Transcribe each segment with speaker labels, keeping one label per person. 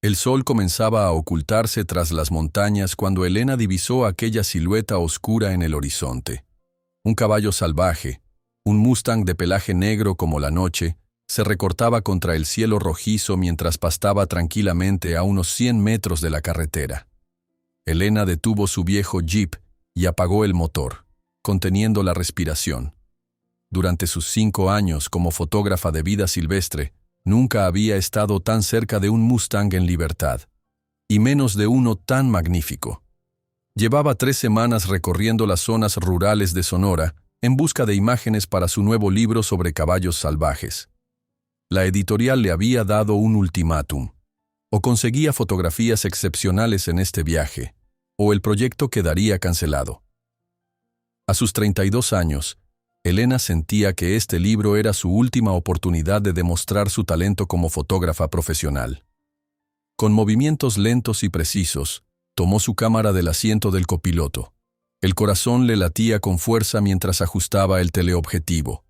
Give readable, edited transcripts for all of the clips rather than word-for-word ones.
Speaker 1: El sol comenzaba a ocultarse tras las montañas cuando Elena divisó aquella silueta oscura en el horizonte. Un caballo salvaje, un Mustang de pelaje negro como la noche, se recortaba contra el cielo rojizo mientras pastaba tranquilamente a unos 100 metros de la carretera. Elena detuvo su viejo jeep y apagó el motor, conteniendo la respiración. Durante sus 5 años como fotógrafa de vida silvestre, nunca había estado tan cerca de un Mustang en libertad, y menos de uno tan magnífico. Llevaba 3 semanas recorriendo las zonas rurales de Sonora en busca de imágenes para su nuevo libro sobre caballos salvajes. La editorial le había dado un ultimátum: o conseguía fotografías excepcionales en este viaje, o el proyecto quedaría cancelado. A sus 32 años, Elena sentía que este libro era su última oportunidad de demostrar su talento como fotógrafa profesional. Con movimientos lentos y precisos, tomó su cámara del asiento del copiloto. El corazón le latía con fuerza mientras ajustaba el teleobjetivo.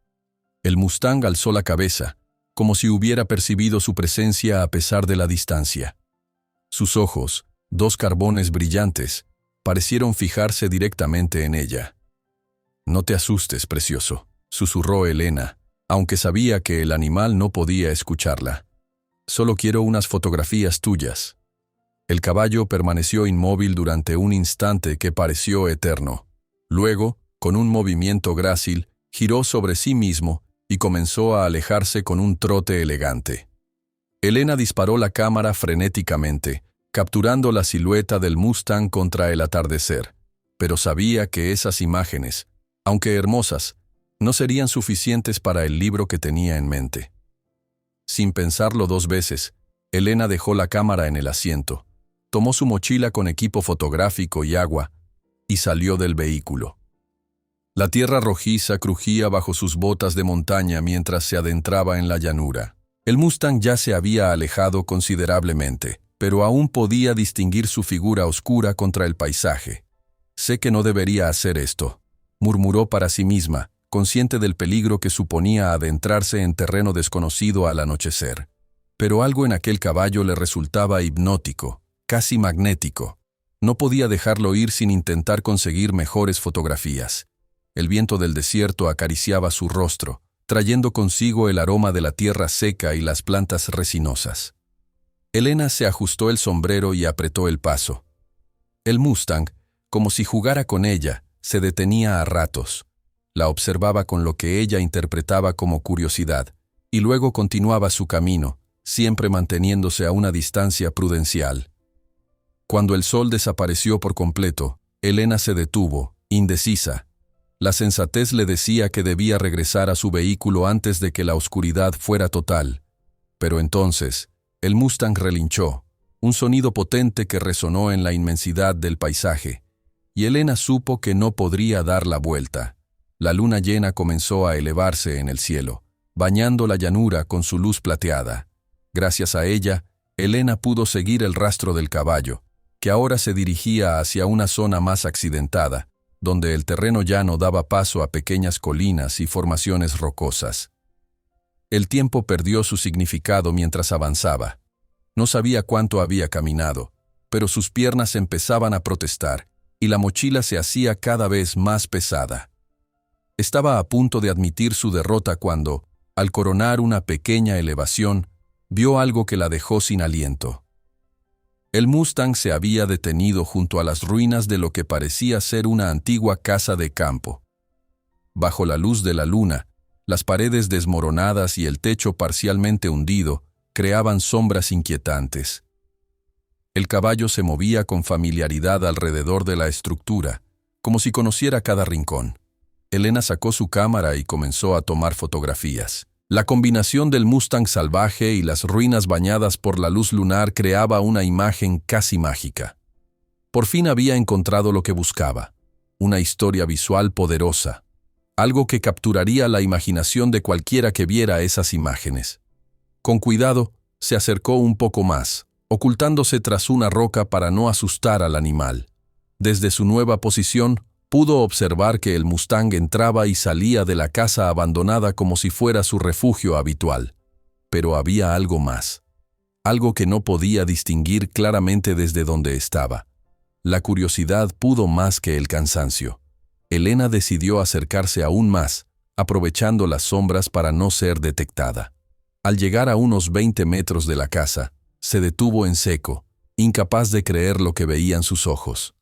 Speaker 1: El Mustang alzó la cabeza, como si hubiera percibido su presencia a pesar de la distancia. Sus ojos, 2 carbones brillantes, parecieron fijarse directamente en ella. «No te asustes, precioso», susurró Elena, aunque sabía que el animal no podía escucharla. «Solo quiero unas fotografías tuyas». El caballo permaneció inmóvil durante un instante que pareció eterno. Luego, con un movimiento grácil, giró sobre sí mismo y comenzó a alejarse con un trote elegante. Elena disparó la cámara frenéticamente, capturando la silueta del Mustang contra el atardecer, pero sabía que esas imágenes, aunque hermosas, no serían suficientes para el libro que tenía en mente. Sin pensarlo 2 veces, Elena dejó la cámara en el asiento, tomó su mochila con equipo fotográfico y agua, y salió del vehículo. La tierra rojiza crujía bajo sus botas de montaña mientras se adentraba en la llanura. El Mustang ya se había alejado considerablemente, pero aún podía distinguir su figura oscura contra el paisaje. «Sé que no debería hacer esto», murmuró para sí misma, consciente del peligro que suponía adentrarse en terreno desconocido al anochecer. Pero algo en aquel caballo le resultaba hipnótico, casi magnético. No podía dejarlo ir sin intentar conseguir mejores fotografías. El viento del desierto acariciaba su rostro, trayendo consigo el aroma de la tierra seca y las plantas resinosas. Elena se ajustó el sombrero y apretó el paso. El Mustang, como si jugara con ella, se detenía a ratos. La observaba con lo que ella interpretaba como curiosidad, y luego continuaba su camino, siempre manteniéndose a una distancia prudencial. Cuando el sol desapareció por completo, Elena se detuvo, indecisa. La sensatez le decía que debía regresar a su vehículo antes de que la oscuridad fuera total. Pero entonces, el Mustang relinchó, un sonido potente que resonó en la inmensidad del paisaje, y Elena supo que no podría dar la vuelta. La luna llena comenzó a elevarse en el cielo, bañando la llanura con su luz plateada. Gracias a ella, Elena pudo seguir el rastro del caballo, que ahora se dirigía hacia una zona más accidentada, donde el terreno llano daba paso a pequeñas colinas y formaciones rocosas. El tiempo perdió su significado mientras avanzaba. No sabía cuánto había caminado, pero sus piernas empezaban a protestar, y la mochila se hacía cada vez más pesada. Estaba a punto de admitir su derrota cuando, al coronar una pequeña elevación, vio algo que la dejó sin aliento. El Mustang se había detenido junto a las ruinas de lo que parecía ser una antigua casa de campo. Bajo la luz de la luna, las paredes desmoronadas y el techo parcialmente hundido creaban sombras inquietantes. El caballo se movía con familiaridad alrededor de la estructura, como si conociera cada rincón. Elena sacó su cámara y comenzó a tomar fotografías. La combinación del Mustang salvaje y las ruinas bañadas por la luz lunar creaba una imagen casi mágica. Por fin había encontrado lo que buscaba, una historia visual poderosa, algo que capturaría la imaginación de cualquiera que viera esas imágenes. Con cuidado, se acercó un poco más, ocultándose tras una roca para no asustar al animal. Desde su nueva posición, pudo observar que el Mustang entraba y salía de la casa abandonada como si fuera su refugio habitual. Pero había algo más. algo que no podía distinguir claramente desde donde estaba. La curiosidad pudo más que el cansancio. Elena decidió acercarse aún más, aprovechando las sombras para no ser detectada. Al llegar a unos 20 metros de la casa, se detuvo en seco, incapaz de creer lo que veían sus ojos.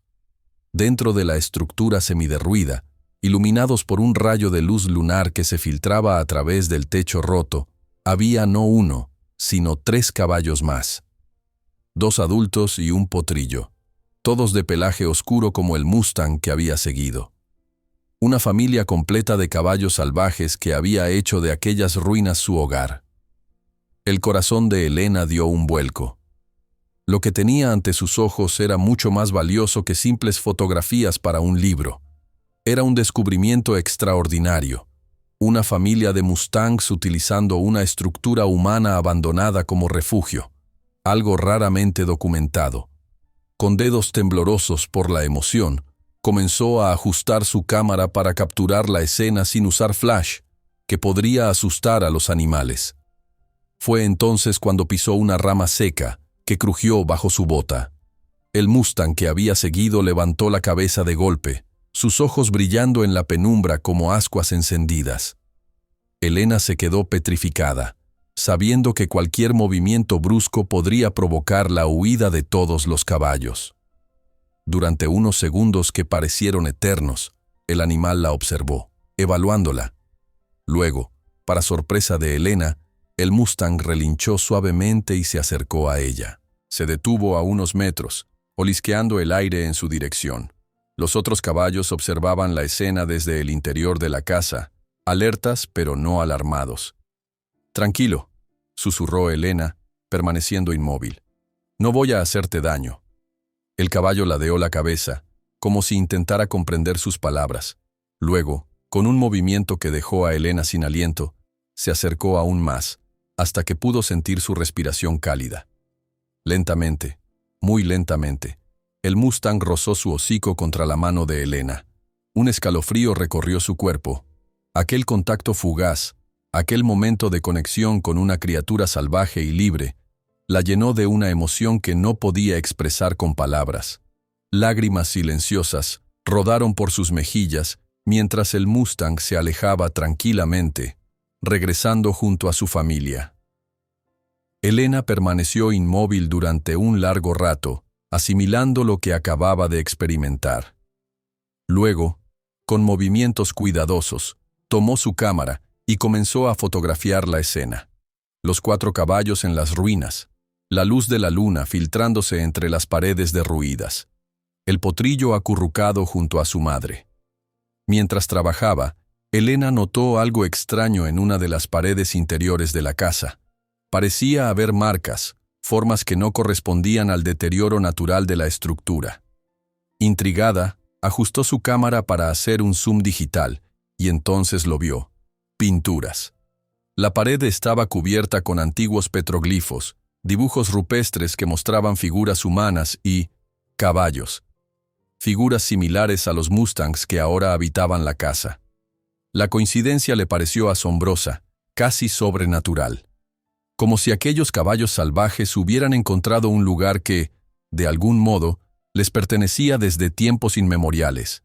Speaker 1: Dentro de la estructura semiderruida, iluminados por un rayo de luz lunar que se filtraba a través del techo roto, había no uno, sino 3 caballos más. 2 adultos y un potrillo, todos de pelaje oscuro como el Mustang que había seguido. Una familia completa de caballos salvajes que había hecho de aquellas ruinas su hogar. El corazón de Elena dio un vuelco. Lo que tenía ante sus ojos era mucho más valioso que simples fotografías para un libro. Era un descubrimiento extraordinario. Una familia de Mustangs utilizando una estructura humana abandonada como refugio. Algo raramente documentado. Con dedos temblorosos por la emoción, comenzó a ajustar su cámara para capturar la escena sin usar flash, que podría asustar a los animales. Fue entonces cuando pisó una rama seca, que crujió bajo su bota. El Mustang que había seguido levantó la cabeza de golpe, sus ojos brillando en la penumbra como ascuas encendidas. Elena se quedó petrificada, sabiendo que cualquier movimiento brusco podría provocar la huida de todos los caballos. Durante unos segundos que parecieron eternos, el animal la observó, evaluándola. Luego, para sorpresa de Elena, el Mustang relinchó suavemente y se acercó a ella. Se detuvo a unos metros, olisqueando el aire en su dirección. Los otros caballos observaban la escena desde el interior de la casa, alertas pero no alarmados. «Tranquilo», susurró Elena, permaneciendo inmóvil. «No voy a hacerte daño». El caballo ladeó la cabeza, como si intentara comprender sus palabras. Luego, con un movimiento que dejó a Elena sin aliento, se acercó aún más, hasta que pudo sentir su respiración cálida. Lentamente, muy lentamente, el Mustang rozó su hocico contra la mano de Elena. Un escalofrío recorrió su cuerpo. Aquel contacto fugaz, aquel momento de conexión con una criatura salvaje y libre, la llenó de una emoción que no podía expresar con palabras. Lágrimas silenciosas rodaron por sus mejillas mientras el Mustang se alejaba tranquilamente, regresando junto a su familia. Elena permaneció inmóvil durante un largo rato, asimilando lo que acababa de experimentar. Luego, con movimientos cuidadosos, tomó su cámara y comenzó a fotografiar la escena. Los 4 caballos en las ruinas, la luz de la luna filtrándose entre las paredes derruidas, el potrillo acurrucado junto a su madre. Mientras trabajaba, Elena notó algo extraño en una de las paredes interiores de la casa. Parecía haber marcas, formas que no correspondían al deterioro natural de la estructura. Intrigada, ajustó su cámara para hacer un zoom digital, y entonces lo vio. Pinturas. La pared estaba cubierta con antiguos petroglifos, dibujos rupestres que mostraban figuras humanas y caballos. Figuras similares a los Mustangs que ahora habitaban la casa. La coincidencia le pareció asombrosa, casi sobrenatural. Como si aquellos caballos salvajes hubieran encontrado un lugar que, de algún modo, les pertenecía desde tiempos inmemoriales.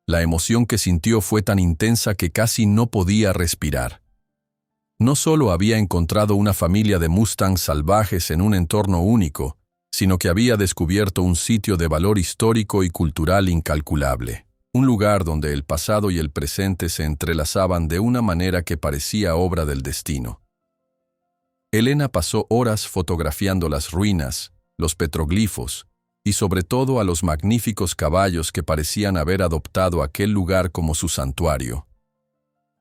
Speaker 1: La emoción que sintió fue tan intensa que casi no podía respirar. No solo había encontrado una familia de Mustangs salvajes en un entorno único, sino que había descubierto un sitio de valor histórico y cultural incalculable. Un lugar donde el pasado y el presente se entrelazaban de una manera que parecía obra del destino. Elena pasó horas fotografiando las ruinas, los petroglifos, y sobre todo a los magníficos caballos que parecían haber adoptado aquel lugar como su santuario.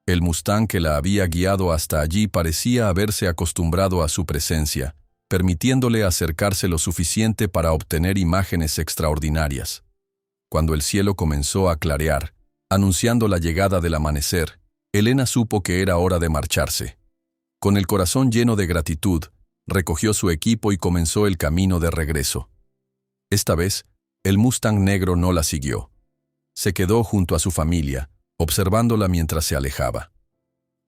Speaker 1: El Mustang que la había guiado hasta allí parecía haberse acostumbrado a su presencia, permitiéndole acercarse lo suficiente para obtener imágenes extraordinarias. Cuando el cielo comenzó a clarear, anunciando la llegada del amanecer, Elena supo que era hora de marcharse. Con el corazón lleno de gratitud, recogió su equipo y comenzó el camino de regreso. Esta vez, el Mustang negro no la siguió. Se quedó junto a su familia, observándola mientras se alejaba.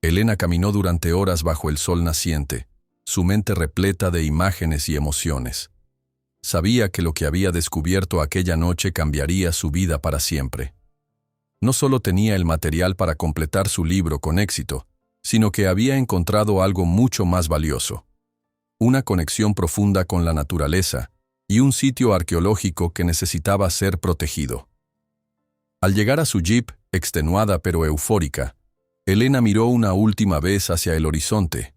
Speaker 1: Elena caminó durante horas bajo el sol naciente, su mente repleta de imágenes y emociones. Sabía que lo que había descubierto aquella noche cambiaría su vida para siempre. No solo tenía el material para completar su libro con éxito, sino que había encontrado algo mucho más valioso. Una conexión profunda con la naturaleza y un sitio arqueológico que necesitaba ser protegido. Al llegar a su jeep, extenuada pero eufórica, Elena miró una última vez hacia el horizonte.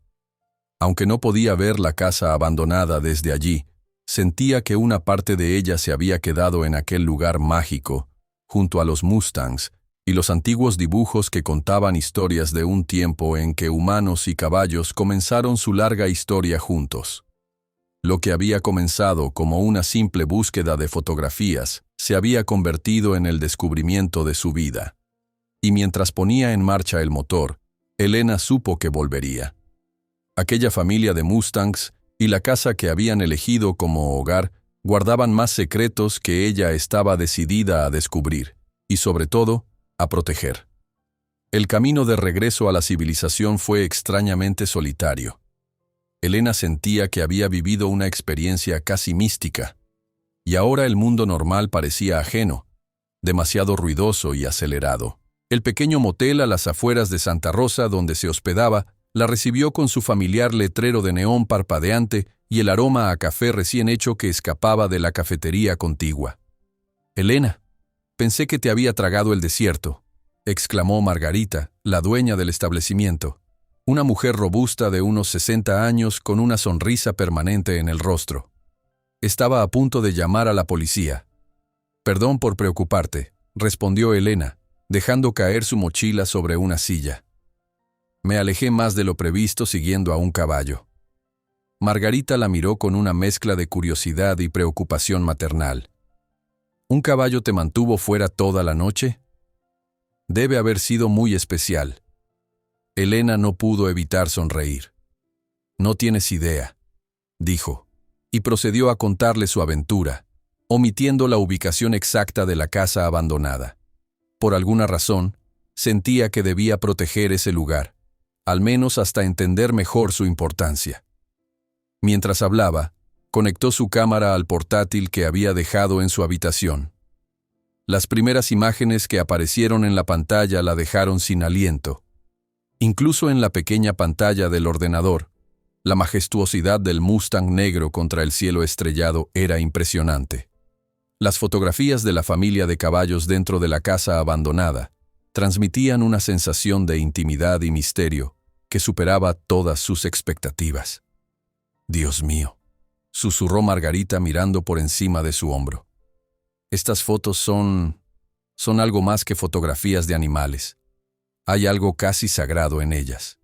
Speaker 1: Aunque no podía ver la casa abandonada desde allí, sentía que una parte de ella se había quedado en aquel lugar mágico, junto a los Mustangs y los antiguos dibujos que contaban historias de un tiempo en que humanos y caballos comenzaron su larga historia juntos. Lo que había comenzado como una simple búsqueda de fotografías se había convertido en el descubrimiento de su vida. Y mientras ponía en marcha el motor, Elena supo que volvería. Aquella familia de Mustangs y la casa que habían elegido como hogar guardaban más secretos que ella estaba decidida a descubrir, y sobre todo, a proteger. El camino de regreso a la civilización fue extrañamente solitario. Elena sentía que había vivido una experiencia casi mística, y ahora el mundo normal parecía ajeno, demasiado ruidoso y acelerado. El pequeño motel a las afueras de Santa Rosa donde se hospedaba la recibió con su familiar letrero de neón parpadeante y el aroma a café recién hecho que escapaba de la cafetería contigua. «Elena, pensé que te había tragado el desierto», exclamó Margarita, la dueña del establecimiento, una mujer robusta de unos 60 años con una sonrisa permanente en el rostro. Estaba a punto de llamar a la policía. «Perdón por preocuparte», respondió Elena, dejando caer su mochila sobre una silla. Me alejé más de lo previsto siguiendo a un caballo. Margarita la miró con una mezcla de curiosidad y preocupación maternal. ¿Un caballo te mantuvo fuera toda la noche? Debe haber sido muy especial. Elena no pudo evitar sonreír. No tienes idea, dijo, y procedió a contarle su aventura, omitiendo la ubicación exacta de la casa abandonada. Por alguna razón, sentía que debía proteger ese lugar, al menos hasta entender mejor su importancia. Mientras hablaba, conectó su cámara al portátil que había dejado en su habitación. Las primeras imágenes que aparecieron en la pantalla la dejaron sin aliento. Incluso en la pequeña pantalla del ordenador, la majestuosidad del Mustang negro contra el cielo estrellado era impresionante. Las fotografías de la familia de caballos dentro de la casa abandonada transmitían una sensación de intimidad y misterio que superaba todas sus expectativas. «Dios mío», susurró Margarita mirando por encima de su hombro. «Estas fotos son algo más que fotografías de animales. Hay algo casi sagrado en ellas».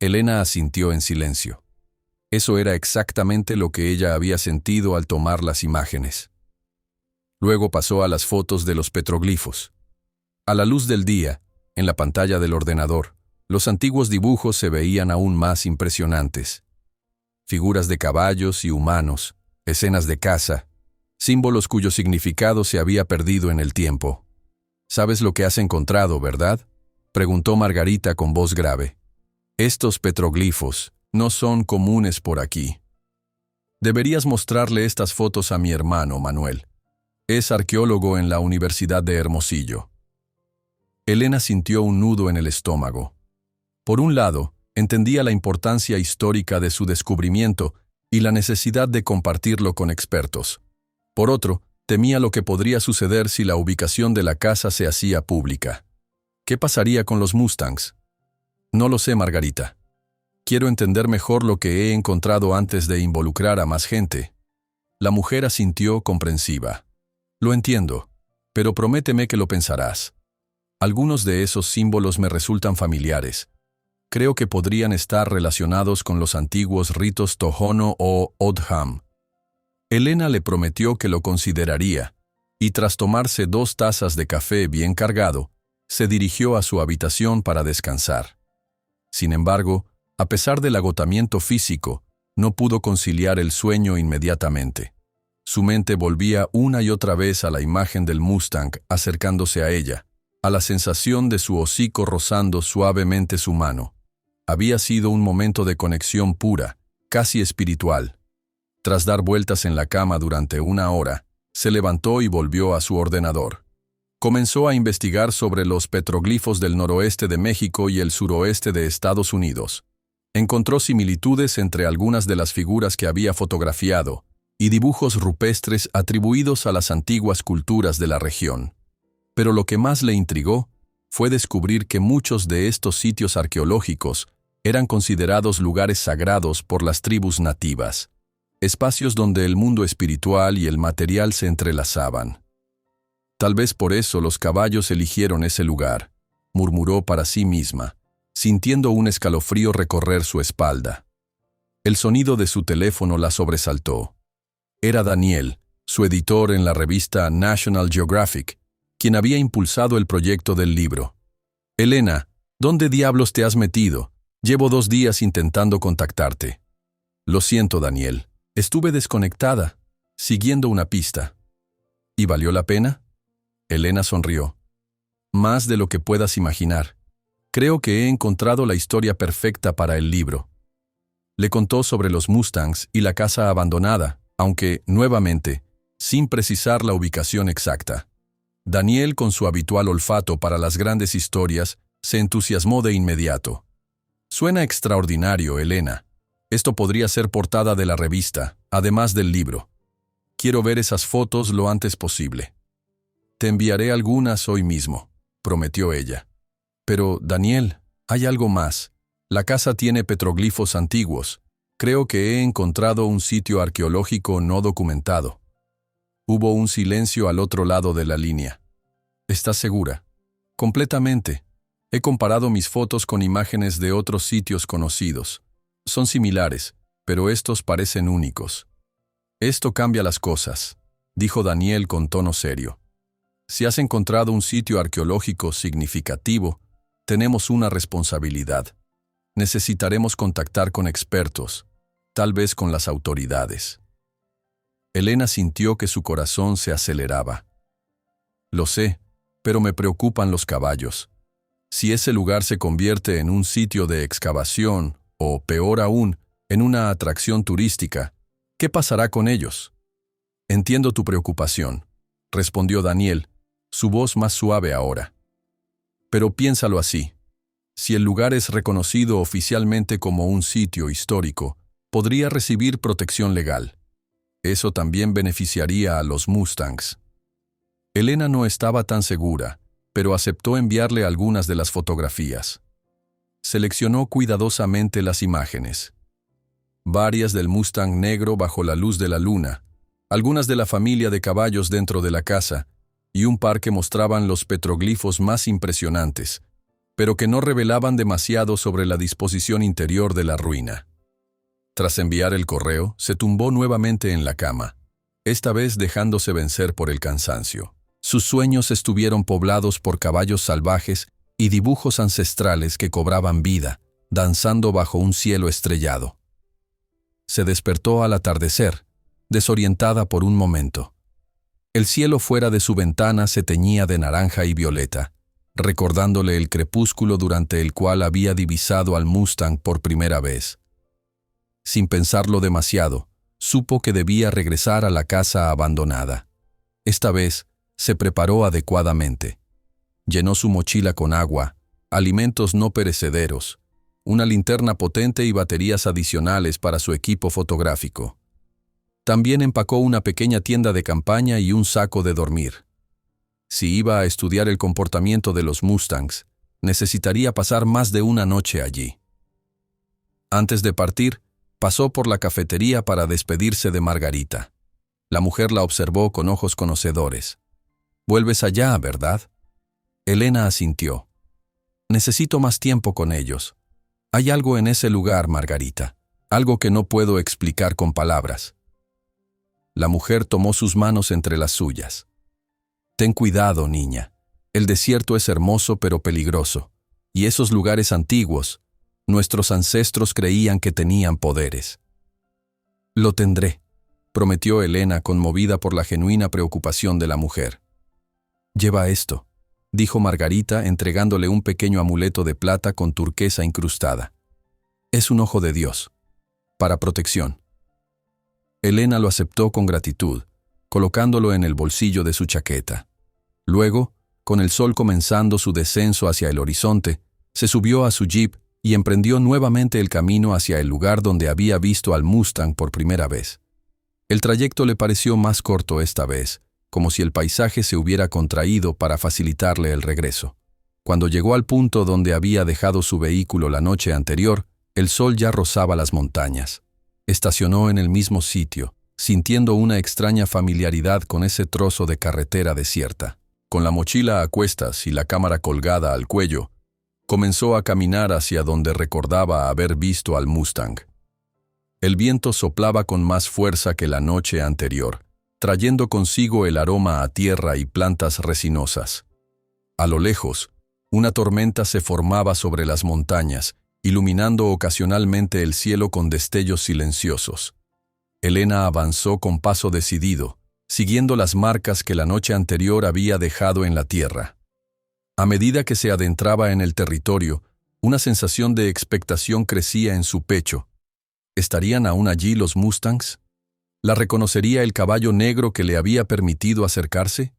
Speaker 1: Elena asintió en silencio. Eso era exactamente lo que ella había sentido al tomar las imágenes. Luego pasó a las fotos de los petroglifos. A la luz del día, en la pantalla del ordenador, los antiguos dibujos se veían aún más impresionantes. Figuras de caballos y humanos, escenas de caza, símbolos cuyo significado se había perdido en el tiempo. «¿Sabes lo que has encontrado, verdad?», preguntó Margarita con voz grave. «Estos petroglifos no son comunes por aquí. Deberías mostrarle estas fotos a mi hermano, Manuel. Es arqueólogo en la Universidad de Hermosillo». Elena sintió un nudo en el estómago. Por un lado, entendía la importancia histórica de su descubrimiento y la necesidad de compartirlo con expertos. Por otro, temía lo que podría suceder si la ubicación de la casa se hacía pública. ¿Qué pasaría con los Mustangs? «No lo sé, Margarita. Quiero entender mejor lo que he encontrado antes de involucrar a más gente». La mujer asintió comprensiva. «Lo entiendo, pero prométeme que lo pensarás. Algunos de esos símbolos me resultan familiares. Creo que podrían estar relacionados con los antiguos ritos Tohono o Odham». Elena le prometió que lo consideraría, y tras tomarse 2 tazas de café bien cargado, se dirigió a su habitación para descansar. Sin embargo, a pesar del agotamiento físico, no pudo conciliar el sueño inmediatamente. Su mente volvía una y otra vez a la imagen del Mustang acercándose a ella, a la sensación de su hocico rozando suavemente su mano. Había sido un momento de conexión pura, casi espiritual. Tras dar vueltas en la cama durante 1 hora, se levantó y volvió a su ordenador. Comenzó a investigar sobre los petroglifos del noroeste de México y el suroeste de Estados Unidos. Encontró similitudes entre algunas de las figuras que había fotografiado y dibujos rupestres atribuidos a las antiguas culturas de la región. Pero lo que más le intrigó fue descubrir que muchos de estos sitios arqueológicos eran considerados lugares sagrados por las tribus nativas, espacios donde el mundo espiritual y el material se entrelazaban. Tal vez por eso los caballos eligieron ese lugar, murmuró para sí misma, sintiendo un escalofrío recorrer su espalda. El sonido de su teléfono la sobresaltó. Era Daniel, su editor en la revista National Geographic, quien había impulsado el proyecto del libro. «Elena, ¿dónde diablos te has metido? Llevo 2 días intentando contactarte». «Lo siento, Daniel. Estuve desconectada, siguiendo una pista». «¿Y valió la pena?» Elena sonrió. «Más de lo que puedas imaginar. Creo que he encontrado la historia perfecta para el libro». Le contó sobre los Mustangs y la casa abandonada, aunque, nuevamente, sin precisar la ubicación exacta. Daniel, con su habitual olfato para las grandes historias, se entusiasmó de inmediato. «Suena extraordinario, Elena. Esto podría ser portada de la revista, además del libro. Quiero ver esas fotos lo antes posible». «Te enviaré algunas hoy mismo», prometió ella. «Pero, Daniel, hay algo más. La casa tiene petroglifos antiguos. Creo que he encontrado un sitio arqueológico no documentado». Hubo un silencio al otro lado de la línea. «¿Estás segura?» «Completamente. He comparado mis fotos con imágenes de otros sitios conocidos. Son similares, pero estos parecen únicos». «Esto cambia las cosas», dijo Daniel con tono serio. «Si has encontrado un sitio arqueológico significativo, tenemos una responsabilidad. Necesitaremos contactar con expertos, tal vez con las autoridades». Elena sintió que su corazón se aceleraba. «Lo sé, pero me preocupan los caballos. Si ese lugar se convierte en un sitio de excavación, o peor aún, en una atracción turística, ¿qué pasará con ellos?» «Entiendo tu preocupación», respondió Daniel, su voz más suave ahora. «Pero piénsalo así. Si el lugar es reconocido oficialmente como un sitio histórico, podría recibir protección legal. Eso también beneficiaría a los Mustangs». Elena no estaba tan segura, pero aceptó enviarle algunas de las fotografías. Seleccionó cuidadosamente las imágenes. Varias del Mustang negro bajo la luz de la luna, algunas de la familia de caballos dentro de la casa, y un par que mostraban los petroglifos más impresionantes, pero que no revelaban demasiado sobre la disposición interior de la ruina. Tras enviar el correo, se tumbó nuevamente en la cama, esta vez dejándose vencer por el cansancio. Sus sueños estuvieron poblados por caballos salvajes y dibujos ancestrales que cobraban vida, danzando bajo un cielo estrellado. Se despertó al atardecer, desorientada por un momento. El cielo fuera de su ventana se teñía de naranja y violeta, recordándole el crepúsculo durante el cual había divisado al Mustang por primera vez. Sin pensarlo demasiado, supo que debía regresar a la casa abandonada. Esta vez, se preparó adecuadamente. Llenó su mochila con agua, alimentos no perecederos, una linterna potente y baterías adicionales para su equipo fotográfico. También empacó una pequeña tienda de campaña y un saco de dormir. Si iba a estudiar el comportamiento de los Mustangs, necesitaría pasar más de una noche allí. Antes de partir, pasó por la cafetería para despedirse de Margarita. La mujer la observó con ojos conocedores. «¿Vuelves allá, verdad?» Elena asintió. «Necesito más tiempo con ellos. Hay algo en ese lugar, Margarita, algo que no puedo explicar con palabras». La mujer tomó sus manos entre las suyas. «Ten cuidado, niña. El desierto es hermoso pero peligroso. Y esos lugares antiguos, nuestros ancestros creían que tenían poderes». «Lo tendré», prometió Elena, conmovida por la genuina preocupación de la mujer. «Lleva esto», dijo Margarita, entregándole un pequeño amuleto de plata con turquesa incrustada. Es un ojo de Dios. Para protección. Elena lo aceptó con gratitud, colocándolo en el bolsillo de su chaqueta. Luego, con el sol comenzando su descenso hacia el horizonte, se subió a su jeep y emprendió nuevamente el camino hacia el lugar donde había visto al Mustang por primera vez. El trayecto le pareció más corto esta vez, como si el paisaje se hubiera contraído para facilitarle el regreso. Cuando llegó al punto donde había dejado su vehículo la noche anterior, el sol ya rozaba las montañas. Estacionó en el mismo sitio, sintiendo una extraña familiaridad con ese trozo de carretera desierta. Con la mochila a cuestas y la cámara colgada al cuello, comenzó a caminar hacia donde recordaba haber visto al Mustang. El viento soplaba con más fuerza que la noche anterior, trayendo consigo el aroma a tierra y plantas resinosas. A lo lejos, una tormenta se formaba sobre las montañas, iluminando ocasionalmente el cielo con destellos silenciosos. Elena avanzó con paso decidido, siguiendo las marcas que la noche anterior había dejado en la tierra. A medida que se adentraba en el territorio, una sensación de expectación crecía en su pecho. ¿Estarían aún allí los Mustangs? ¿La reconocería el caballo negro que le había permitido acercarse?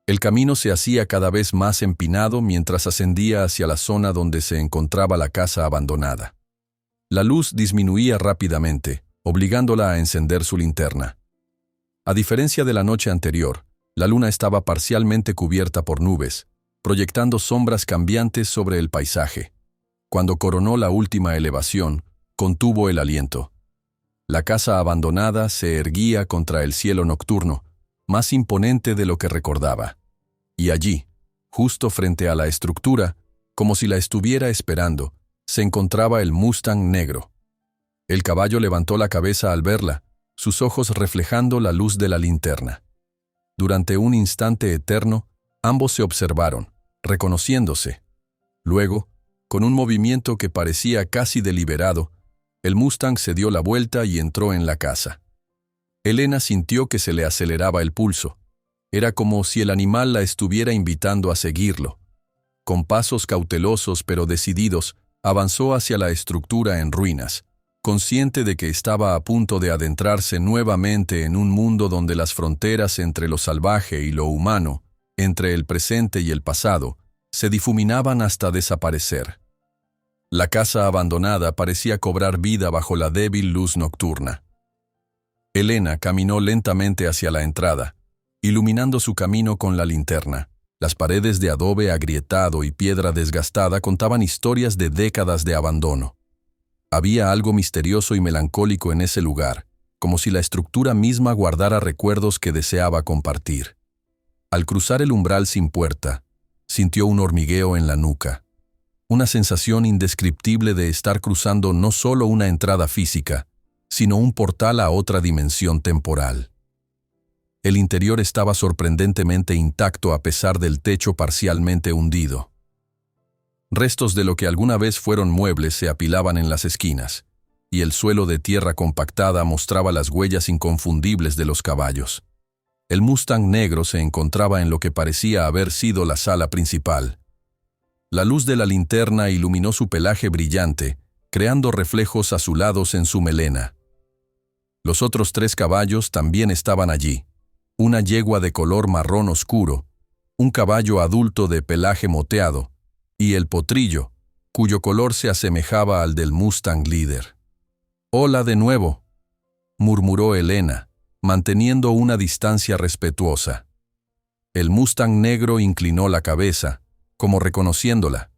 Speaker 1: El camino se hacía cada vez más empinado mientras ascendía hacia la zona donde se encontraba la casa abandonada. La luz disminuía rápidamente, obligándola a encender su linterna. A diferencia de la noche anterior, la luna estaba parcialmente cubierta por nubes, proyectando sombras cambiantes sobre el paisaje. Cuando coronó la última elevación, contuvo el aliento. La casa abandonada se erguía contra el cielo nocturno, más imponente de lo que recordaba. Y allí, justo frente a la estructura, como si la estuviera esperando, se encontraba el Mustang negro. El caballo levantó la cabeza al verla, sus ojos reflejando la luz de la linterna. Durante un instante eterno, ambos se observaron, reconociéndose. Luego, con un movimiento que parecía casi deliberado, el Mustang se dio la vuelta y entró en la casa. Elena sintió que se le aceleraba el pulso. Era como si el animal la estuviera invitando a seguirlo. Con pasos cautelosos pero decididos, avanzó hacia la estructura en ruinas, consciente de que estaba a punto de adentrarse nuevamente en un mundo donde las fronteras entre lo salvaje y lo humano, entre el presente y el pasado, se difuminaban hasta desaparecer. La casa abandonada parecía cobrar vida bajo la débil luz nocturna. Elena caminó lentamente hacia la entrada, iluminando su camino con la linterna. Las paredes de adobe agrietado y piedra desgastada contaban historias de décadas de abandono. Había algo misterioso y melancólico en ese lugar, como si la estructura misma guardara recuerdos que deseaba compartir. Al cruzar el umbral sin puerta, sintió un hormigueo en la nuca, una sensación indescriptible de estar cruzando no solo una entrada física, sino un portal a otra dimensión temporal. El interior estaba sorprendentemente intacto a pesar del techo parcialmente hundido. Restos de lo que alguna vez fueron muebles se apilaban en las esquinas, y el suelo de tierra compactada mostraba las huellas inconfundibles de los caballos. El Mustang negro se encontraba en lo que parecía haber sido la sala principal. La luz de la linterna iluminó su pelaje brillante, creando reflejos azulados en su melena. Los otros 3 caballos también estaban allí. Una yegua de color marrón oscuro, un caballo adulto de pelaje moteado, y el potrillo, cuyo color se asemejaba al del Mustang líder. «Hola de nuevo», murmuró Elena, manteniendo una distancia respetuosa. El Mustang negro inclinó la cabeza, como reconociéndola.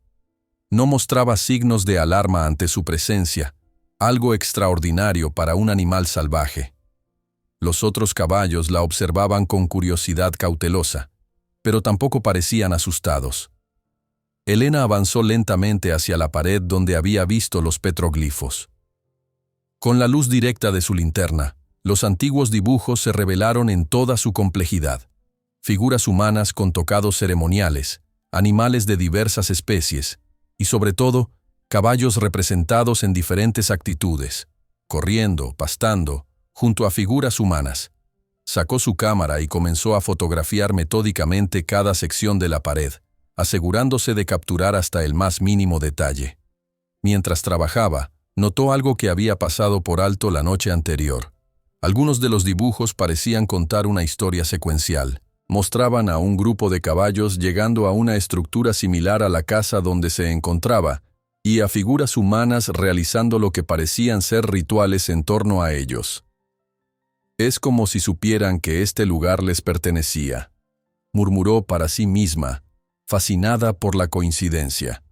Speaker 1: No mostraba signos de alarma ante su presencia, algo extraordinario para un animal salvaje. Los otros caballos la observaban con curiosidad cautelosa, pero tampoco parecían asustados. Elena avanzó lentamente hacia la pared donde había visto los petroglifos. Con la luz directa de su linterna, los antiguos dibujos se revelaron en toda su complejidad. Figuras humanas con tocados ceremoniales, animales de diversas especies, y sobre todo, caballos representados en diferentes actitudes, corriendo, pastando, junto a figuras humanas. Sacó su cámara y comenzó a fotografiar metódicamente cada sección de la pared, asegurándose de capturar hasta el más mínimo detalle. Mientras trabajaba, Notó algo que había pasado por alto la noche anterior. Algunos de los dibujos parecían contar una historia secuencial. Mostraban a un grupo de caballos llegando a una estructura similar a la casa donde se encontraba, y a figuras humanas realizando lo que parecían ser rituales en torno a ellos. «Es como si supieran que este lugar les pertenecía», murmuró para sí misma, fascinada por la coincidencia.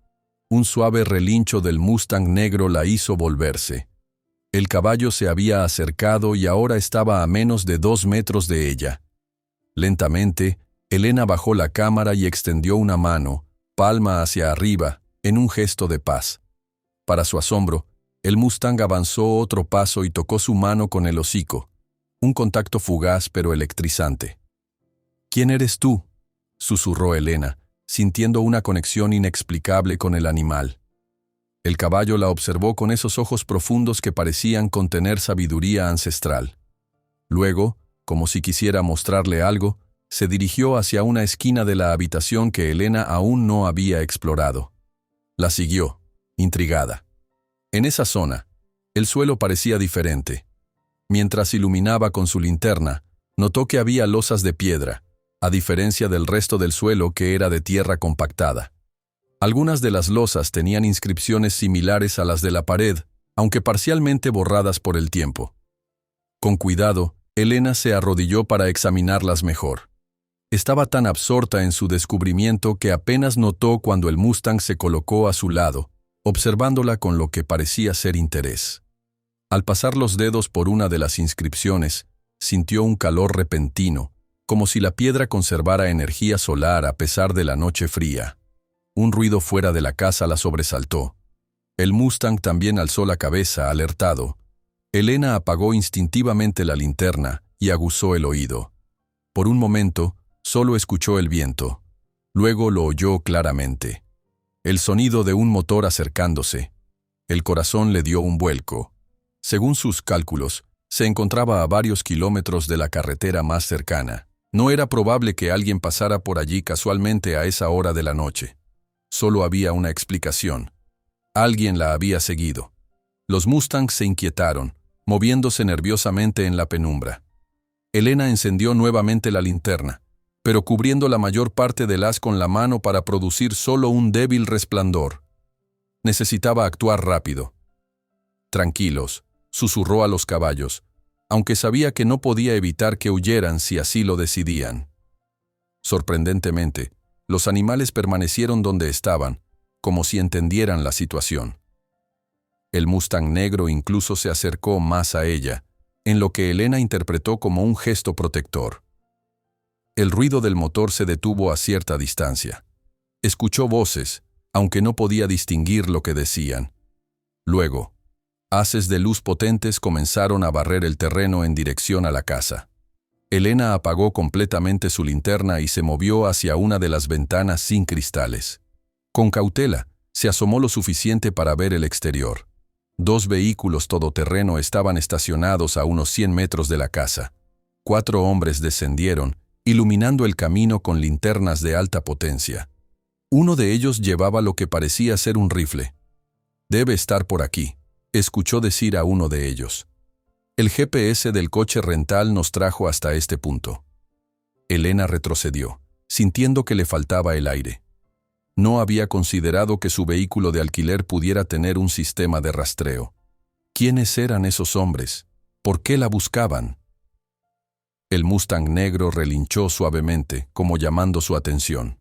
Speaker 1: Un suave relincho del Mustang negro la hizo volverse. El caballo se había acercado y ahora estaba a menos de 2 metros de ella. Lentamente, Elena bajó la cámara y extendió una mano, palma hacia arriba, en un gesto de paz. Para su asombro, el Mustang avanzó otro paso y tocó su mano con el hocico. Un contacto fugaz pero electrizante. «¿Quién eres tú?», susurró Elena, sintiendo una conexión inexplicable con el animal. El caballo la observó con esos ojos profundos que parecían contener sabiduría ancestral. Luego, como si quisiera mostrarle algo, se dirigió hacia una esquina de la habitación que Elena aún no había explorado. La siguió, intrigada. En esa zona, el suelo parecía diferente. Mientras iluminaba con su linterna, notó que había losas de piedra, a diferencia del resto del suelo que era de tierra compactada. Algunas de las losas tenían inscripciones similares a las de la pared, aunque parcialmente borradas por el tiempo. Con cuidado, Elena se arrodilló para examinarlas mejor. Estaba tan absorta en su descubrimiento que apenas notó cuando el Mustang se colocó a su lado, observándola con lo que parecía ser interés. Al pasar los dedos por una de las inscripciones, sintió un calor repentino, como si la piedra conservara energía solar a pesar de la noche fría. Un ruido fuera de la casa la sobresaltó. El Mustang también alzó la cabeza, alertado. Elena apagó instintivamente la linterna y aguzó el oído. Por un momento, solo escuchó el viento. Luego lo oyó claramente. El sonido de un motor acercándose. El corazón le dio un vuelco. Según sus cálculos, se encontraba a varios kilómetros de la carretera más cercana. No era probable que alguien pasara por allí casualmente a esa hora de la noche. Solo había una explicación. Alguien la había seguido. Los Mustangs se inquietaron, moviéndose nerviosamente en la penumbra. Elena encendió nuevamente la linterna, pero cubriendo la mayor parte del haz con la mano para producir solo un débil resplandor. Necesitaba actuar rápido. «Tranquilos», susurró a los caballos, aunque sabía que no podía evitar que huyeran si así lo decidían. Sorprendentemente, los animales permanecieron donde estaban, como si entendieran la situación. El Mustang negro incluso se acercó más a ella, en lo que Elena interpretó como un gesto protector. El ruido del motor se detuvo a cierta distancia. Escuchó voces, aunque no podía distinguir lo que decían. Luego, haces de luz potentes comenzaron a barrer el terreno en dirección a la casa. Elena apagó completamente su linterna y se movió hacia una de las ventanas sin cristales. Con cautela, se asomó lo suficiente para ver el exterior. 2 vehículos todoterreno estaban estacionados a unos 100 metros de la casa. 4 hombres descendieron, iluminando el camino con linternas de alta potencia. Uno de ellos llevaba lo que parecía ser un rifle. «Debe estar por aquí», escuchó decir a uno de ellos. «El GPS del coche rental nos trajo hasta este punto». Elena retrocedió, sintiendo que le faltaba el aire. No había considerado que su vehículo de alquiler pudiera tener un sistema de rastreo. ¿Quiénes eran esos hombres? ¿Por qué la buscaban? El Mustang negro relinchó suavemente, como llamando su atención.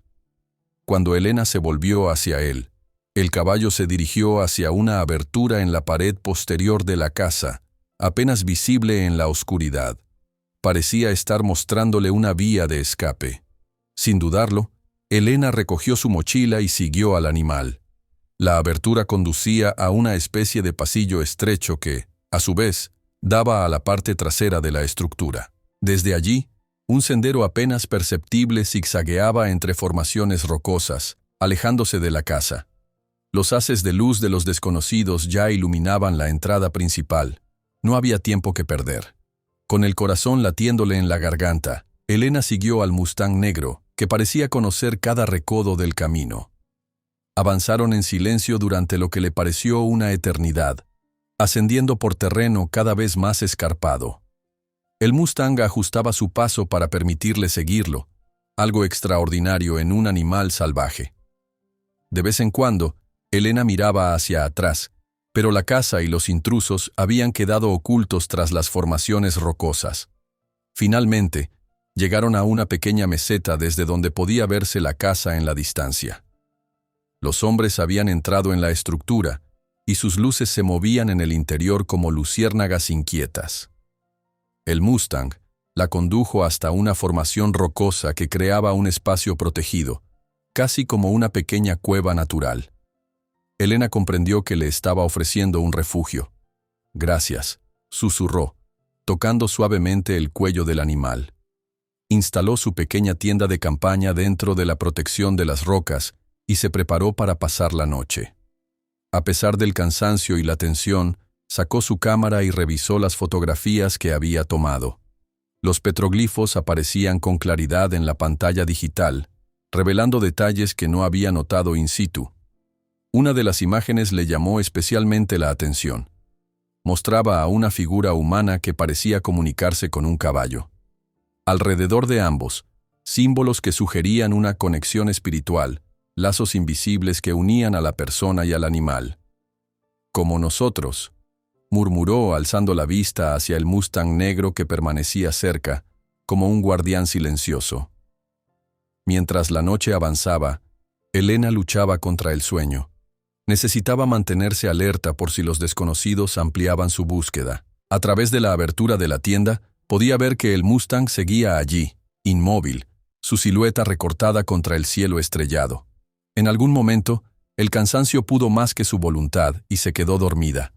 Speaker 1: Cuando Elena se volvió hacia él, el caballo se dirigió hacia una abertura en la pared posterior de la casa, apenas visible en la oscuridad. Parecía estar mostrándole una vía de escape. Sin dudarlo, Elena recogió su mochila y siguió al animal. La abertura conducía a una especie de pasillo estrecho que, a su vez, daba a la parte trasera de la estructura. Desde allí, un sendero apenas perceptible zigzagueaba entre formaciones rocosas, alejándose de la casa. Los haces de luz de los desconocidos ya iluminaban la entrada principal. No había tiempo que perder. Con el corazón latiéndole en la garganta, Elena siguió al Mustang negro, que parecía conocer cada recodo del camino. Avanzaron en silencio durante lo que le pareció una eternidad, ascendiendo por terreno cada vez más escarpado. El Mustang ajustaba su paso para permitirle seguirlo, algo extraordinario en un animal salvaje. De vez en cuando, Elena miraba hacia atrás, pero la casa y los intrusos habían quedado ocultos tras las formaciones rocosas. Finalmente, llegaron a una pequeña meseta desde donde podía verse la casa en la distancia. Los hombres habían entrado en la estructura, y sus luces se movían en el interior como luciérnagas inquietas. El Mustang la condujo hasta una formación rocosa que creaba un espacio protegido, casi como una pequeña cueva natural. Elena comprendió que le estaba ofreciendo un refugio. «Gracias», susurró, tocando suavemente el cuello del animal. Instaló su pequeña tienda de campaña dentro de la protección de las rocas y se preparó para pasar la noche. A pesar del cansancio y la tensión, sacó su cámara y revisó las fotografías que había tomado. Los petroglifos aparecían con claridad en la pantalla digital, revelando detalles que no había notado in situ. Una de las imágenes le llamó especialmente la atención. Mostraba a una figura humana que parecía comunicarse con un caballo. Alrededor de ambos, símbolos que sugerían una conexión espiritual, lazos invisibles que unían a la persona y al animal. «Como nosotros», murmuró alzando la vista hacia el Mustang negro que permanecía cerca, como un guardián silencioso. Mientras la noche avanzaba, Elena luchaba contra el sueño. Necesitaba mantenerse alerta por si los desconocidos ampliaban su búsqueda. A través de la abertura de la tienda, podía ver que el Mustang seguía allí, inmóvil, su silueta recortada contra el cielo estrellado. En algún momento, el cansancio pudo más que su voluntad y se quedó dormida.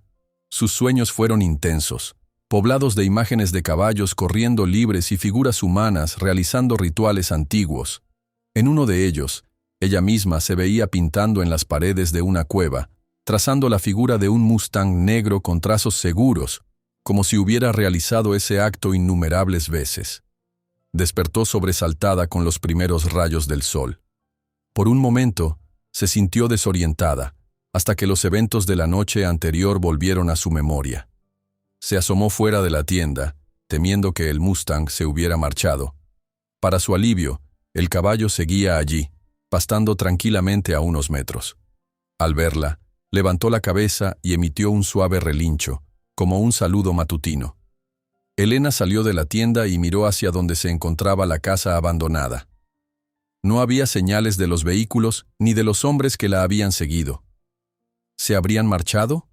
Speaker 1: Sus sueños fueron intensos, poblados de imágenes de caballos corriendo libres y figuras humanas realizando rituales antiguos. En uno de ellos, ella misma se veía pintando en las paredes de una cueva, trazando la figura de un Mustang negro con trazos seguros, como si hubiera realizado ese acto innumerables veces. Despertó sobresaltada con los primeros rayos del sol. Por un momento, se sintió desorientada, hasta que los eventos de la noche anterior volvieron a su memoria. Se asomó fuera de la tienda, temiendo que el Mustang se hubiera marchado. Para su alivio, el caballo seguía allí, pastando tranquilamente a unos metros. Al verla, levantó la cabeza y emitió un suave relincho, como un saludo matutino. Elena salió de la tienda y miró hacia donde se encontraba la casa abandonada. No había señales de los vehículos ni de los hombres que la habían seguido. ¿Se habrían marchado?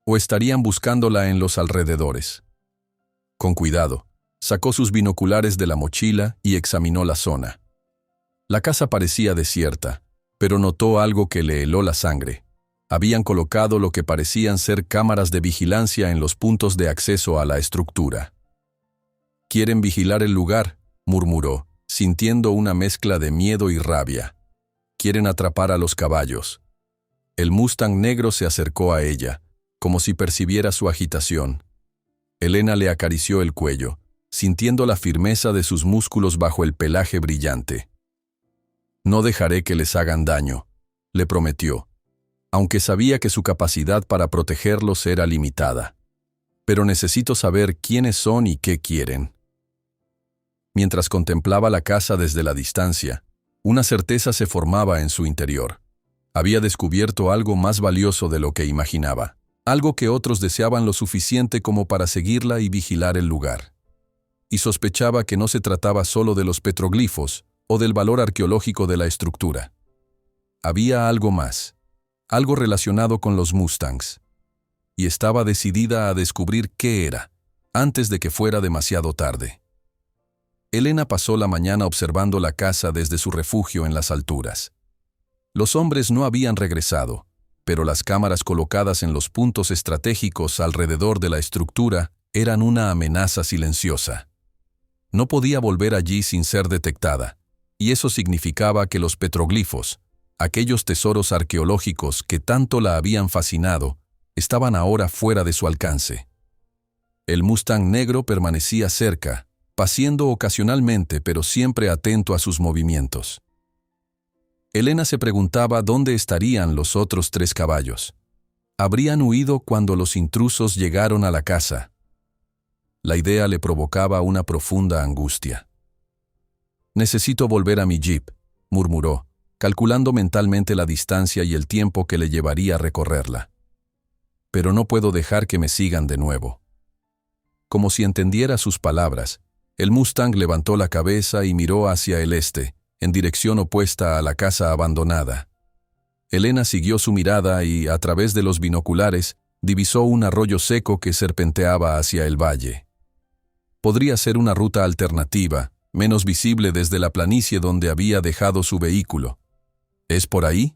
Speaker 1: ¿O estarían buscándola en los alrededores? Con cuidado, sacó sus binoculares de la mochila y examinó la zona. La casa parecía desierta, pero notó algo que le heló la sangre. Habían colocado lo que parecían ser cámaras de vigilancia en los puntos de acceso a la estructura. «Quieren vigilar el lugar», murmuró, sintiendo una mezcla de miedo y rabia. «Quieren atrapar a los caballos». El Mustang negro se acercó a ella, como si percibiera su agitación. Elena le acarició el cuello, sintiendo la firmeza de sus músculos bajo el pelaje brillante. «No dejaré que les hagan daño», le prometió, aunque sabía que su capacidad para protegerlos era limitada. «Pero necesito saber quiénes son y qué quieren». Mientras contemplaba la casa desde la distancia, una certeza se formaba en su interior. Había descubierto algo más valioso de lo que imaginaba, algo que otros deseaban lo suficiente como para seguirla y vigilar el lugar. Y sospechaba que no se trataba solo de los petroglifos o del valor arqueológico de la estructura. Había algo más, algo relacionado con los Mustangs, y estaba decidida a descubrir qué era, antes de que fuera demasiado tarde. Elena pasó la mañana observando la casa desde su refugio en las alturas. Los hombres no habían regresado, pero las cámaras colocadas en los puntos estratégicos alrededor de la estructura eran una amenaza silenciosa. No podía volver allí sin ser detectada, y eso significaba que los petroglifos, aquellos tesoros arqueológicos que tanto la habían fascinado, estaban ahora fuera de su alcance. El Mustang negro permanecía cerca, paseando ocasionalmente pero siempre atento a sus movimientos. Elena se preguntaba dónde estarían los otros 3 caballos. Habrían huido cuando los intrusos llegaron a la casa. La idea le provocaba una profunda angustia. «Necesito volver a mi jeep», murmuró, calculando mentalmente la distancia y el tiempo que le llevaría a recorrerla. «Pero no puedo dejar que me sigan de nuevo». Como si entendiera sus palabras, el Mustang levantó la cabeza y miró hacia el este, en dirección opuesta a la casa abandonada. Elena siguió su mirada y, a través de los binoculares, divisó un arroyo seco que serpenteaba hacia el valle. Podría ser una ruta alternativa, menos visible desde la planicie donde había dejado su vehículo. «¿Es por ahí?»,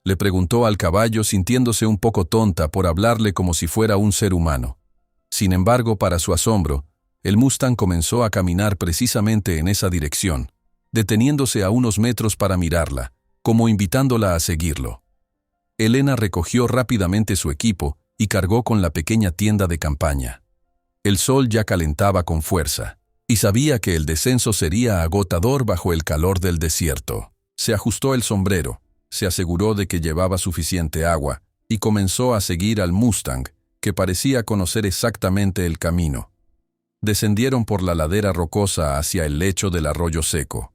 Speaker 1: le preguntó al caballo, sintiéndose un poco tonta por hablarle como si fuera un ser humano. Sin embargo, para su asombro, el Mustang comenzó a caminar precisamente en esa dirección, deteniéndose a unos metros para mirarla, como invitándola a seguirlo. Elena recogió rápidamente su equipo y cargó con la pequeña tienda de campaña. El sol ya calentaba con fuerza, y sabía que el descenso sería agotador bajo el calor del desierto. Se ajustó el sombrero, se aseguró de que llevaba suficiente agua, y comenzó a seguir al Mustang, que parecía conocer exactamente el camino. Descendieron por la ladera rocosa hacia el lecho del arroyo seco.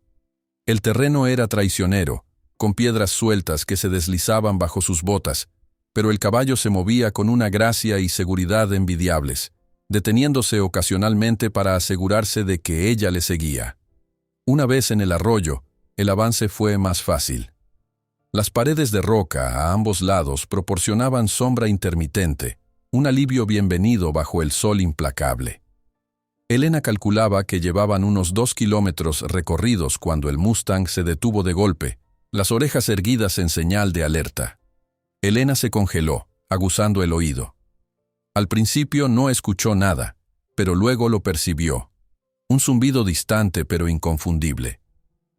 Speaker 1: El terreno era traicionero, con piedras sueltas que se deslizaban bajo sus botas, pero el caballo se movía con una gracia y seguridad envidiables, deteniéndose ocasionalmente para asegurarse de que ella le seguía. Una vez en el arroyo, el avance fue más fácil. Las paredes de roca a ambos lados proporcionaban sombra intermitente, un alivio bienvenido bajo el sol implacable. Elena calculaba que llevaban unos 2 kilómetros recorridos cuando el Mustang se detuvo de golpe, las orejas erguidas en señal de alerta. Elena se congeló, aguzando el oído. Al principio no escuchó nada, pero luego lo percibió. Un zumbido distante pero inconfundible.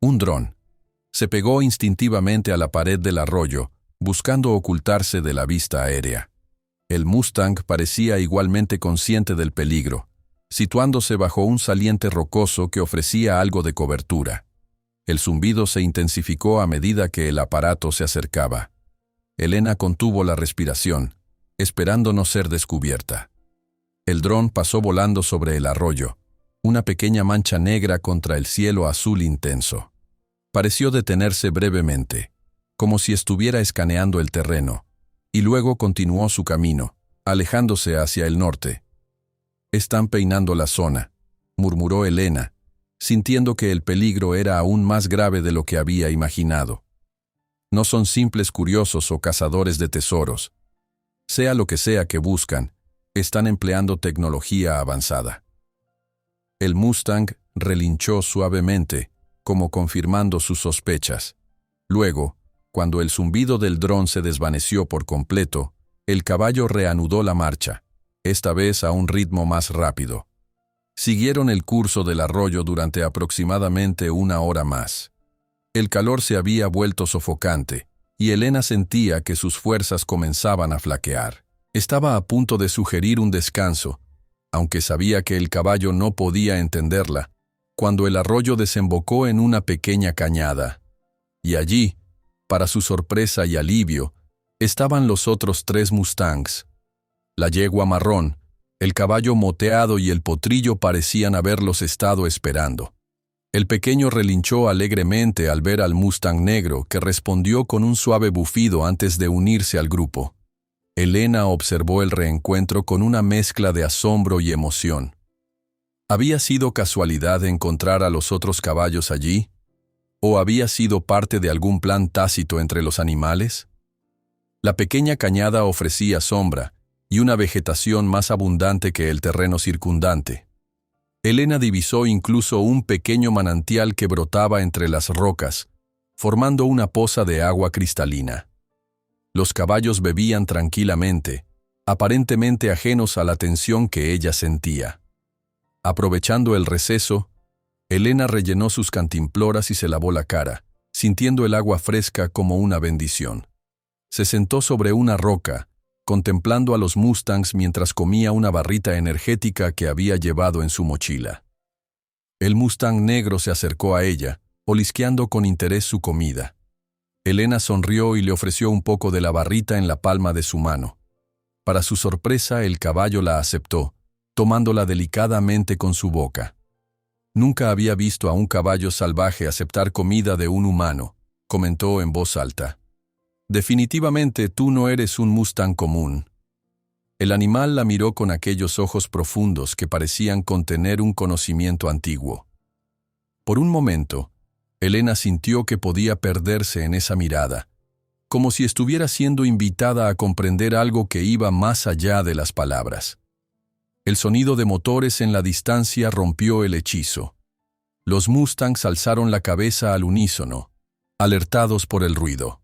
Speaker 1: Un dron. Se pegó instintivamente a la pared del arroyo, buscando ocultarse de la vista aérea. El Mustang parecía igualmente consciente del peligro, situándose bajo un saliente rocoso que ofrecía algo de cobertura. El zumbido se intensificó a medida que el aparato se acercaba. Elena contuvo la respiración, esperando no ser descubierta. El dron pasó volando sobre el arroyo, una pequeña mancha negra contra el cielo azul intenso. Pareció detenerse brevemente, como si estuviera escaneando el terreno, y luego continuó su camino, alejándose hacia el norte. «Están peinando la zona», murmuró Elena, sintiendo que el peligro era aún más grave de lo que había imaginado. No son simples curiosos o cazadores de tesoros. Sea lo que sea que buscan, están empleando tecnología avanzada. El Mustang relinchó suavemente, como confirmando sus sospechas. Luego, cuando el zumbido del dron se desvaneció por completo, el caballo reanudó la marcha, esta vez a un ritmo más rápido. Siguieron el curso del arroyo durante aproximadamente 1 hora más. El calor se había vuelto sofocante, y Elena sentía que sus fuerzas comenzaban a flaquear. Estaba a punto de sugerir un descanso, aunque sabía que el caballo no podía entenderla, cuando el arroyo desembocó en una pequeña cañada. Y allí, para su sorpresa y alivio, estaban los otros 3 Mustangs. La yegua marrón, el caballo moteado y el potrillo parecían haberlos estado esperando. El pequeño relinchó alegremente al ver al Mustang negro, que respondió con un suave bufido antes de unirse al grupo. Elena observó el reencuentro con una mezcla de asombro y emoción. ¿Había sido casualidad encontrar a los otros caballos allí? ¿O había sido parte de algún plan tácito entre los animales? La pequeña cañada ofrecía sombra y una vegetación más abundante que el terreno circundante. Elena divisó incluso un pequeño manantial que brotaba entre las rocas, formando una poza de agua cristalina. Los caballos bebían tranquilamente, aparentemente ajenos a la tensión que ella sentía. Aprovechando el receso, Elena rellenó sus cantimploras y se lavó la cara, sintiendo el agua fresca como una bendición. Se sentó sobre una roca, contemplando a los Mustangs mientras comía una barrita energética que había llevado en su mochila. El Mustang negro se acercó a ella, olisqueando con interés su comida. Elena sonrió y le ofreció un poco de la barrita en la palma de su mano. Para su sorpresa, el caballo la aceptó, tomándola delicadamente con su boca. Nunca había visto a un caballo salvaje aceptar comida de un humano, comentó en voz alta. Definitivamente tú no eres un mustang común. El animal la miró con aquellos ojos profundos que parecían contener un conocimiento antiguo. Por un momento, Elena sintió que podía perderse en esa mirada, como si estuviera siendo invitada a comprender algo que iba más allá de las palabras. El sonido de motores en la distancia rompió el hechizo. Los mustangs alzaron la cabeza al unísono, alertados por el ruido.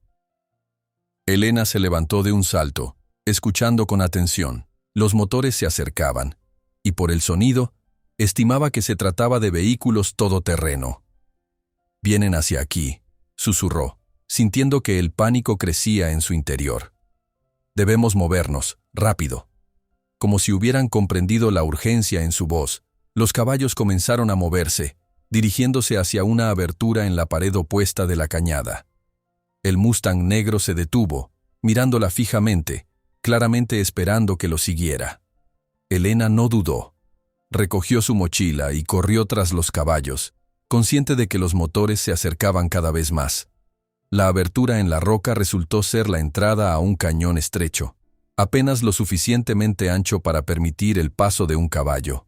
Speaker 1: Elena se levantó de un salto, escuchando con atención. Los motores se acercaban, y por el sonido, estimaba que se trataba de vehículos todoterreno. «Vienen hacia aquí», susurró, sintiendo que el pánico crecía en su interior. «Debemos movernos, rápido». Como si hubieran comprendido la urgencia en su voz, los caballos comenzaron a moverse, dirigiéndose hacia una abertura en la pared opuesta de la cañada. El mustang negro se detuvo, mirándola fijamente, claramente esperando que lo siguiera. Elena no dudó. Recogió su mochila y corrió tras los caballos, consciente de que los motores se acercaban cada vez más. La abertura en la roca resultó ser la entrada a un cañón estrecho, apenas lo suficientemente ancho para permitir el paso de un caballo.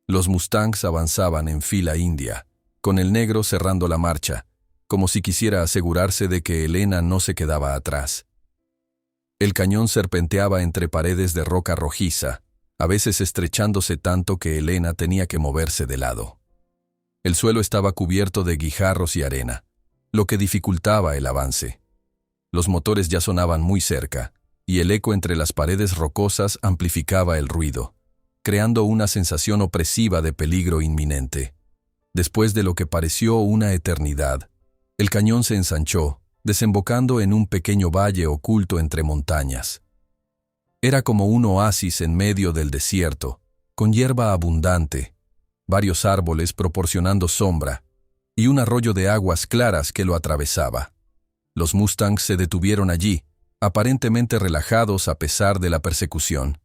Speaker 1: Los mustangs avanzaban en fila india, con el negro cerrando la marcha, como si quisiera asegurarse de que Elena no se quedaba atrás. El cañón serpenteaba entre paredes de roca rojiza, a veces estrechándose tanto que Elena tenía que moverse de lado. El suelo estaba cubierto de guijarros y arena, lo que dificultaba el avance. Los motores ya sonaban muy cerca, y el eco entre las paredes rocosas amplificaba el ruido, creando una sensación opresiva de peligro inminente. Después de lo que pareció una eternidad, el cañón se ensanchó, desembocando en un pequeño valle oculto entre montañas. Era como un oasis en medio del desierto, con hierba abundante, varios árboles proporcionando sombra, y un arroyo de aguas claras que lo atravesaba. Los mustangs se detuvieron allí, aparentemente relajados a pesar de la persecución.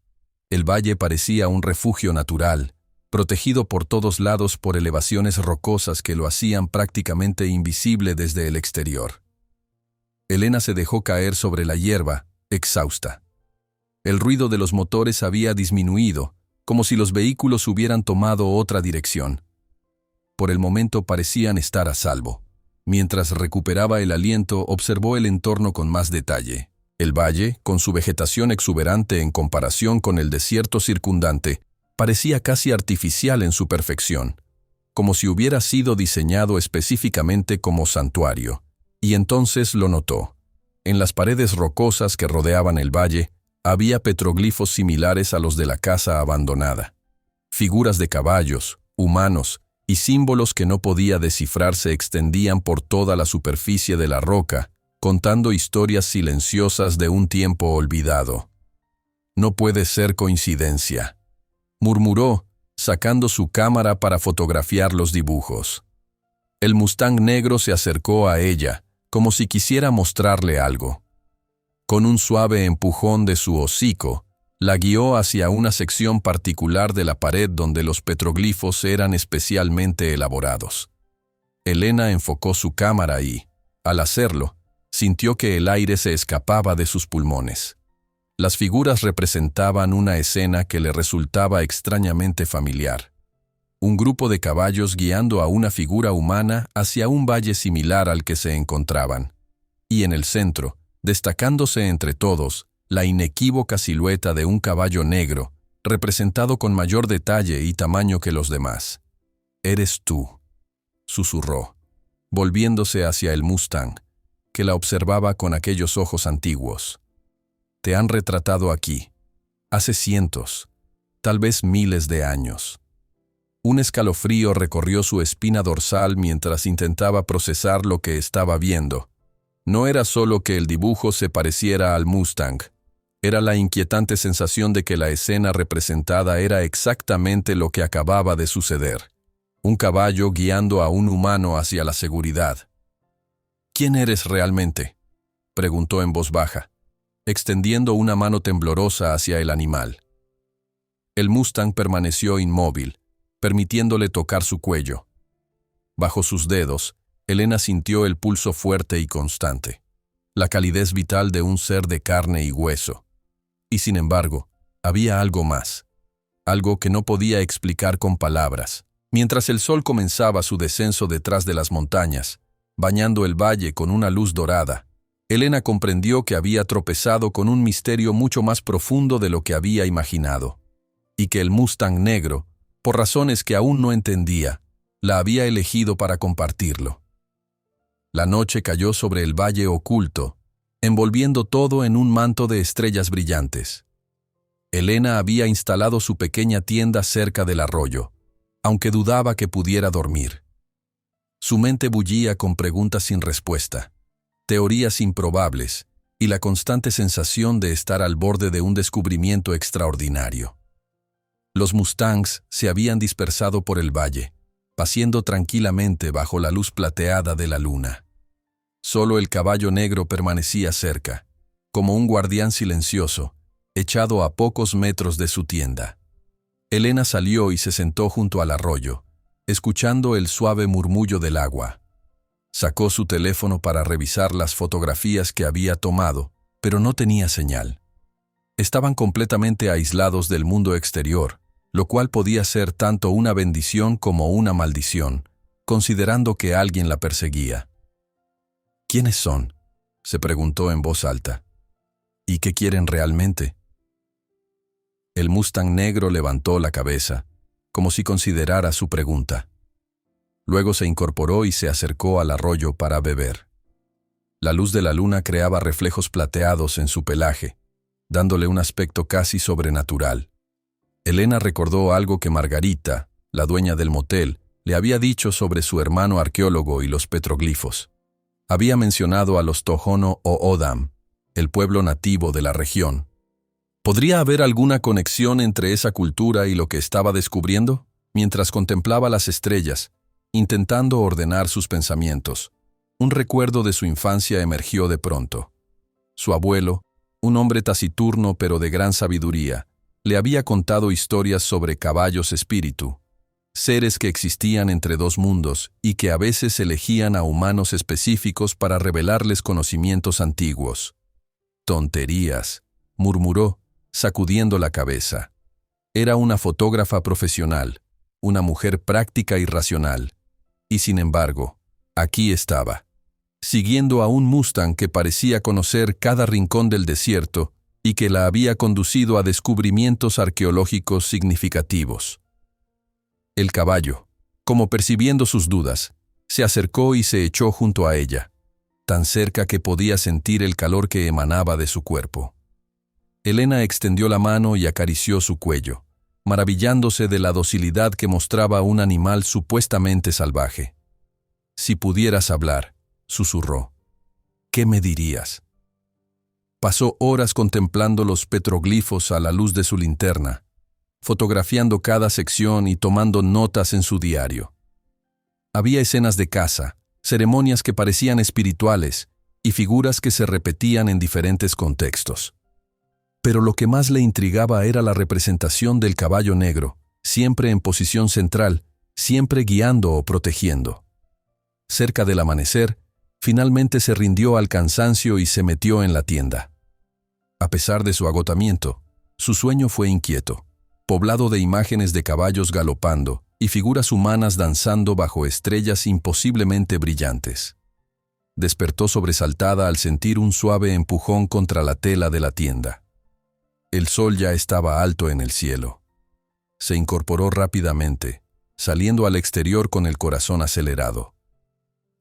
Speaker 1: El valle parecía un refugio natural, protegido por todos lados por elevaciones rocosas que lo hacían prácticamente invisible desde el exterior. Elena se dejó caer sobre la hierba, exhausta. El ruido de los motores había disminuido, como si los vehículos hubieran tomado otra dirección. Por el momento parecían estar a salvo. Mientras recuperaba el aliento, observó el entorno con más detalle. El valle, con su vegetación exuberante en comparación con el desierto circundante, parecía casi artificial en su perfección, como si hubiera sido diseñado específicamente como santuario. Y entonces lo notó. En las paredes rocosas que rodeaban el valle, había petroglifos similares a los de la casa abandonada. Figuras de caballos, humanos y símbolos que no podía descifrar se extendían por toda la superficie de la roca, contando historias silenciosas de un tiempo olvidado. «No puede ser coincidencia», murmuró, sacando su cámara para fotografiar los dibujos. El mustang negro se acercó a ella, como si quisiera mostrarle algo. Con un suave empujón de su hocico, la guió hacia una sección particular de la pared donde los petroglifos eran especialmente elaborados. Elena enfocó su cámara y, al hacerlo, sintió que el aire se escapaba de sus pulmones. Las figuras representaban una escena que le resultaba extrañamente familiar. Un grupo de caballos guiando a una figura humana hacia un valle similar al que se encontraban. Y en el centro, destacándose entre todos, la inequívoca silueta de un caballo negro, representado con mayor detalle y tamaño que los demás. «Eres tú», susurró, volviéndose hacia el mustang, que la observaba con aquellos ojos antiguos. «Te han retratado aquí, hace cientos, tal vez miles de años». Un escalofrío recorrió su espina dorsal mientras intentaba procesar lo que estaba viendo. No era solo que el dibujo se pareciera al mustang, era la inquietante sensación de que la escena representada era exactamente lo que acababa de suceder. Un caballo guiando a un humano hacia la seguridad. «¿Quién eres realmente?», preguntó en voz baja. extendiendo una mano temblorosa hacia el animal. El Mustang permaneció inmóvil, permitiéndole tocar su cuello. Bajo sus dedos, Elena sintió el pulso fuerte y constante, la calidez vital de un ser de carne y hueso. Y sin embargo, había algo más, algo que no podía explicar con palabras. Mientras el sol comenzaba su descenso detrás de las montañas, bañando el valle con una luz dorada, Elena comprendió que había tropezado con un misterio mucho más profundo de lo que había imaginado, y que el Mustang negro, por razones que aún no entendía, la había elegido para compartirlo. La noche cayó sobre el valle oculto, envolviendo todo en un manto de estrellas brillantes. Elena había instalado su pequeña tienda cerca del arroyo, aunque dudaba que pudiera dormir. Su mente bullía con preguntas sin respuesta, teorías improbables y la constante sensación de estar al borde de un descubrimiento extraordinario. Los Mustangs se habían dispersado por el valle, paseando tranquilamente bajo la luz plateada de la luna. Solo el caballo negro permanecía cerca, como un guardián silencioso, echado a pocos metros de su tienda. Elena salió y se sentó junto al arroyo, escuchando el suave murmullo del agua. Sacó su teléfono para revisar las fotografías que había tomado, pero no tenía señal. Estaban completamente aislados del mundo exterior, lo cual podía ser tanto una bendición como una maldición, considerando que alguien la perseguía. ¿Quiénes son?, se preguntó en voz alta. ¿Y qué quieren realmente? El Mustang negro levantó la cabeza, como si considerara su pregunta. Luego se incorporó y se acercó al arroyo para beber. La luz de la luna creaba reflejos plateados en su pelaje, dándole un aspecto casi sobrenatural. Elena recordó algo que Margarita, la dueña del motel, le había dicho sobre su hermano arqueólogo y los petroglifos. Había mencionado a los Tohono O'odham, el pueblo nativo de la región. ¿Podría haber alguna conexión entre esa cultura y lo que estaba descubriendo? Mientras contemplaba las estrellas, intentando ordenar sus pensamientos, un recuerdo de su infancia emergió de pronto. Su abuelo, un hombre taciturno pero de gran sabiduría, le había contado historias sobre caballos espíritu, seres que existían entre dos mundos y que a veces elegían a humanos específicos para revelarles conocimientos antiguos. «Tonterías», murmuró, sacudiendo la cabeza. Era una fotógrafa profesional, una mujer práctica y racional. Y sin embargo, aquí estaba, siguiendo a un Mustang que parecía conocer cada rincón del desierto y que la había conducido a descubrimientos arqueológicos significativos. El caballo, como percibiendo sus dudas, se acercó y se echó junto a ella, tan cerca que podía sentir el calor que emanaba de su cuerpo. Elena extendió la mano y acarició su cuello, maravillándose de la docilidad que mostraba un animal supuestamente salvaje. «Si pudieras hablar», susurró, «¿qué me dirías?». Pasó horas contemplando los petroglifos a la luz de su linterna, fotografiando cada sección y tomando notas en su diario. Había escenas de caza, ceremonias que parecían espirituales y figuras que se repetían en diferentes contextos. Pero lo que más le intrigaba era la representación del caballo negro, siempre en posición central, siempre guiando o protegiendo. Cerca del amanecer, finalmente se rindió al cansancio y se metió en la tienda. A pesar de su agotamiento, su sueño fue inquieto, poblado de imágenes de caballos galopando y figuras humanas danzando bajo estrellas imposiblemente brillantes. Despertó sobresaltada al sentir un suave empujón contra la tela de la tienda. El sol ya estaba alto en el cielo. Se incorporó rápidamente, saliendo al exterior con el corazón acelerado.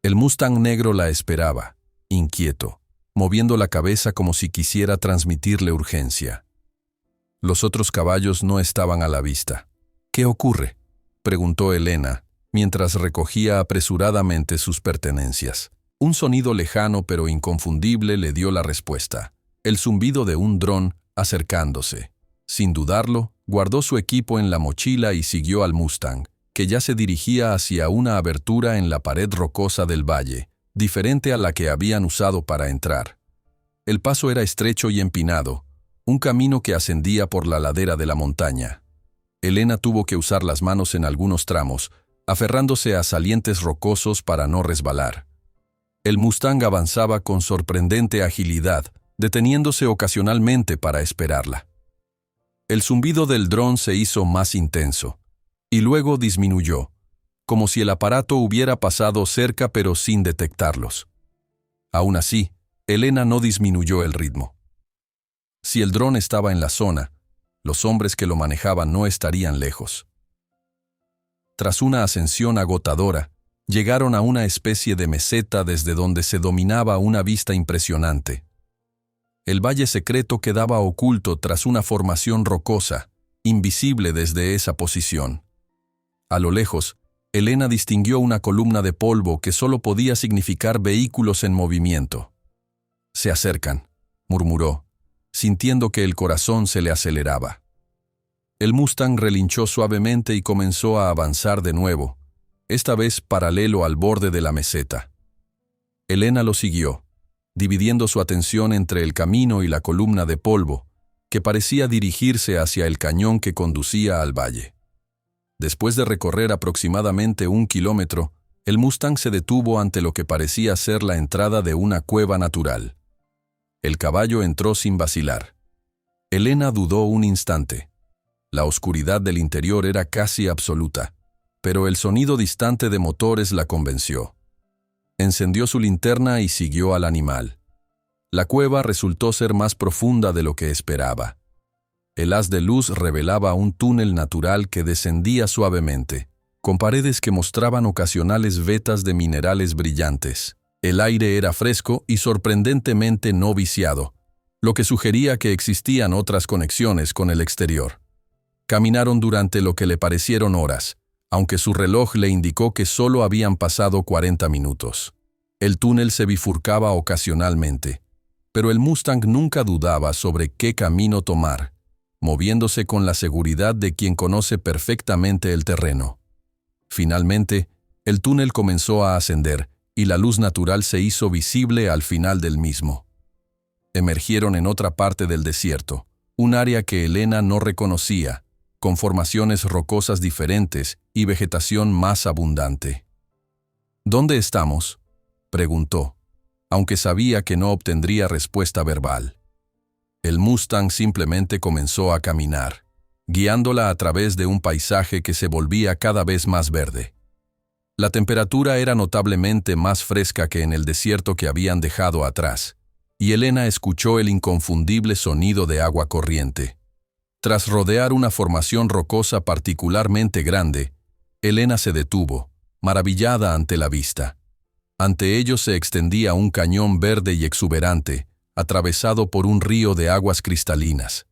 Speaker 1: El Mustang negro la esperaba, inquieto, moviendo la cabeza como si quisiera transmitirle urgencia. Los otros caballos no estaban a la vista. «¿Qué ocurre?», preguntó Elena, mientras recogía apresuradamente sus pertenencias. Un sonido lejano pero inconfundible le dio la respuesta, el zumbido de un dron acercándose. Sin dudarlo, guardó su equipo en la mochila y siguió al Mustang, que ya se dirigía hacia una abertura en la pared rocosa del valle, diferente a la que habían usado para entrar. El paso era estrecho y empinado, un camino que ascendía por la ladera de la montaña. Elena tuvo que usar las manos en algunos tramos, aferrándose a salientes rocosos para no resbalar. El Mustang avanzaba con sorprendente agilidad, deteniéndose ocasionalmente para esperarla. El zumbido del dron se hizo más intenso, y luego disminuyó, como si el aparato hubiera pasado cerca pero sin detectarlos. Aún así, Elena no disminuyó el ritmo. Si el dron estaba en la zona, los hombres que lo manejaban no estarían lejos. Tras una ascensión agotadora, llegaron a una especie de meseta desde donde se dominaba una vista impresionante. El valle secreto quedaba oculto tras una formación rocosa, invisible desde esa posición. A lo lejos, Elena distinguió una columna de polvo que solo podía significar vehículos en movimiento. «Se acercan», murmuró, sintiendo que el corazón se le aceleraba. El Mustang relinchó suavemente y comenzó a avanzar de nuevo, esta vez paralelo al borde de la meseta. Elena lo siguió, dividiendo su atención entre el camino y la columna de polvo, que parecía dirigirse hacia el cañón que conducía al valle. Después de recorrer aproximadamente 1 kilómetro, el Mustang se detuvo ante lo que parecía ser la entrada de una cueva natural. El caballo entró sin vacilar. Elena dudó un instante. La oscuridad del interior era casi absoluta, pero el sonido distante de motores la convenció. Encendió su linterna y siguió al animal. La cueva resultó ser más profunda de lo que esperaba. El haz de luz revelaba un túnel natural que descendía suavemente, con paredes que mostraban ocasionales vetas de minerales brillantes. El aire era fresco y sorprendentemente no viciado, lo que sugería que existían otras conexiones con el exterior. Caminaron durante lo que le parecieron horas, aunque su reloj le indicó que solo habían pasado 40 minutos. El túnel se bifurcaba ocasionalmente, pero el Mustang nunca dudaba sobre qué camino tomar, moviéndose con la seguridad de quien conoce perfectamente el terreno. Finalmente, el túnel comenzó a ascender, y la luz natural se hizo visible al final del mismo. Emergieron en otra parte del desierto, un área que Elena no reconocía, con formaciones rocosas diferentes y vegetación más abundante. «¿Dónde estamos?», preguntó, aunque sabía que no obtendría respuesta verbal. El Mustang simplemente comenzó a caminar, guiándola a través de un paisaje que se volvía cada vez más verde. La temperatura era notablemente más fresca que en el desierto que habían dejado atrás, y Elena escuchó el inconfundible sonido de agua corriente. Tras rodear una formación rocosa particularmente grande, Elena se detuvo, maravillada ante la vista. Ante ellos se extendía un cañón verde y exuberante, atravesado por un río de aguas cristalinas.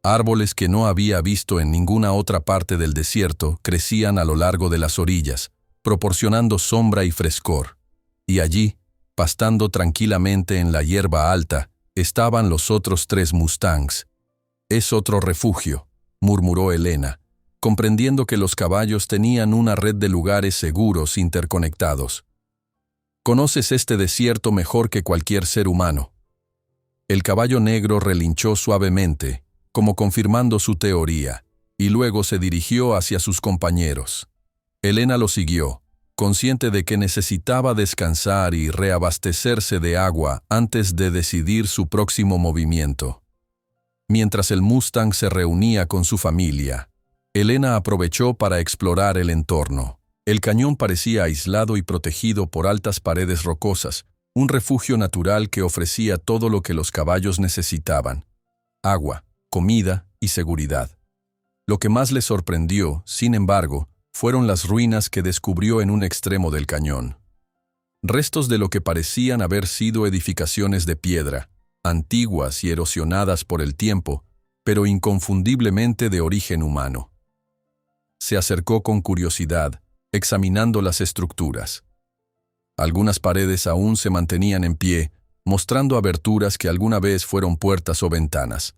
Speaker 1: Árboles que no había visto en ninguna otra parte del desierto crecían a lo largo de las orillas, proporcionando sombra y frescor. Y allí, pastando tranquilamente en la hierba alta, estaban los otros 3 Mustangs. «Es otro refugio», murmuró Elena, comprendiendo que los caballos tenían una red de lugares seguros interconectados. «Conoces este desierto mejor que cualquier ser humano». El caballo negro relinchó suavemente, como confirmando su teoría, y luego se dirigió hacia sus compañeros. Elena lo siguió, consciente de que necesitaba descansar y reabastecerse de agua antes de decidir su próximo movimiento. Mientras el Mustang se reunía con su familia, Elena aprovechó para explorar el entorno. El cañón parecía aislado y protegido por altas paredes rocosas, un refugio natural que ofrecía todo lo que los caballos necesitaban: agua, comida y seguridad. Lo que más le sorprendió, sin embargo, fueron las ruinas que descubrió en un extremo del cañón. Restos de lo que parecían haber sido edificaciones de piedra, antiguas y erosionadas por el tiempo, pero inconfundiblemente de origen humano. Se acercó con curiosidad, examinando las estructuras. Algunas paredes aún se mantenían en pie, mostrando aberturas que alguna vez fueron puertas o ventanas.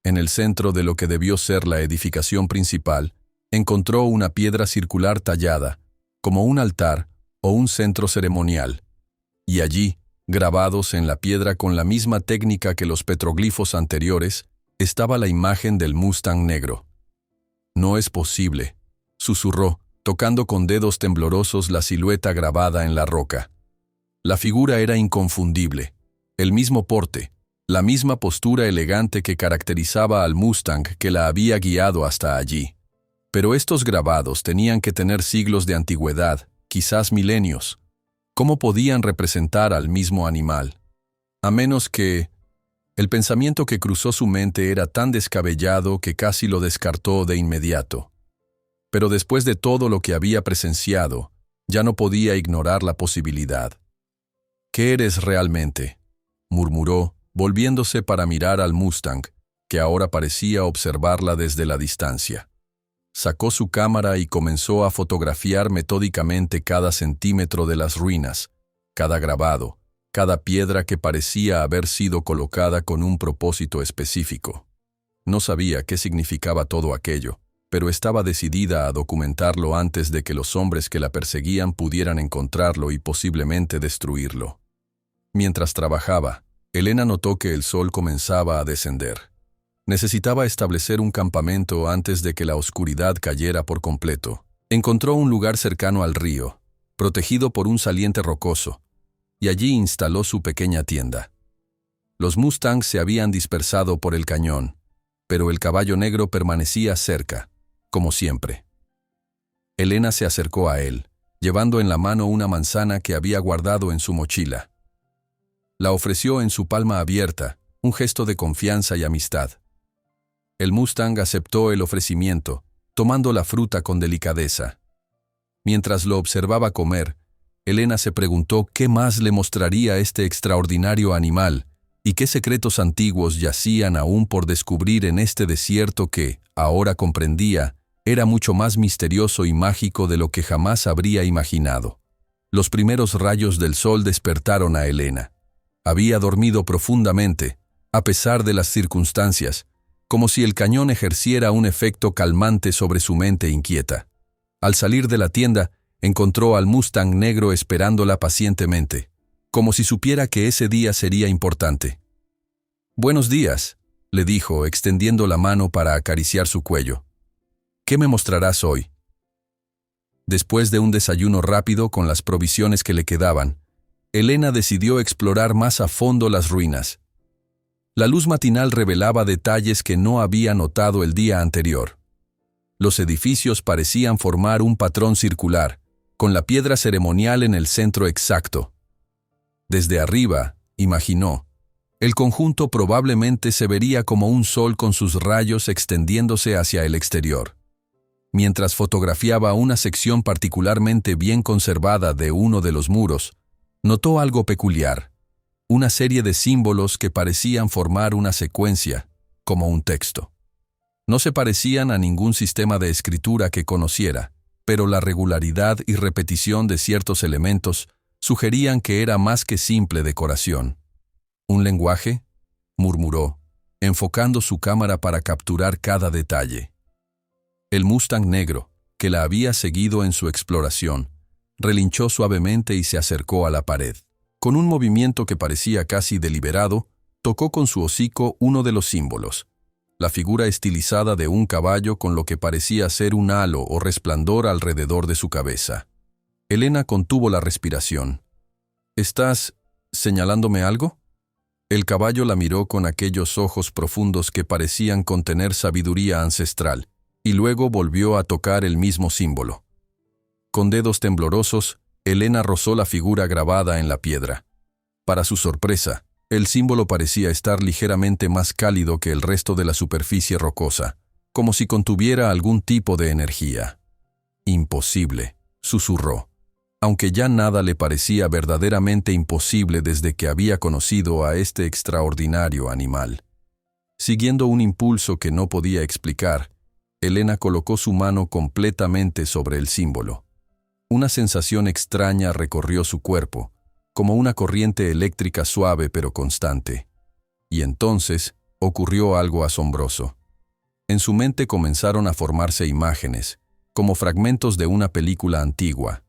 Speaker 1: En el centro de lo que debió ser la edificación principal, encontró una piedra circular tallada, como un altar o un centro ceremonial, y allí, Grabados en la piedra con la misma técnica que los petroglifos anteriores, estaba la imagen del Mustang negro. «No es posible», susurró, tocando con dedos temblorosos la silueta grabada en la roca. La figura era inconfundible, el mismo porte, la misma postura elegante que caracterizaba al Mustang que la había guiado hasta allí. Pero estos grabados tenían que tener siglos de antigüedad, quizás milenios. ¿Cómo podían representar al mismo animal? A menos que... El pensamiento que cruzó su mente era tan descabellado que casi lo descartó de inmediato. Pero después de todo lo que había presenciado, ya no podía ignorar la posibilidad. «¿Qué eres realmente?», murmuró, volviéndose para mirar al Mustang, que ahora parecía observarla desde la distancia. Sacó su cámara y comenzó a fotografiar metódicamente cada centímetro de las ruinas, cada grabado, cada piedra que parecía haber sido colocada con un propósito específico. No sabía qué significaba todo aquello, pero estaba decidida a documentarlo antes de que los hombres que la perseguían pudieran encontrarlo y posiblemente destruirlo. Mientras trabajaba, Elena notó que el sol comenzaba a descender. Necesitaba establecer un campamento antes de que la oscuridad cayera por completo. Encontró un lugar cercano al río, protegido por un saliente rocoso, y allí instaló su pequeña tienda. Los Mustangs se habían dispersado por el cañón, pero el caballo negro permanecía cerca, como siempre. Elena se acercó a él, llevando en la mano una manzana que había guardado en su mochila. La ofreció en su palma abierta, un gesto de confianza y amistad. El Mustang aceptó el ofrecimiento, tomando la fruta con delicadeza. Mientras lo observaba comer, Elena se preguntó qué más le mostraría este extraordinario animal y qué secretos antiguos yacían aún por descubrir en este desierto que, ahora comprendía, era mucho más misterioso y mágico de lo que jamás habría imaginado. Los primeros rayos del sol despertaron a Elena. Había dormido profundamente, a pesar de las circunstancias, como si el cañón ejerciera un efecto calmante sobre su mente inquieta. Al salir de la tienda, encontró al Mustang negro esperándola pacientemente, como si supiera que ese día sería importante. «Buenos días», le dijo, extendiendo la mano para acariciar su cuello. «¿Qué me mostrarás hoy?». Después de un desayuno rápido con las provisiones que le quedaban, Elena decidió explorar más a fondo las ruinas. La luz matinal revelaba detalles que no había notado el día anterior. Los edificios parecían formar un patrón circular, con la piedra ceremonial en el centro exacto. Desde arriba, imaginó, el conjunto probablemente se vería como un sol con sus rayos extendiéndose hacia el exterior. Mientras fotografiaba una sección particularmente bien conservada de uno de los muros, notó algo peculiar, una serie de símbolos que parecían formar una secuencia, como un texto. No se parecían a ningún sistema de escritura que conociera, pero la regularidad y repetición de ciertos elementos sugerían que era más que simple decoración. «¿Un lenguaje?», murmuró, enfocando su cámara para capturar cada detalle. El Mustang negro, que la había seguido en su exploración, relinchó suavemente y se acercó a la pared. Con un movimiento que parecía casi deliberado, tocó con su hocico uno de los símbolos, la figura estilizada de un caballo con lo que parecía ser un halo o resplandor alrededor de su cabeza. Elena contuvo la respiración. «¿Estás señalándome algo?». El caballo la miró con aquellos ojos profundos que parecían contener sabiduría ancestral, y luego volvió a tocar el mismo símbolo. Con dedos temblorosos, Elena rozó la figura grabada en la piedra. Para su sorpresa, el símbolo parecía estar ligeramente más cálido que el resto de la superficie rocosa, como si contuviera algún tipo de energía. «Imposible», susurró, aunque ya nada le parecía verdaderamente imposible desde que había conocido a este extraordinario animal. Siguiendo un impulso que no podía explicar, Elena colocó su mano completamente sobre el símbolo. Una sensación extraña recorrió su cuerpo, como una corriente eléctrica suave pero constante. Y entonces ocurrió algo asombroso. En su mente comenzaron a formarse imágenes, como fragmentos de una película antigua.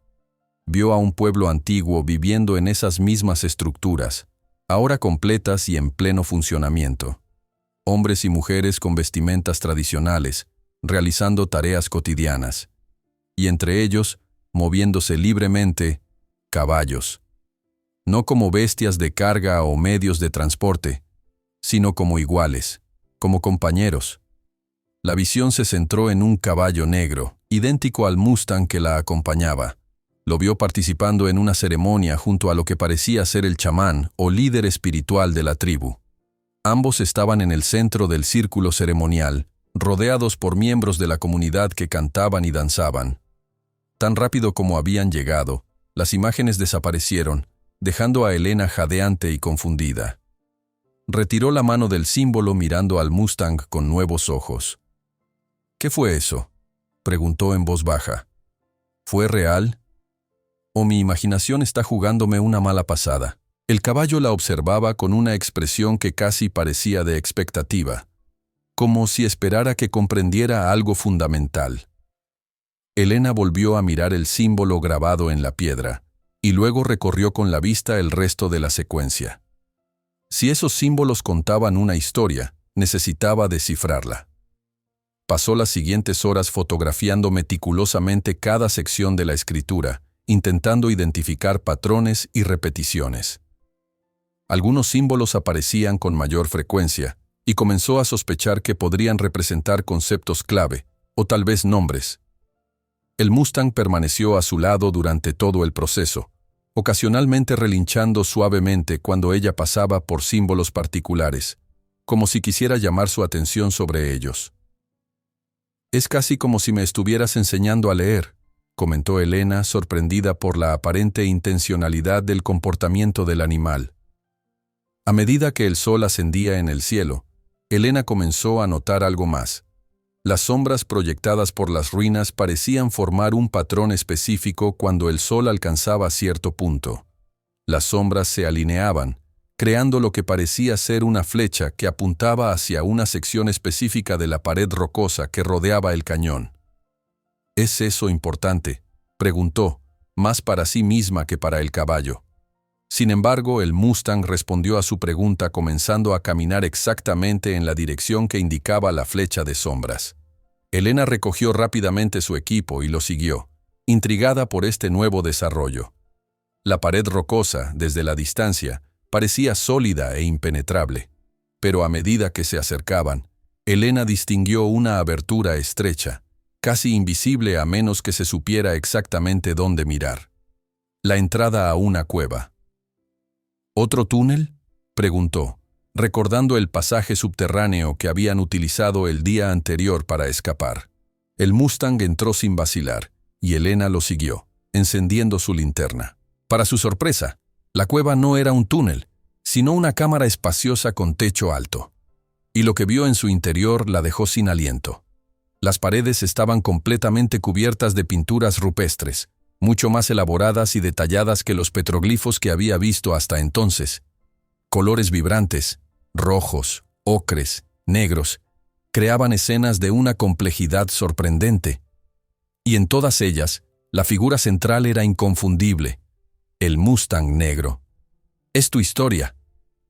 Speaker 1: vio a un pueblo antiguo viviendo en esas mismas estructuras, ahora completas y en pleno funcionamiento. Hombres y mujeres con vestimentas tradicionales, realizando tareas cotidianas. Y entre ellos, moviéndose libremente, caballos. No como bestias de carga o medios de transporte, sino como iguales, como compañeros. La visión se centró en un caballo negro, idéntico al Mustang que la acompañaba. Lo vio participando en una ceremonia junto a lo que parecía ser el chamán o líder espiritual de la tribu. Ambos estaban en el centro del círculo ceremonial, rodeados por miembros de la comunidad que cantaban y danzaban. Tan rápido como habían llegado, las imágenes desaparecieron, dejando a Elena jadeante y confundida. Retiró la mano del símbolo mirando al Mustang con nuevos ojos. «¿Qué fue eso?», preguntó en voz baja. «¿Fue real? ¿O mi imaginación está jugándome una mala pasada?». El caballo la observaba con una expresión que casi parecía de expectativa, como si esperara que comprendiera algo fundamental. Elena volvió a mirar el símbolo grabado en la piedra, y luego recorrió con la vista el resto de la secuencia. Si esos símbolos contaban una historia, necesitaba descifrarla. Pasó las siguientes horas fotografiando meticulosamente cada sección de la escritura, intentando identificar patrones y repeticiones. Algunos símbolos aparecían con mayor frecuencia, y comenzó a sospechar que podrían representar conceptos clave, o tal vez nombres. El Mustang permaneció a su lado durante todo el proceso, ocasionalmente relinchando suavemente cuando ella pasaba por símbolos particulares, como si quisiera llamar su atención sobre ellos. «Es casi como si me estuvieras enseñando a leer», comentó Elena, sorprendida por la aparente intencionalidad del comportamiento del animal. A medida que el sol ascendía en el cielo, Elena comenzó a notar algo más. Las sombras proyectadas por las ruinas parecían formar un patrón específico cuando el sol alcanzaba cierto punto. Las sombras se alineaban, creando lo que parecía ser una flecha que apuntaba hacia una sección específica de la pared rocosa que rodeaba el cañón. «¿Es eso importante?», preguntó, más para sí misma que para el caballo. Sin embargo, el Mustang respondió a su pregunta comenzando a caminar exactamente en la dirección que indicaba la flecha de sombras. Elena recogió rápidamente su equipo y lo siguió, intrigada por este nuevo desarrollo. La pared rocosa, desde la distancia, parecía sólida e impenetrable, pero a medida que se acercaban, Elena distinguió una abertura estrecha, casi invisible a menos que se supiera exactamente dónde mirar. La entrada a una cueva. «¿Otro túnel?», preguntó, recordando el pasaje subterráneo que habían utilizado el día anterior para escapar. El Mustang entró sin vacilar, y Elena lo siguió, encendiendo su linterna. Para su sorpresa, la cueva no era un túnel, sino una cámara espaciosa con techo alto. Y lo que vio en su interior la dejó sin aliento. Las paredes estaban completamente cubiertas de pinturas rupestres, mucho más elaboradas y detalladas que los petroglifos que había visto hasta entonces. Colores vibrantes, rojos, ocres, negros, creaban escenas de una complejidad sorprendente. Y en todas ellas, la figura central era inconfundible, el Mustang negro. «Es tu historia»,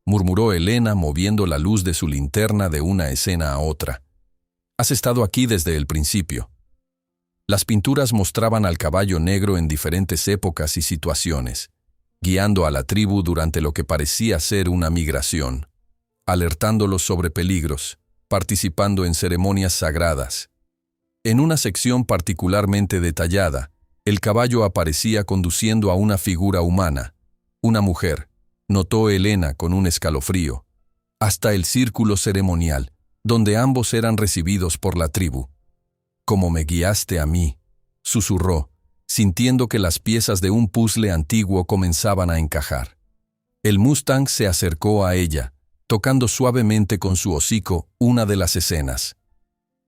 Speaker 1: murmuró Elena moviendo la luz de su linterna de una escena a otra. «Has estado aquí desde el principio». Las pinturas mostraban al caballo negro en diferentes épocas y situaciones, guiando a la tribu durante lo que parecía ser una migración, alertándolos sobre peligros, participando en ceremonias sagradas. En una sección particularmente detallada, el caballo aparecía conduciendo a una figura humana, una mujer, notó Elena con un escalofrío, hasta el círculo ceremonial, donde ambos eran recibidos por la tribu. «Como me guiaste a mí», susurró, sintiendo que las piezas de un puzzle antiguo comenzaban a encajar. El Mustang se acercó a ella, tocando suavemente con su hocico una de las escenas.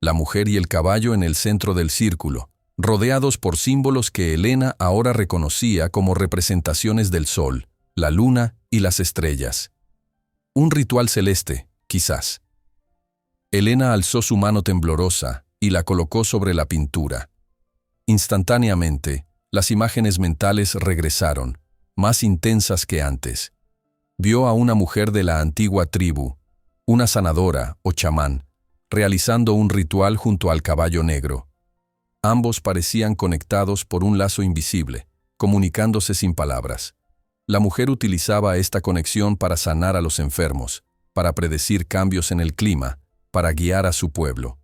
Speaker 1: La mujer y el caballo en el centro del círculo, rodeados por símbolos que Elena ahora reconocía como representaciones del sol, la luna y las estrellas. Un ritual celeste, quizás. Elena alzó su mano temblorosa y la colocó sobre la pintura. Instantáneamente, Las imágenes mentales regresaron, más intensas que antes. Vio a una mujer de la antigua tribu, una sanadora o chamán, realizando un ritual junto al caballo negro. Ambos parecían conectados por un lazo invisible, comunicándose sin palabras. La mujer utilizaba esta conexión para sanar a los enfermos, para predecir cambios en el clima, para guiar a su pueblo.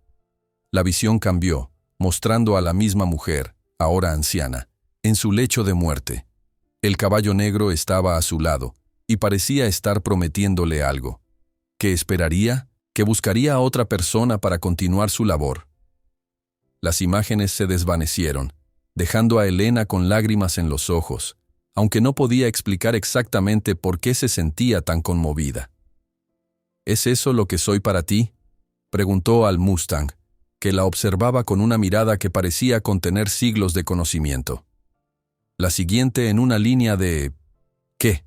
Speaker 1: La visión cambió, mostrando a la misma mujer, ahora anciana, en su lecho de muerte. El caballo negro estaba a su lado, y parecía estar prometiéndole algo. ¿Qué esperaría? Que buscaría a otra persona para continuar su labor. Las imágenes se desvanecieron, dejando a Elena con lágrimas en los ojos, aunque no podía explicar exactamente por qué se sentía tan conmovida. ¿Es eso lo que soy para ti?, preguntó al Mustang, que la observaba con una mirada que parecía contener siglos de conocimiento. La siguiente en una línea de... ¿qué?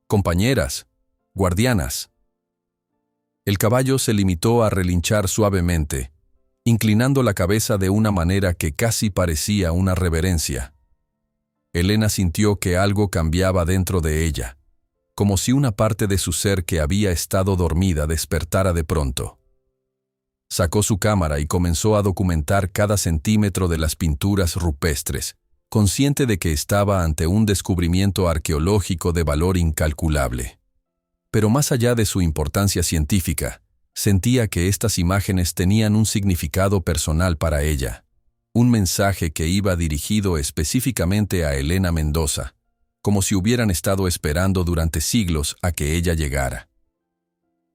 Speaker 1: Compañeras, guardianas. El caballo se limitó a relinchar suavemente, inclinando la cabeza de una manera que casi parecía una reverencia. Elena sintió que algo cambiaba dentro de ella, como si una parte de su ser que había estado dormida despertara de pronto. Sacó su cámara y comenzó a documentar cada centímetro de las pinturas rupestres, consciente de que estaba ante un descubrimiento arqueológico de valor incalculable. Pero más allá de su importancia científica, sentía que estas imágenes tenían un significado personal para ella, un mensaje que iba dirigido específicamente a Elena Mendoza, como si hubieran estado esperando durante siglos a que ella llegara.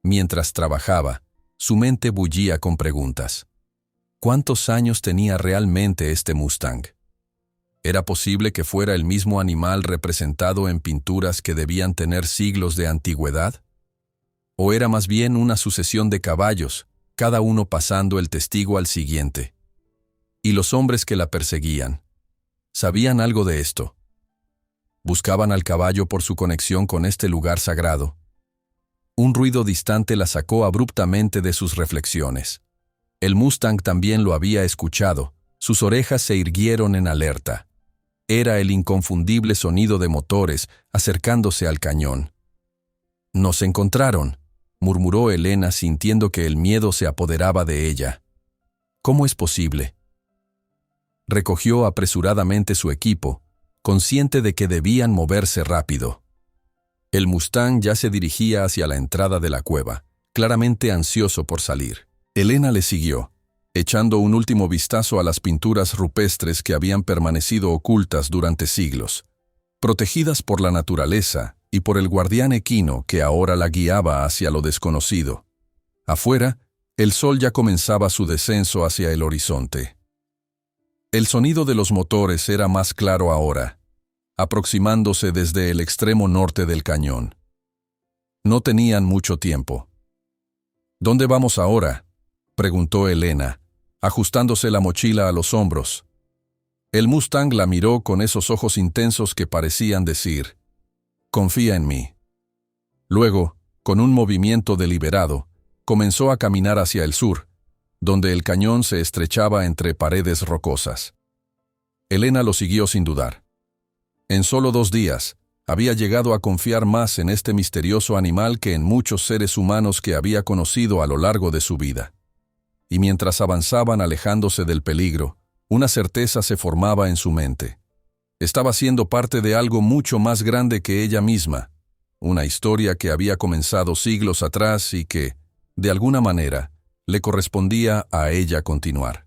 Speaker 1: Mientras trabajaba, su mente bullía con preguntas. ¿Cuántos años tenía realmente este Mustang? ¿Era posible que fuera el mismo animal representado en pinturas que debían tener siglos de antigüedad? ¿O era más bien una sucesión de caballos, cada uno pasando el testigo al siguiente? ¿Y los hombres que la perseguían? ¿Sabían algo de esto? ¿Buscaban al caballo por su conexión con este lugar sagrado? Un ruido distante la sacó abruptamente de sus reflexiones. El Mustang también lo había escuchado, sus orejas se irguieron en alerta. Era el inconfundible sonido de motores acercándose al cañón. «Nos encontraron», murmuró Elena sintiendo que el miedo se apoderaba de ella. «¿Cómo es posible?». Recogió apresuradamente su equipo, consciente de que debían moverse rápido. El Mustang ya se dirigía hacia la entrada de la cueva, claramente ansioso por salir. Elena le siguió, echando un último vistazo a las pinturas rupestres que habían permanecido ocultas durante siglos, protegidas por la naturaleza y por el guardián equino que ahora la guiaba hacia lo desconocido. Afuera, el sol ya comenzaba su descenso hacia el horizonte. El sonido de los motores era más claro ahora, aproximándose desde el extremo norte del cañón. No tenían mucho tiempo. «¿Dónde vamos ahora?», preguntó Elena, ajustándose la mochila a los hombros. El Mustang la miró con esos ojos intensos que parecían decir, «Confía en mí». Luego, con un movimiento deliberado, comenzó a caminar hacia el sur, donde el cañón se estrechaba entre paredes rocosas. Elena lo siguió sin dudar. En solo 2 días, había llegado a confiar más en este misterioso animal que en muchos seres humanos que había conocido a lo largo de su vida. Y mientras avanzaban alejándose del peligro, una certeza se formaba en su mente. Estaba siendo parte de algo mucho más grande que ella misma, una historia que había comenzado siglos atrás y que, de alguna manera, le correspondía a ella continuar.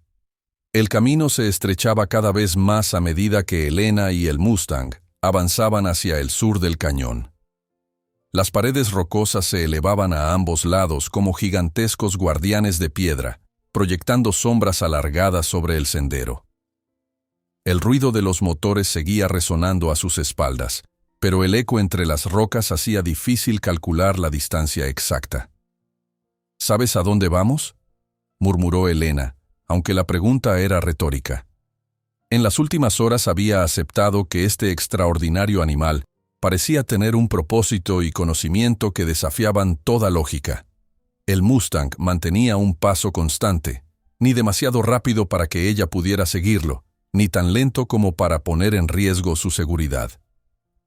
Speaker 1: El camino se estrechaba cada vez más a medida que Elena y el Mustang avanzaban hacia el sur del cañón. Las paredes rocosas se elevaban a ambos lados como gigantescos guardianes de piedra, proyectando sombras alargadas sobre el sendero. El ruido de los motores seguía resonando a sus espaldas, pero el eco entre las rocas hacía difícil calcular la distancia exacta. «¿Sabes a dónde vamos?», murmuró Elena, aunque la pregunta era retórica. En las últimas horas había aceptado que este extraordinario animal parecía tener un propósito y conocimiento que desafiaban toda lógica. El Mustang mantenía un paso constante, ni demasiado rápido para que ella pudiera seguirlo, ni tan lento como para poner en riesgo su seguridad.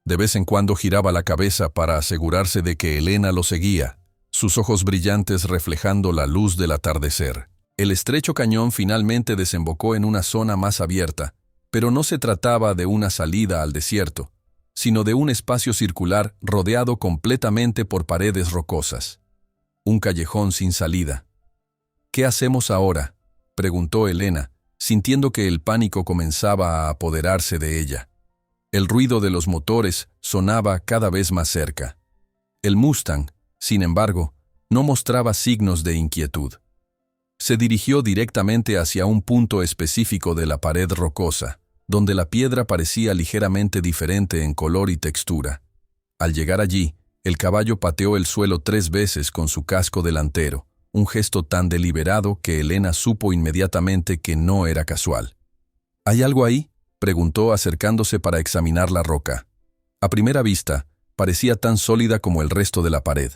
Speaker 1: De vez en cuando giraba la cabeza para asegurarse de que Elena lo seguía, sus ojos brillantes reflejando la luz del atardecer. El estrecho cañón finalmente desembocó en una zona más abierta, pero no se trataba de una salida al desierto, sino de un espacio circular rodeado completamente por paredes rocosas. Un callejón sin salida. «¿Qué hacemos ahora?», preguntó Elena, sintiendo que el pánico comenzaba a apoderarse de ella. El ruido de los motores sonaba cada vez más cerca. El Mustang, sin embargo, no mostraba signos de inquietud. Se dirigió directamente hacia un punto específico de la pared rocosa, donde la piedra parecía ligeramente diferente en color y textura. Al llegar allí, el caballo pateó el suelo 3 veces con su casco delantero, un gesto tan deliberado que Elena supo inmediatamente que no era casual. «¿Hay algo ahí?», preguntó acercándose para examinar la roca. A primera vista, parecía tan sólida como el resto de la pared,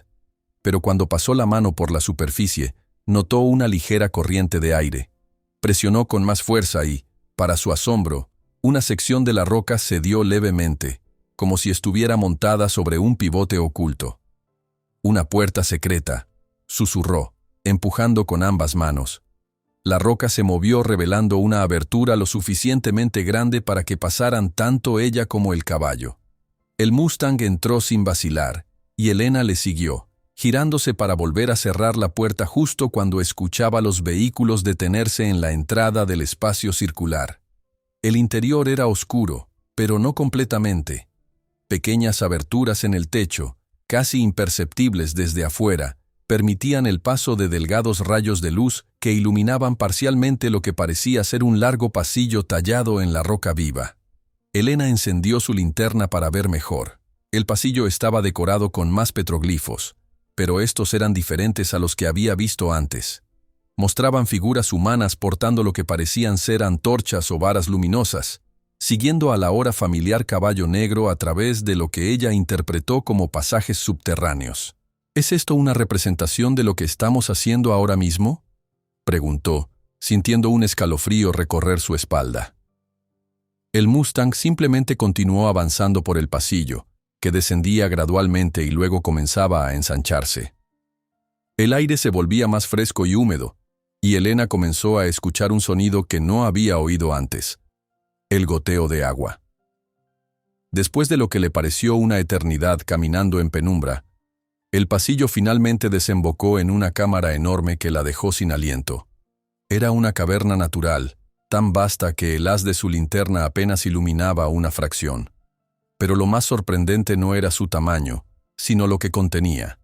Speaker 1: pero cuando pasó la mano por la superficie, notó una ligera corriente de aire. Presionó con más fuerza y, para su asombro, una sección de la roca cedió levemente, como si estuviera montada sobre un pivote oculto. «Una puerta secreta», susurró, empujando con ambas manos. La roca se movió revelando una abertura lo suficientemente grande para que pasaran tanto ella como el caballo. El Mustang entró sin vacilar, y Elena le siguió, girándose para volver a cerrar la puerta justo cuando escuchaba los vehículos detenerse en la entrada del espacio circular. El interior era oscuro, pero no completamente. Pequeñas aberturas en el techo, casi imperceptibles desde afuera, permitían el paso de delgados rayos de luz que iluminaban parcialmente lo que parecía ser un largo pasillo tallado en la roca viva. Elena encendió su linterna para ver mejor. El pasillo estaba decorado con más petroglifos, pero estos eran diferentes a los que había visto antes. Mostraban figuras humanas portando lo que parecían ser antorchas o varas luminosas, siguiendo al ahora familiar caballo negro a través de lo que ella interpretó como pasajes subterráneos. «¿Es esto una representación de lo que estamos haciendo ahora mismo?», preguntó, sintiendo un escalofrío recorrer su espalda. El Mustang simplemente continuó avanzando por el pasillo, que descendía gradualmente y luego comenzaba a ensancharse. El aire se volvía más fresco y húmedo, y Elena comenzó a escuchar un sonido que no había oído antes: el goteo de agua. Después de lo que le pareció una eternidad caminando en penumbra, el pasillo finalmente desembocó en una cámara enorme que la dejó sin aliento. Era una caverna natural, tan vasta que el haz de su linterna apenas iluminaba una fracción. Pero lo más sorprendente no era su tamaño, sino lo que contenía.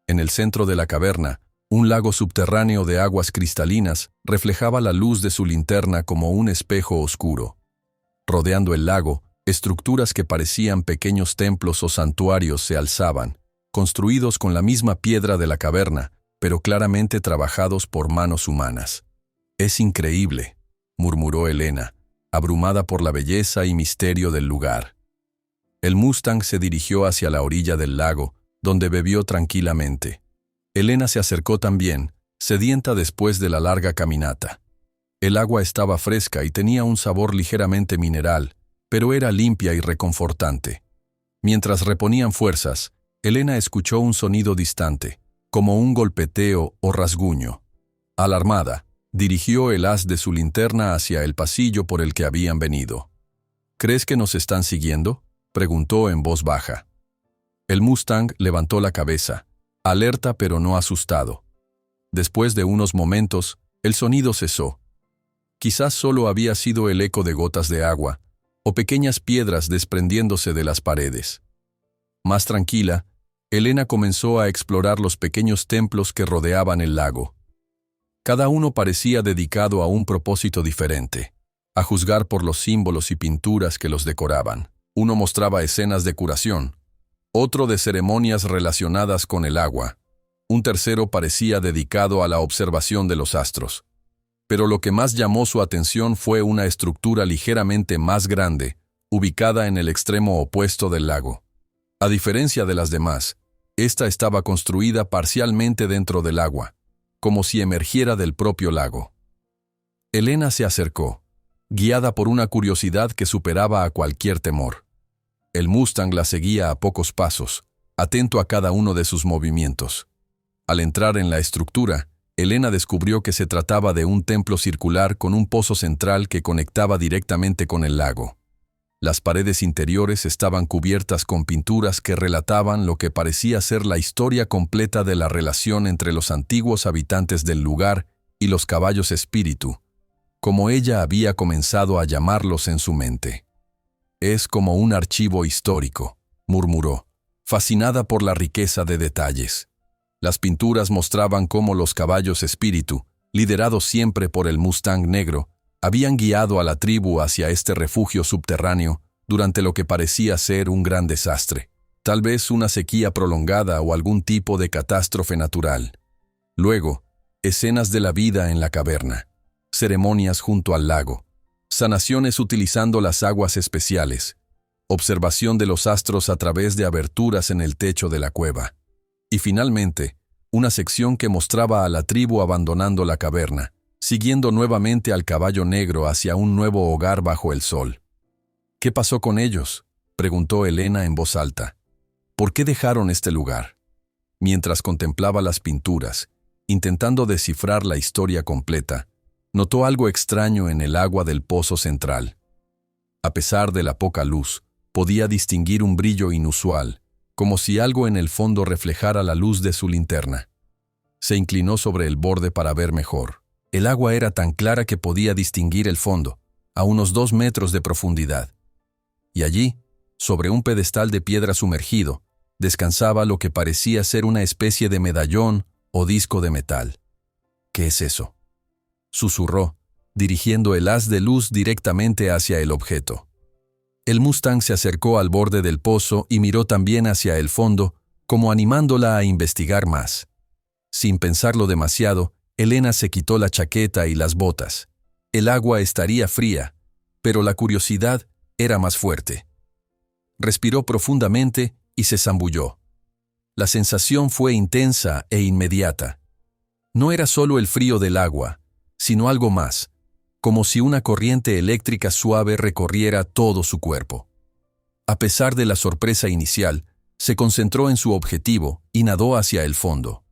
Speaker 1: En el centro de la caverna, un lago subterráneo de aguas cristalinas reflejaba la luz de su linterna como un espejo oscuro. Rodeando el lago, estructuras que parecían pequeños templos o santuarios se alzaban, construidos con la misma piedra de la caverna, pero claramente trabajados por manos humanas. «Es increíble», murmuró Elena, abrumada por la belleza y misterio del lugar. El Mustang se dirigió hacia la orilla del lago, donde bebió tranquilamente. Elena se acercó también, sedienta después de la larga caminata. El agua estaba fresca y tenía un sabor ligeramente mineral, pero era limpia y reconfortante. Mientras reponían fuerzas, Elena escuchó un sonido distante, como un golpeteo o rasguño. Alarmada, dirigió el haz de su linterna hacia el pasillo por el que habían venido. «¿Crees que nos están siguiendo?», preguntó en voz baja. El Mustang levantó la cabeza, alerta pero no asustado. Después de unos momentos, el sonido cesó. Quizás solo había sido el eco de gotas de agua, o pequeñas piedras desprendiéndose de las paredes. Más tranquila, Elena comenzó a explorar los pequeños templos que rodeaban el lago. Cada uno parecía dedicado a un propósito diferente, a juzgar por los símbolos y pinturas que los decoraban. Uno mostraba escenas de curación, otro de ceremonias relacionadas con el agua, un tercero parecía dedicado a la observación de los astros. Pero lo que más llamó su atención fue una estructura ligeramente más grande, ubicada en el extremo opuesto del lago. A diferencia de las demás, esta estaba construida parcialmente dentro del agua, como si emergiera del propio lago. Elena se acercó. guiada por una curiosidad que superaba a cualquier temor. El Mustang la seguía a pocos pasos, atento a cada uno de sus movimientos. Al entrar en la estructura, Elena descubrió que se trataba de un templo circular con un pozo central que conectaba directamente con el lago. Las paredes interiores estaban cubiertas con pinturas que relataban lo que parecía ser la historia completa de la relación entre los antiguos habitantes del lugar y los caballos espíritu, como ella había comenzado a llamarlos en su mente. «Es como un archivo histórico», murmuró, fascinada por la riqueza de detalles. Las pinturas mostraban cómo los caballos espíritu, liderados siempre por el Mustang negro, habían guiado a la tribu hacia este refugio subterráneo durante lo que parecía ser un gran desastre, tal vez una sequía prolongada o algún tipo de catástrofe natural. Luego, escenas de la vida en la caverna, ceremonias junto al lago, sanaciones utilizando las aguas especiales, observación de los astros a través de aberturas en el techo de la cueva. Y finalmente, una sección que mostraba a la tribu abandonando la caverna, siguiendo nuevamente al caballo negro hacia un nuevo hogar bajo el sol. «¿Qué pasó con ellos?», preguntó Elena en voz alta. «¿Por qué dejaron este lugar?». Mientras contemplaba las pinturas, intentando descifrar la historia completa, notó algo extraño en el agua del pozo central. A pesar de la poca luz, podía distinguir un brillo inusual, como si algo en el fondo reflejara la luz de su linterna. Se inclinó sobre el borde para ver mejor. El agua era tan clara que podía distinguir el fondo, a unos 2 metros de profundidad. Y allí, sobre un pedestal de piedra sumergido, descansaba lo que parecía ser una especie de medallón o disco de metal. «¿Qué es eso?», susurró, dirigiendo el haz de luz directamente hacia el objeto. El Mustang se acercó al borde del pozo y miró también hacia el fondo, como animándola a investigar más. Sin pensarlo demasiado, Elena se quitó la chaqueta y las botas. El agua estaría fría, pero la curiosidad era más fuerte. Respiró profundamente y se zambulló. La sensación fue intensa e inmediata. No era solo el frío del agua, sino algo más, como si una corriente eléctrica suave recorriera todo su cuerpo. A pesar de la sorpresa inicial, se concentró en su objetivo y nadó hacia el fondo.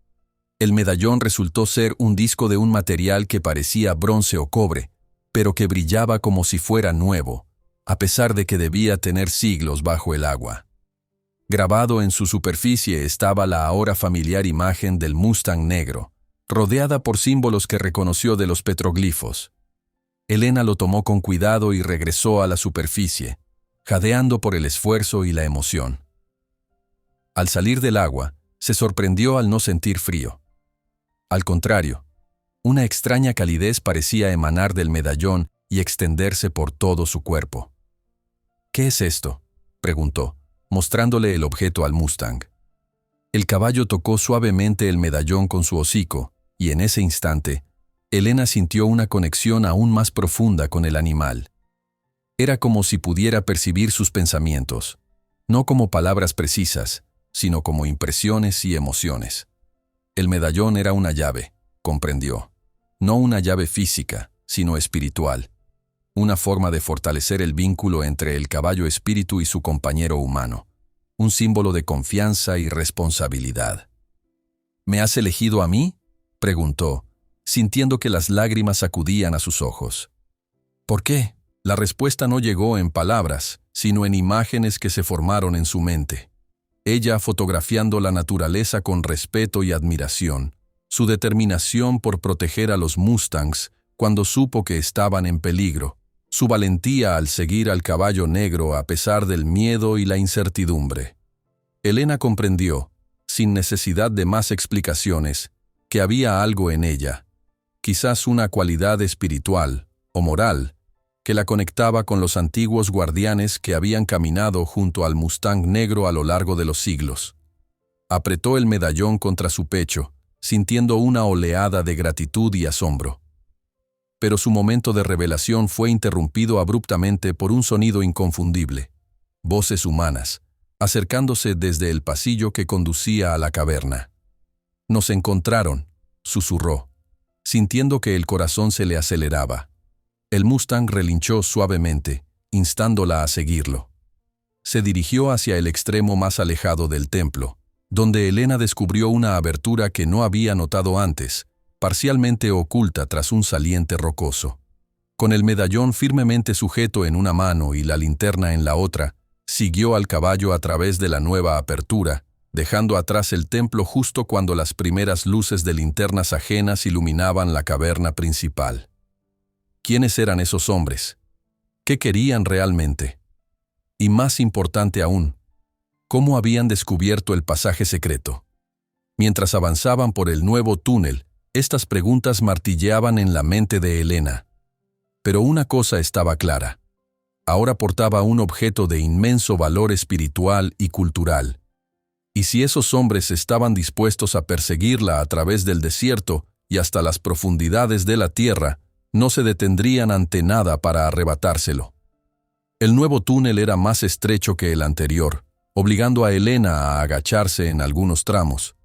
Speaker 1: El medallón resultó ser un disco de un material que parecía bronce o cobre, pero que brillaba como si fuera nuevo, a pesar de que debía tener siglos bajo el agua. Grabado en su superficie estaba la ahora familiar imagen del Mustang negro, rodeada por símbolos que reconoció de los petroglifos. Elena lo tomó con cuidado y regresó a la superficie, jadeando por el esfuerzo y la emoción. Al salir del agua, se sorprendió al no sentir frío. Al contrario, una extraña calidez parecía emanar del medallón y extenderse por todo su cuerpo. «¿Qué es esto?», preguntó, mostrándole el objeto al Mustang. El caballo tocó suavemente el medallón con su hocico, y en ese instante, Elena sintió una conexión aún más profunda con el animal. Era como si pudiera percibir sus pensamientos, no como palabras precisas, sino como impresiones y emociones. El medallón era una llave, comprendió. No una llave física, sino espiritual. Una forma de fortalecer el vínculo entre el caballo espíritu y su compañero humano. Un símbolo de confianza y responsabilidad. «¿Me has elegido a mí?», preguntó, sintiendo que las lágrimas acudían a sus ojos. «¿Por qué?». La respuesta no llegó en palabras, sino en imágenes que se formaron en su mente. Ella fotografiando la naturaleza con respeto y admiración, su determinación por proteger a los Mustangs cuando supo que estaban en peligro, su valentía al seguir al caballo negro a pesar del miedo y la incertidumbre. Elena comprendió, sin necesidad de más explicaciones, que había algo en ella, quizás una cualidad espiritual o moral, que la conectaba con los antiguos guardianes que habían caminado junto al Mustang negro a lo largo de los siglos. Apretó el medallón contra su pecho, sintiendo una oleada de gratitud y asombro. Pero su momento de revelación fue interrumpido abruptamente por un sonido inconfundible. Voces humanas, acercándose desde el pasillo que conducía a la caverna. «Nos encontraron», susurró, sintiendo que el corazón se le aceleraba. El Mustang relinchó suavemente, instándola a seguirlo. Se dirigió hacia el extremo más alejado del templo, donde Elena descubrió una abertura que no había notado antes, parcialmente oculta tras un saliente rocoso. Con el medallón firmemente sujeto en una mano y la linterna en la otra, siguió al caballo a través de la nueva apertura, dejando atrás el templo justo cuando las primeras luces de linternas ajenas iluminaban la caverna principal. ¿Quiénes eran esos hombres? ¿Qué querían realmente? Y más importante aún, ¿cómo habían descubierto el pasaje secreto? Mientras avanzaban por el nuevo túnel, estas preguntas martilleaban en la mente de Elena. Pero una cosa estaba clara. Ahora portaba un objeto de inmenso valor espiritual y cultural. Y si esos hombres estaban dispuestos a perseguirla a través del desierto y hasta las profundidades de la tierra, no se detendrían ante nada para arrebatárselo. El nuevo túnel era más estrecho que el anterior, obligando a Elena a agacharse en algunos tramos.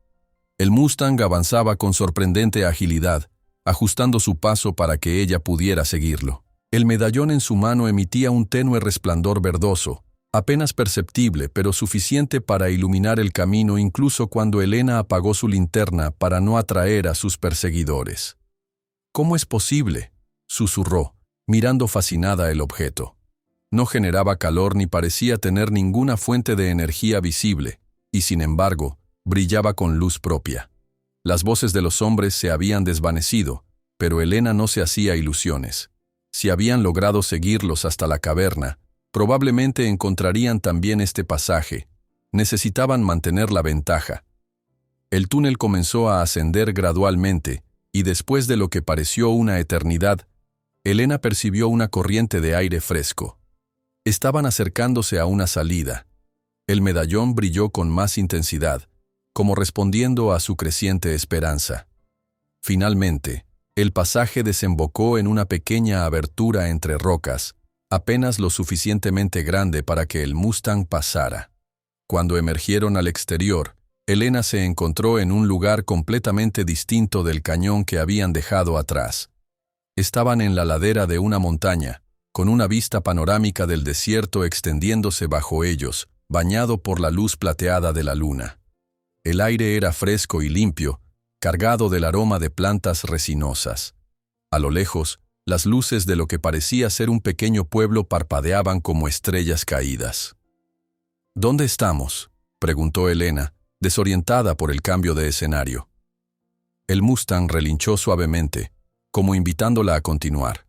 Speaker 1: El Mustang avanzaba con sorprendente agilidad, ajustando su paso para que ella pudiera seguirlo. El medallón en su mano emitía un tenue resplandor verdoso, apenas perceptible pero suficiente para iluminar el camino incluso cuando Elena apagó su linterna para no atraer a sus perseguidores. «¿Cómo es posible?», susurró, mirando fascinada el objeto. No generaba calor ni parecía tener ninguna fuente de energía visible, y sin embargo, brillaba con luz propia. Las voces de los hombres se habían desvanecido, pero Elena no se hacía ilusiones. Si habían logrado seguirlos hasta la caverna, probablemente encontrarían también este pasaje. Necesitaban mantener la ventaja. El túnel comenzó a ascender gradualmente, y después de lo que pareció una eternidad, Elena percibió una corriente de aire fresco. Estaban acercándose a una salida. El medallón brilló con más intensidad, como respondiendo a su creciente esperanza. Finalmente, el pasaje desembocó en una pequeña abertura entre rocas, apenas lo suficientemente grande para que el Mustang pasara. Cuando emergieron al exterior, Elena se encontró en un lugar completamente distinto del cañón que habían dejado atrás. Estaban en la ladera de una montaña, con una vista panorámica del desierto extendiéndose bajo ellos, bañado por la luz plateada de la luna. El aire era fresco y limpio, cargado del aroma de plantas resinosas. A lo lejos, las luces de lo que parecía ser un pequeño pueblo parpadeaban como estrellas caídas. «¿Dónde estamos?», preguntó Elena, desorientada por el cambio de escenario. El Mustang relinchó suavemente, como invitándola a continuar.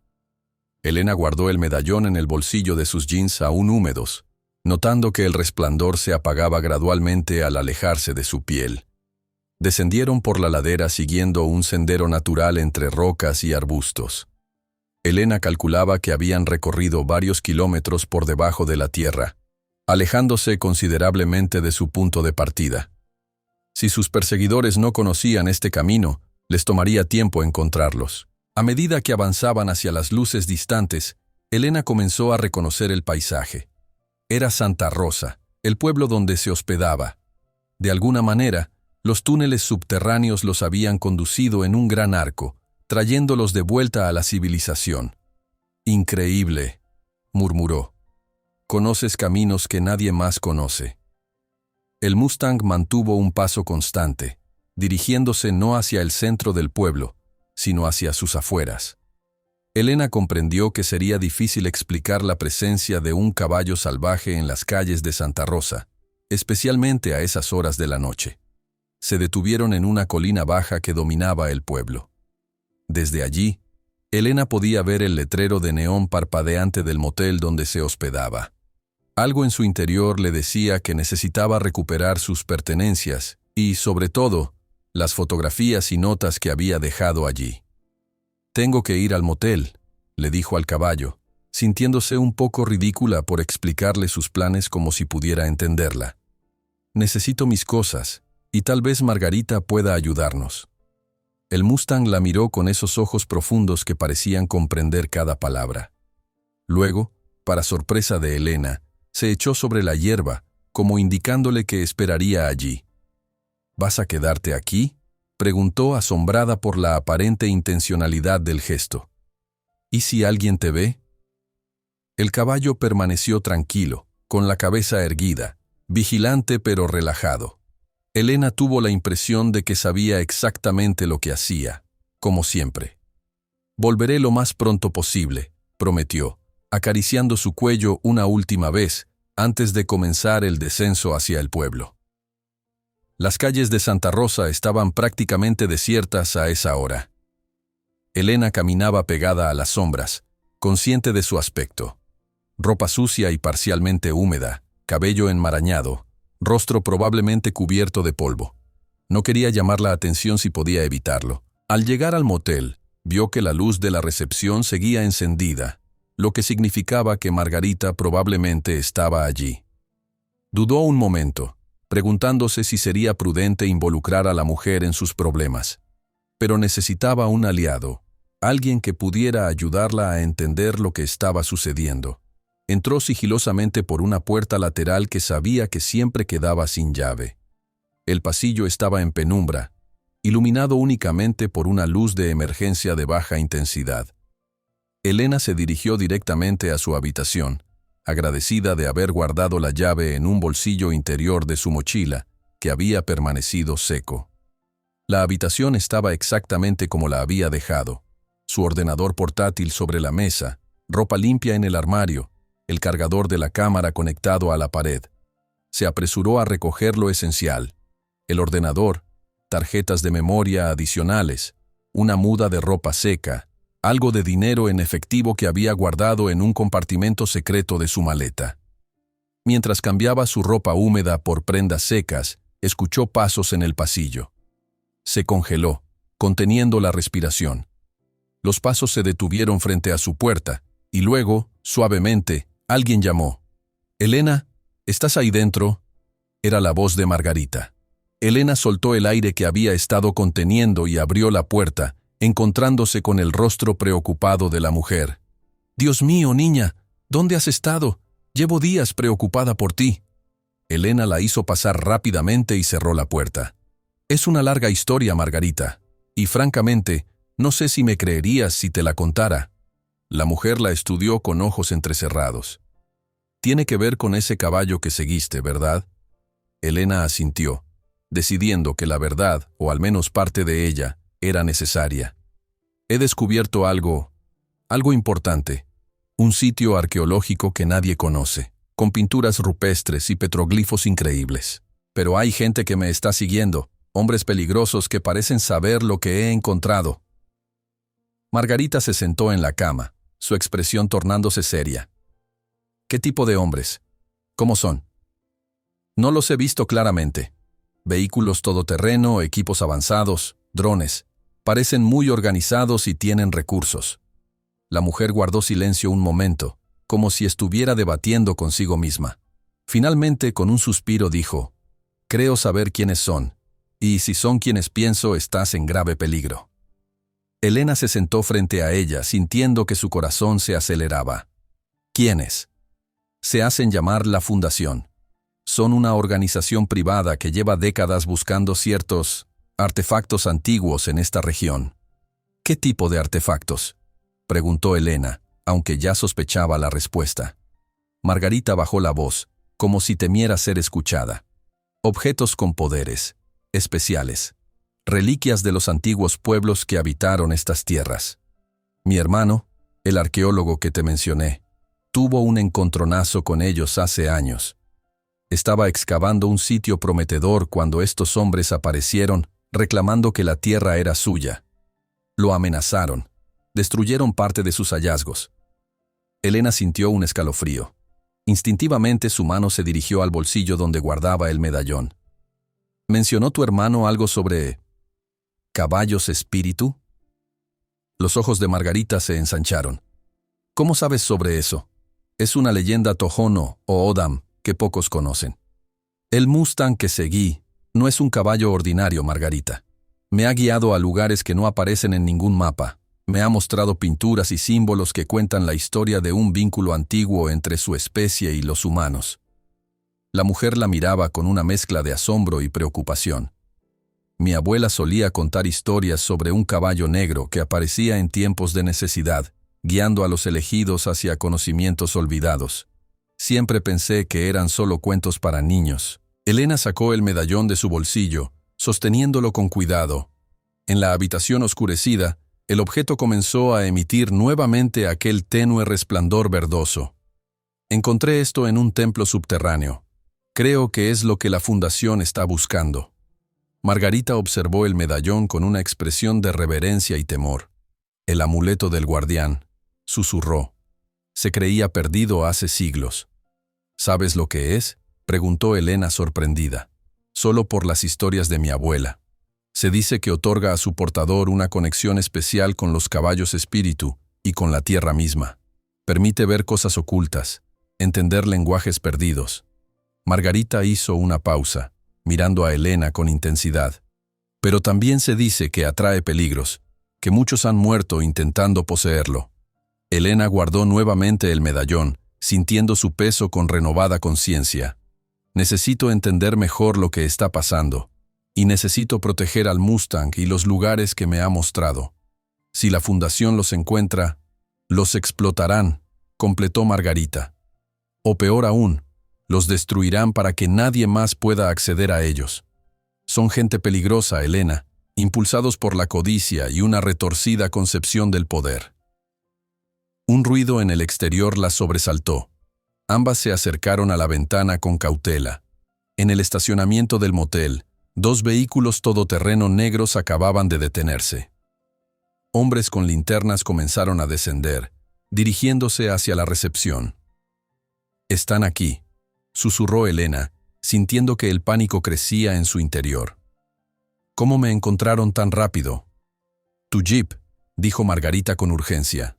Speaker 1: Elena guardó el medallón en el bolsillo de sus jeans aún húmedos, notando que el resplandor se apagaba gradualmente al alejarse de su piel. Descendieron por la ladera siguiendo un sendero natural entre rocas y arbustos. Elena calculaba que habían recorrido varios kilómetros por debajo de la tierra, alejándose considerablemente de su punto de partida. Si sus perseguidores no conocían este camino, les tomaría tiempo encontrarlos. A medida que avanzaban hacia las luces distantes, Elena comenzó a reconocer el paisaje. Era Santa Rosa, el pueblo donde se hospedaba. De alguna manera, los túneles subterráneos los habían conducido en un gran arco, trayéndolos de vuelta a la civilización. «Increíble», murmuró. «Conoces caminos que nadie más conoce». El Mustang mantuvo un paso constante, dirigiéndose no hacia el centro del pueblo, sino hacia sus afueras. Elena comprendió que sería difícil explicar la presencia de un caballo salvaje en las calles de Santa Rosa, especialmente a esas horas de la noche. Se detuvieron en una colina baja que dominaba el pueblo. Desde allí, Elena podía ver el letrero de neón parpadeante del motel donde se hospedaba. Algo en su interior le decía que necesitaba recuperar sus pertenencias y, sobre todo, las fotografías y notas que había dejado allí. «Tengo que ir al motel», le dijo al caballo, sintiéndose un poco ridícula por explicarle sus planes como si pudiera entenderla. «Necesito mis cosas, y tal vez Margarita pueda ayudarnos». El Mustang la miró con esos ojos profundos que parecían comprender cada palabra. Luego, para sorpresa de Elena, se echó sobre la hierba, como indicándole que esperaría allí. «¿Vas a quedarte aquí?», preguntó asombrada por la aparente intencionalidad del gesto. ¿Y si alguien te ve? El caballo permaneció tranquilo, con la cabeza erguida, vigilante pero relajado. Elena tuvo la impresión de que sabía exactamente lo que hacía, como siempre. «Volveré lo más pronto posible», prometió, acariciando su cuello una última vez antes de comenzar el descenso hacia el pueblo. Las calles de Santa Rosa estaban prácticamente desiertas a esa hora. Elena caminaba pegada a las sombras, consciente de su aspecto. Ropa sucia y parcialmente húmeda, cabello enmarañado, rostro probablemente cubierto de polvo. No quería llamar la atención si podía evitarlo. Al llegar al motel, vio que la luz de la recepción seguía encendida, lo que significaba que Margarita probablemente estaba allí. Dudó un momento, preguntándose si sería prudente involucrar a la mujer en sus problemas. Pero necesitaba un aliado, alguien que pudiera ayudarla a entender lo que estaba sucediendo. Entró sigilosamente por una puerta lateral que sabía que siempre quedaba sin llave. El pasillo estaba en penumbra, iluminado únicamente por una luz de emergencia de baja intensidad. Elena se dirigió directamente a su habitación, agradecida de haber guardado la llave en un bolsillo interior de su mochila, que había permanecido seco. La habitación estaba exactamente como la había dejado. Su ordenador portátil sobre la mesa, ropa limpia en el armario, el cargador de la cámara conectado a la pared. Se apresuró a recoger lo esencial: el ordenador, tarjetas de memoria adicionales, una muda de ropa seca, algo de dinero en efectivo que había guardado en un compartimento secreto de su maleta. Mientras cambiaba su ropa húmeda por prendas secas, escuchó pasos en el pasillo. Se congeló, conteniendo la respiración. Los pasos se detuvieron frente a su puerta, y luego, suavemente, alguien llamó. «Elena, ¿estás ahí dentro?» Era la voz de Margarita. Elena soltó el aire que había estado conteniendo y abrió la puerta, encontrándose con el rostro preocupado de la mujer. «Dios mío, niña, ¿dónde has estado? Llevo días preocupada por ti». Elena la hizo pasar rápidamente y cerró la puerta. «Es una larga historia, Margarita, y francamente, no sé si me creerías si te la contara». La mujer la estudió con ojos entrecerrados. «Tiene que ver con ese caballo que seguiste, ¿verdad?» Elena asintió, decidiendo que la verdad, o al menos parte de ella, era necesaria. «He descubierto algo importante. Un sitio arqueológico que nadie conoce, con pinturas rupestres y petroglifos increíbles. Pero hay gente que me está siguiendo, hombres peligrosos que parecen saber lo que he encontrado». Margarita se sentó en la cama, su expresión tornándose seria. «¿Qué tipo de hombres? ¿Cómo son?» «No los he visto claramente. Vehículos todoterreno, equipos avanzados, drones. Parecen muy organizados y tienen recursos». La mujer guardó silencio un momento, como si estuviera debatiendo consigo misma. Finalmente, con un suspiro, dijo: «Creo saber quiénes son, y si son quienes pienso, estás en grave peligro». Elena se sentó frente a ella, sintiendo que su corazón se aceleraba. «¿Quiénes?» «Se hacen llamar la Fundación. Son una organización privada que lleva décadas buscando ciertos artefactos antiguos en esta región». «¿Qué tipo de artefactos?», preguntó Elena, aunque ya sospechaba la respuesta. Margarita bajó la voz, como si temiera ser escuchada. «Objetos con poderes especiales. Reliquias de los antiguos pueblos que habitaron estas tierras. Mi hermano, el arqueólogo que te mencioné, tuvo un encontronazo con ellos hace años. Estaba excavando un sitio prometedor cuando estos hombres aparecieron reclamando que la tierra era suya. Lo amenazaron, destruyeron parte de sus hallazgos». Elena sintió un escalofrío. Instintivamente su mano se dirigió al bolsillo donde guardaba el medallón. «¿Mencionó tu hermano algo sobre caballos espíritu?» Los ojos de Margarita se ensancharon. «¿Cómo sabes sobre eso? Es una leyenda tojono o Odam que pocos conocen. El Mustang que seguí no es un caballo ordinario, Margarita. Me ha guiado a lugares que no aparecen en ningún mapa. Me ha mostrado pinturas y símbolos que cuentan la historia de un vínculo antiguo entre su especie y los humanos». La mujer la miraba con una mezcla de asombro y preocupación. «Mi abuela solía contar historias sobre un caballo negro que aparecía en tiempos de necesidad», guiando a los elegidos hacia conocimientos olvidados. Siempre pensé que eran solo cuentos para niños. Elena sacó el medallón de su bolsillo, sosteniéndolo con cuidado. En la habitación oscurecida, el objeto comenzó a emitir nuevamente aquel tenue resplandor verdoso. Encontré esto en un templo subterráneo. Creo que es lo que la fundación está buscando. Margarita observó el medallón con una expresión de reverencia y temor. El amuleto del guardián, susurró. Se creía perdido hace siglos. ¿Sabes lo que es?, preguntó Elena sorprendida. Solo por las historias de mi abuela. Se dice que otorga a su portador una conexión especial con los caballos espíritu y con la tierra misma. Permite ver cosas ocultas, entender lenguajes perdidos. Margarita hizo una pausa, mirando a Elena con intensidad. Pero también se dice que atrae peligros, que muchos han muerto intentando poseerlo. Elena guardó nuevamente el medallón, sintiendo su peso con renovada conciencia. Necesito entender mejor lo que está pasando, y necesito proteger al Mustang y los lugares que me ha mostrado. Si la fundación los encuentra, los explotarán, completó Margarita. O peor aún, los destruirán para que nadie más pueda acceder a ellos. Son gente peligrosa, Elena, impulsados por la codicia y una retorcida concepción del poder. Un ruido en el exterior las sobresaltó. Ambas se acercaron a la ventana con cautela. En el estacionamiento del motel, 2 vehículos todoterreno negros acababan de detenerse. Hombres con linternas comenzaron a descender, dirigiéndose hacia la recepción. «Están aquí», susurró Elena, sintiendo que el pánico crecía en su interior. «¿Cómo me encontraron tan rápido?» «Tu jeep», dijo Margarita con urgencia.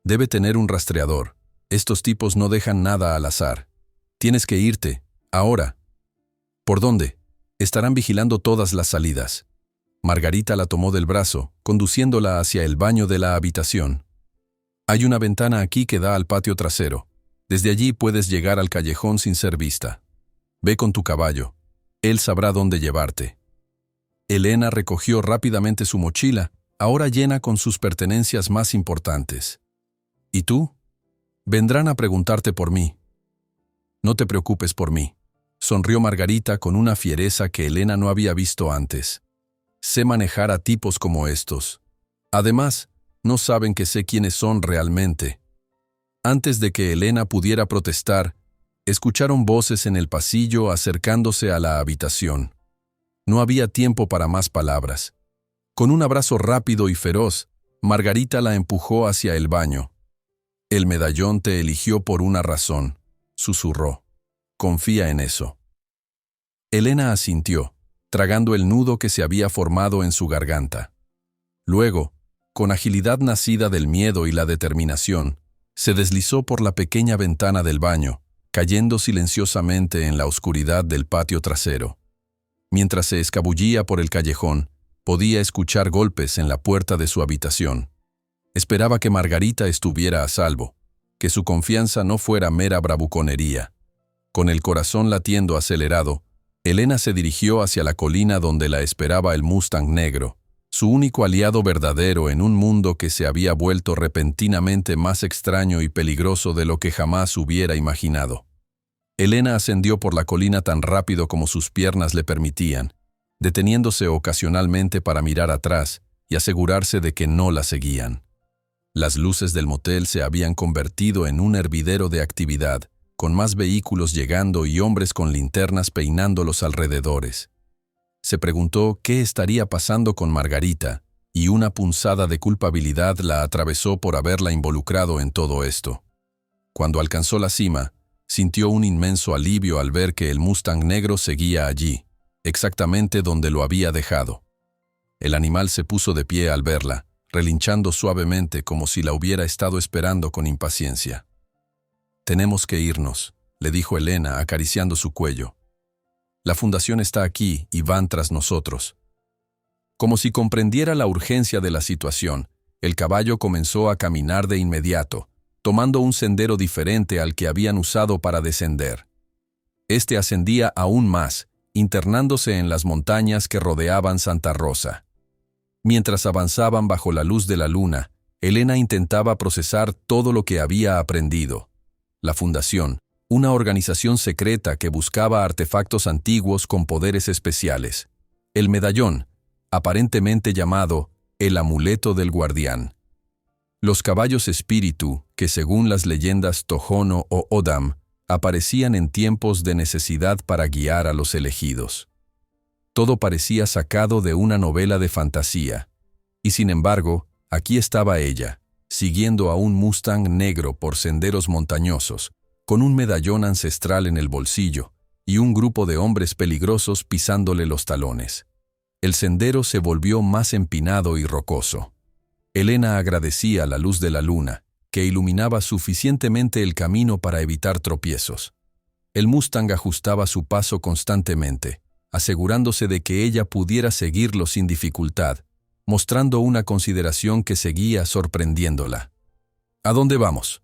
Speaker 1: «Debe tener un rastreador. Estos tipos no dejan nada al azar. Tienes que irte, ahora». «¿Por dónde?» «Estarán vigilando todas las salidas». Margarita la tomó del brazo, conduciéndola hacia el baño de la habitación. «Hay una ventana aquí que da al patio trasero. Desde allí puedes llegar al callejón sin ser vista. Ve con tu caballo. Él sabrá dónde llevarte». Elena recogió rápidamente su mochila, ahora llena con sus pertenencias más importantes. «¿Y tú?» «Vendrán a preguntarte por mí». «No te preocupes por mí», sonrió Margarita con una fiereza que Elena no había visto antes. «Sé manejar a tipos como estos. Además, no saben que sé quiénes son realmente». Antes de que Elena pudiera protestar, escucharon voces en el pasillo acercándose a la habitación. No había tiempo para más palabras. Con un abrazo rápido y feroz, Margarita la empujó hacia el baño. «El medallón te eligió por una razón», susurró. «Confía en eso». Elena asintió, tragando el nudo que se había formado en su garganta. Luego, con agilidad nacida del miedo y la determinación, se deslizó por la pequeña ventana del baño, cayendo silenciosamente en la oscuridad del patio trasero. Mientras se escabullía por el callejón, podía escuchar golpes en la puerta de su habitación. Esperaba que Margarita estuviera a salvo, que su confianza no fuera mera bravuconería. Con el corazón latiendo acelerado, Elena se dirigió hacia la colina donde la esperaba el Mustang negro, su único aliado verdadero en un mundo que se había vuelto repentinamente más extraño y peligroso de lo que jamás hubiera imaginado. Elena ascendió por la colina tan rápido como sus piernas le permitían, deteniéndose ocasionalmente para mirar atrás y asegurarse de que no la seguían. Las luces del motel se habían convertido en un hervidero de actividad, con más vehículos llegando y hombres con linternas peinando los alrededores. Se preguntó qué estaría pasando con Margarita, y una punzada de culpabilidad la atravesó por haberla involucrado en todo esto. Cuando alcanzó la cima, sintió un inmenso alivio al ver que el Mustang negro seguía allí, exactamente donde lo había dejado. El animal se puso de pie al verla, relinchando suavemente como si la hubiera estado esperando con impaciencia. «Tenemos que irnos», le dijo Elena acariciando su cuello. «La fundación está aquí y van tras nosotros». Como si comprendiera la urgencia de la situación, el caballo comenzó a caminar de inmediato, tomando un sendero diferente al que habían usado para descender. Este ascendía aún más, internándose en las montañas que rodeaban Santa Rosa. Mientras avanzaban bajo la luz de la luna, Elena intentaba procesar todo lo que había aprendido. La Fundación, una organización secreta que buscaba artefactos antiguos con poderes especiales. El medallón, aparentemente llamado el amuleto del guardián. Los caballos espíritu, que según las leyendas Tohono o O'odham, aparecían en tiempos de necesidad para guiar a los elegidos. Todo parecía sacado de una novela de fantasía. Y sin embargo, aquí estaba ella, siguiendo a un Mustang negro por senderos montañosos, con un medallón ancestral en el bolsillo, y un grupo de hombres peligrosos pisándole los talones. El sendero se volvió más empinado y rocoso. Elena agradecía la luz de la luna, que iluminaba suficientemente el camino para evitar tropiezos. El Mustang ajustaba su paso constantemente, asegurándose de que ella pudiera seguirlo sin dificultad, mostrando una consideración que seguía sorprendiéndola. «¿A dónde vamos?»,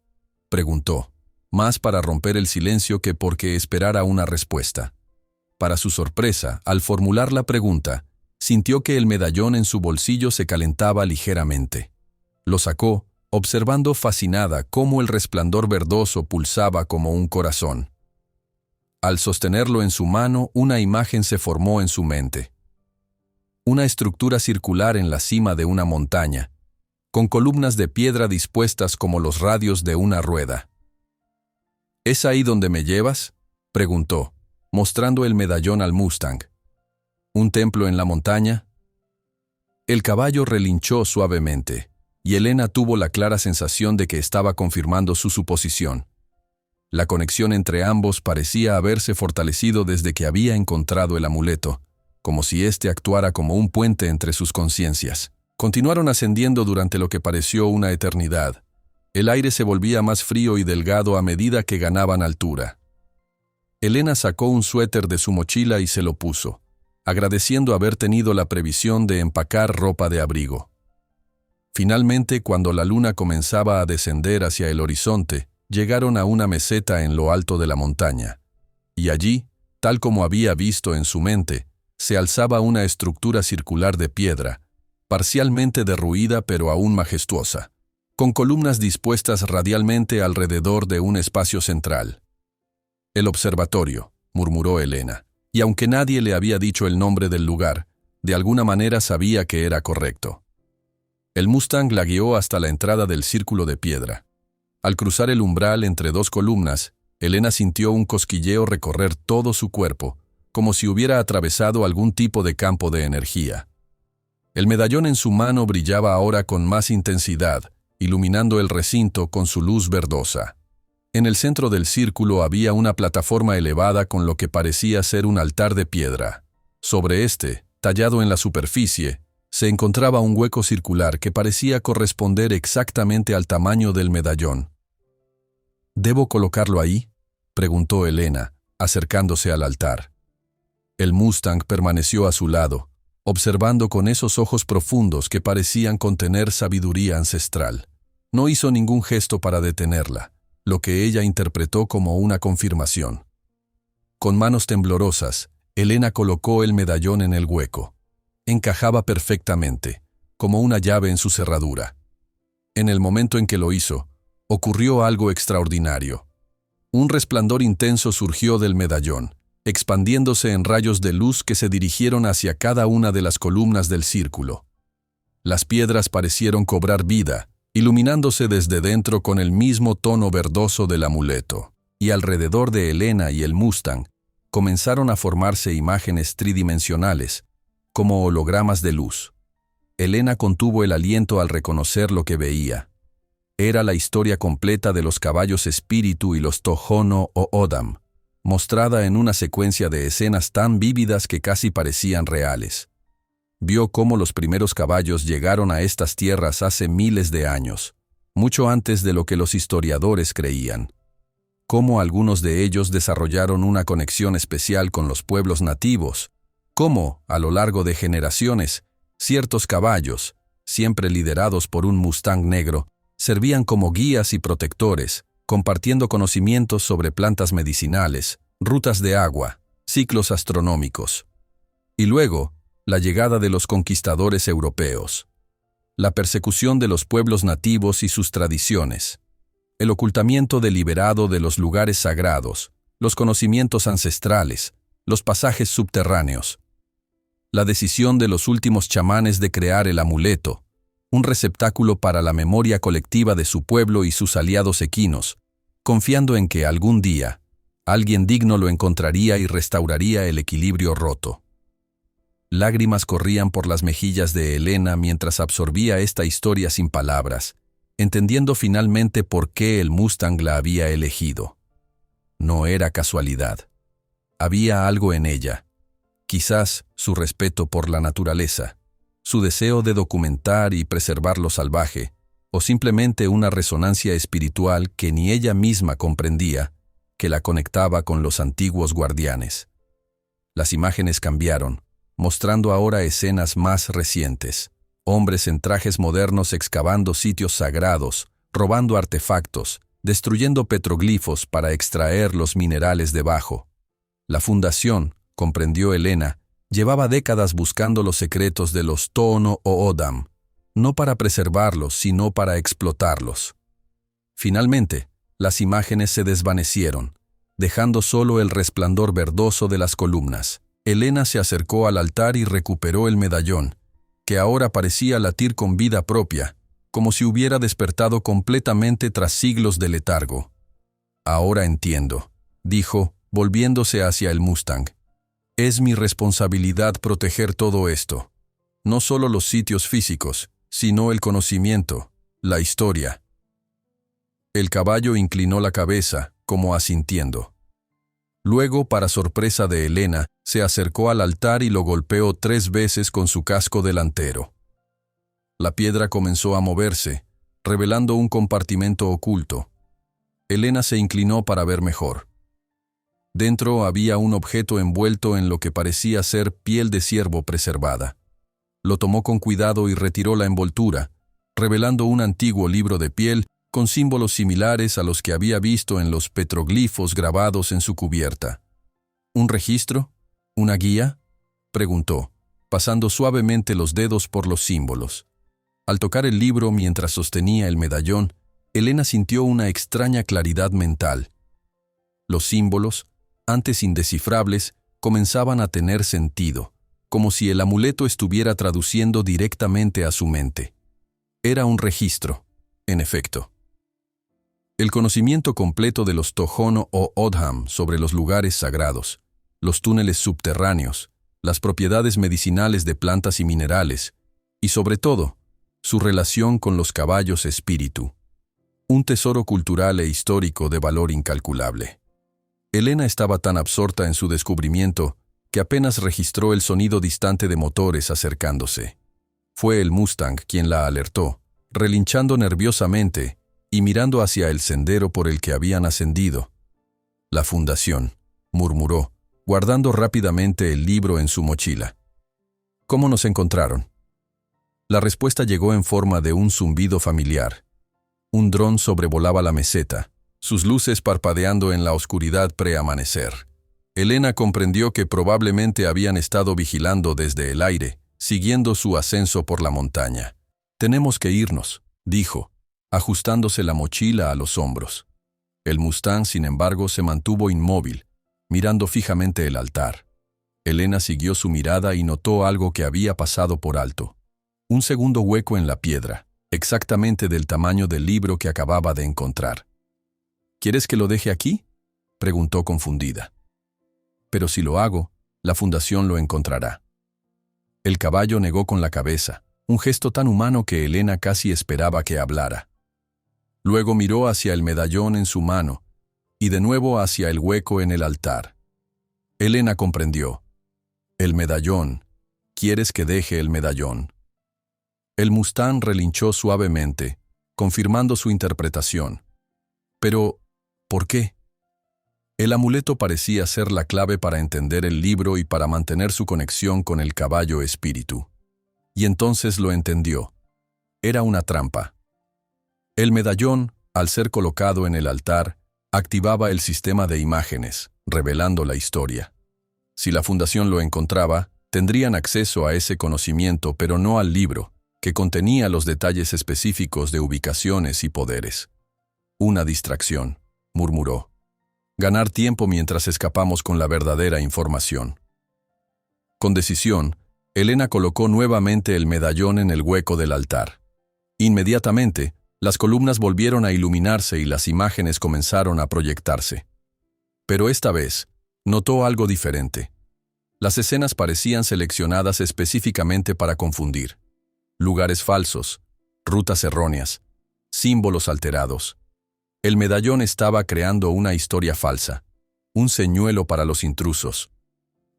Speaker 1: preguntó, más para romper el silencio que porque esperara una respuesta. Para su sorpresa, al formular la pregunta, sintió que el medallón en su bolsillo se calentaba ligeramente. Lo sacó, observando fascinada cómo el resplandor verdoso pulsaba como un corazón. Al sostenerlo en su mano, una imagen se formó en su mente. Una estructura circular en la cima de una montaña, con columnas de piedra dispuestas como los radios de una rueda. «¿Es ahí donde me llevas?», preguntó, mostrando el medallón al Mustang. «¿Un templo en la montaña?». El caballo relinchó suavemente, y Elena tuvo la clara sensación de que estaba confirmando su suposición. La conexión entre ambos parecía haberse fortalecido desde que había encontrado el amuleto, como si éste actuara como un puente entre sus conciencias. Continuaron ascendiendo durante lo que pareció una eternidad. El aire se volvía más frío y delgado a medida que ganaban altura. Elena sacó un suéter de su mochila y se lo puso, agradeciendo haber tenido la previsión de empacar ropa de abrigo. Finalmente, cuando la luna comenzaba a descender hacia el horizonte, llegaron a una meseta en lo alto de la montaña. Y allí, tal como había visto en su mente, se alzaba una estructura circular de piedra, parcialmente derruida pero aún majestuosa, con columnas dispuestas radialmente alrededor de un espacio central. «El observatorio», murmuró Elena, y aunque nadie le había dicho el nombre del lugar, de alguna manera sabía que era correcto. El Mustang la guió hasta la entrada del círculo de piedra. Al cruzar el umbral entre dos columnas, Elena sintió un cosquilleo recorrer todo su cuerpo, como si hubiera atravesado algún tipo de campo de energía. El medallón en su mano brillaba ahora con más intensidad, iluminando el recinto con su luz verdosa. En el centro del círculo había una plataforma elevada con lo que parecía ser un altar de piedra. Sobre este, tallado en la superficie, se encontraba un hueco circular que parecía corresponder exactamente al tamaño del medallón. «¿Debo colocarlo ahí?», preguntó Elena, acercándose al altar. El Mustang permaneció a su lado, observando con esos ojos profundos que parecían contener sabiduría ancestral. No hizo ningún gesto para detenerla, lo que ella interpretó como una confirmación. Con manos temblorosas, Elena colocó el medallón en el hueco. Encajaba perfectamente, como una llave en su cerradura. En el momento en que lo hizo, ocurrió algo extraordinario. Un resplandor intenso surgió del medallón, expandiéndose en rayos de luz que se dirigieron hacia cada una de las columnas del círculo. Las piedras parecieron cobrar vida, iluminándose desde dentro con el mismo tono verdoso del amuleto, y alrededor de Elena y el Mustang comenzaron a formarse imágenes tridimensionales, como hologramas de luz. Elena contuvo el aliento al reconocer lo que veía. Era la historia completa de los caballos espíritu y los Tohono o O'odham, mostrada en una secuencia de escenas tan vívidas que casi parecían reales. Vio cómo los primeros caballos llegaron a estas tierras hace miles de años, mucho antes de lo que los historiadores creían. Cómo algunos de ellos desarrollaron una conexión especial con los pueblos nativos, cómo, a lo largo de generaciones, ciertos caballos, siempre liderados por un Mustang negro, servían como guías y protectores, compartiendo conocimientos sobre plantas medicinales, rutas de agua, ciclos astronómicos. Y luego, la llegada de los conquistadores europeos. la persecución de los pueblos nativos y sus tradiciones, el ocultamiento deliberado de los lugares sagrados, los conocimientos ancestrales, los pasajes subterráneos, la decisión de los últimos chamanes de crear el amuleto, un receptáculo para la memoria colectiva de su pueblo y sus aliados equinos, confiando en que algún día alguien digno lo encontraría y restauraría el equilibrio roto. Lágrimas corrían por las mejillas de Helena mientras absorbía esta historia sin palabras, entendiendo finalmente por qué el Mustang la había elegido. No era casualidad. Había algo en ella. Quizás su respeto por la naturaleza, su deseo de documentar y preservar lo salvaje, o simplemente una resonancia espiritual que ni ella misma comprendía, que la conectaba con los antiguos guardianes. Las imágenes cambiaron, mostrando ahora escenas más recientes. Hombres en trajes modernos excavando sitios sagrados, robando artefactos, destruyendo petroglifos para extraer los minerales debajo. La fundación, comprendió Helena, llevaba décadas buscando los secretos de los Tohono O'odham, no para preservarlos, sino para explotarlos. Finalmente, las imágenes se desvanecieron, dejando solo el resplandor verdoso de las columnas. Helena se acercó al altar y recuperó el medallón, que ahora parecía latir con vida propia, como si hubiera despertado completamente tras siglos de letargo. «Ahora entiendo», dijo, volviéndose hacia el Mustang. «Es mi responsabilidad proteger todo esto. No solo los sitios físicos, sino el conocimiento, la historia». El caballo inclinó la cabeza, como asintiendo. Luego, para sorpresa de Helena, se acercó al altar y lo golpeó 3 veces con su casco delantero. La piedra comenzó a moverse, revelando un compartimento oculto. Helena se inclinó para ver mejor. Dentro había un objeto envuelto en lo que parecía ser piel de ciervo preservada. Lo tomó con cuidado y retiró la envoltura, revelando un antiguo libro de piel con símbolos similares a los que había visto en los petroglifos grabados en su cubierta. ¿Un registro? ¿Una guía?, preguntó, pasando suavemente los dedos por los símbolos. Al tocar el libro mientras sostenía el medallón, Helena sintió una extraña claridad mental. Los símbolos, antes indescifrables, comenzaban a tener sentido, como si el amuleto estuviera traduciendo directamente a su mente. Era un registro, en efecto. El conocimiento completo de los Tohono O'odham sobre los lugares sagrados, los túneles subterráneos, las propiedades medicinales de plantas y minerales, y sobre todo, su relación con los caballos espíritu. Un tesoro cultural e histórico de valor incalculable. Helena estaba tan absorta en su descubrimiento que apenas registró el sonido distante de motores acercándose. Fue el Mustang quien la alertó, relinchando nerviosamente y mirando hacia el sendero por el que habían ascendido. «La fundación», murmuró, guardando rápidamente el libro en su mochila. «¿Cómo nos encontraron?». La respuesta llegó en forma de un zumbido familiar. Un dron sobrevolaba la meseta, sus luces parpadeando en la oscuridad preamanecer. Helena comprendió que probablemente habían estado vigilando desde el aire, siguiendo su ascenso por la montaña. «Tenemos que irnos», dijo, ajustándose la mochila a los hombros. El Mustang, sin embargo, se mantuvo inmóvil, mirando fijamente el altar. Helena siguió su mirada y notó algo que había pasado por alto. Un segundo hueco en la piedra, exactamente del tamaño del libro que acababa de encontrar. «¿Quieres que lo deje aquí?», preguntó confundida. «Pero si lo hago, la fundación lo encontrará». El caballo negó con la cabeza, un gesto tan humano que Helena casi esperaba que hablara. Luego miró hacia el medallón en su mano, y de nuevo hacia el hueco en el altar. Helena comprendió. «El medallón. ¿Quieres que deje el medallón?». El Mustang relinchó suavemente, confirmando su interpretación. «Pero, ¿por qué?». El amuleto parecía ser la clave para entender el libro y para mantener su conexión con el caballo espíritu. Y entonces lo entendió. Era una trampa. El medallón, al ser colocado en el altar, activaba el sistema de imágenes, revelando la historia. Si la fundación lo encontraba, tendrían acceso a ese conocimiento, pero no al libro, que que contenía los detalles específicos de ubicaciones y poderes. Una distracción, murmuró. Ganar tiempo mientras escapamos con la verdadera información. Con decisión, Elena colocó nuevamente el medallón en el hueco del altar. Inmediatamente, las columnas volvieron a iluminarse y las imágenes comenzaron a proyectarse. Pero esta vez, notó algo diferente. Las escenas parecían seleccionadas específicamente para confundir. Lugares falsos, rutas erróneas, símbolos alterados. El medallón estaba creando una historia falsa, un señuelo para los intrusos.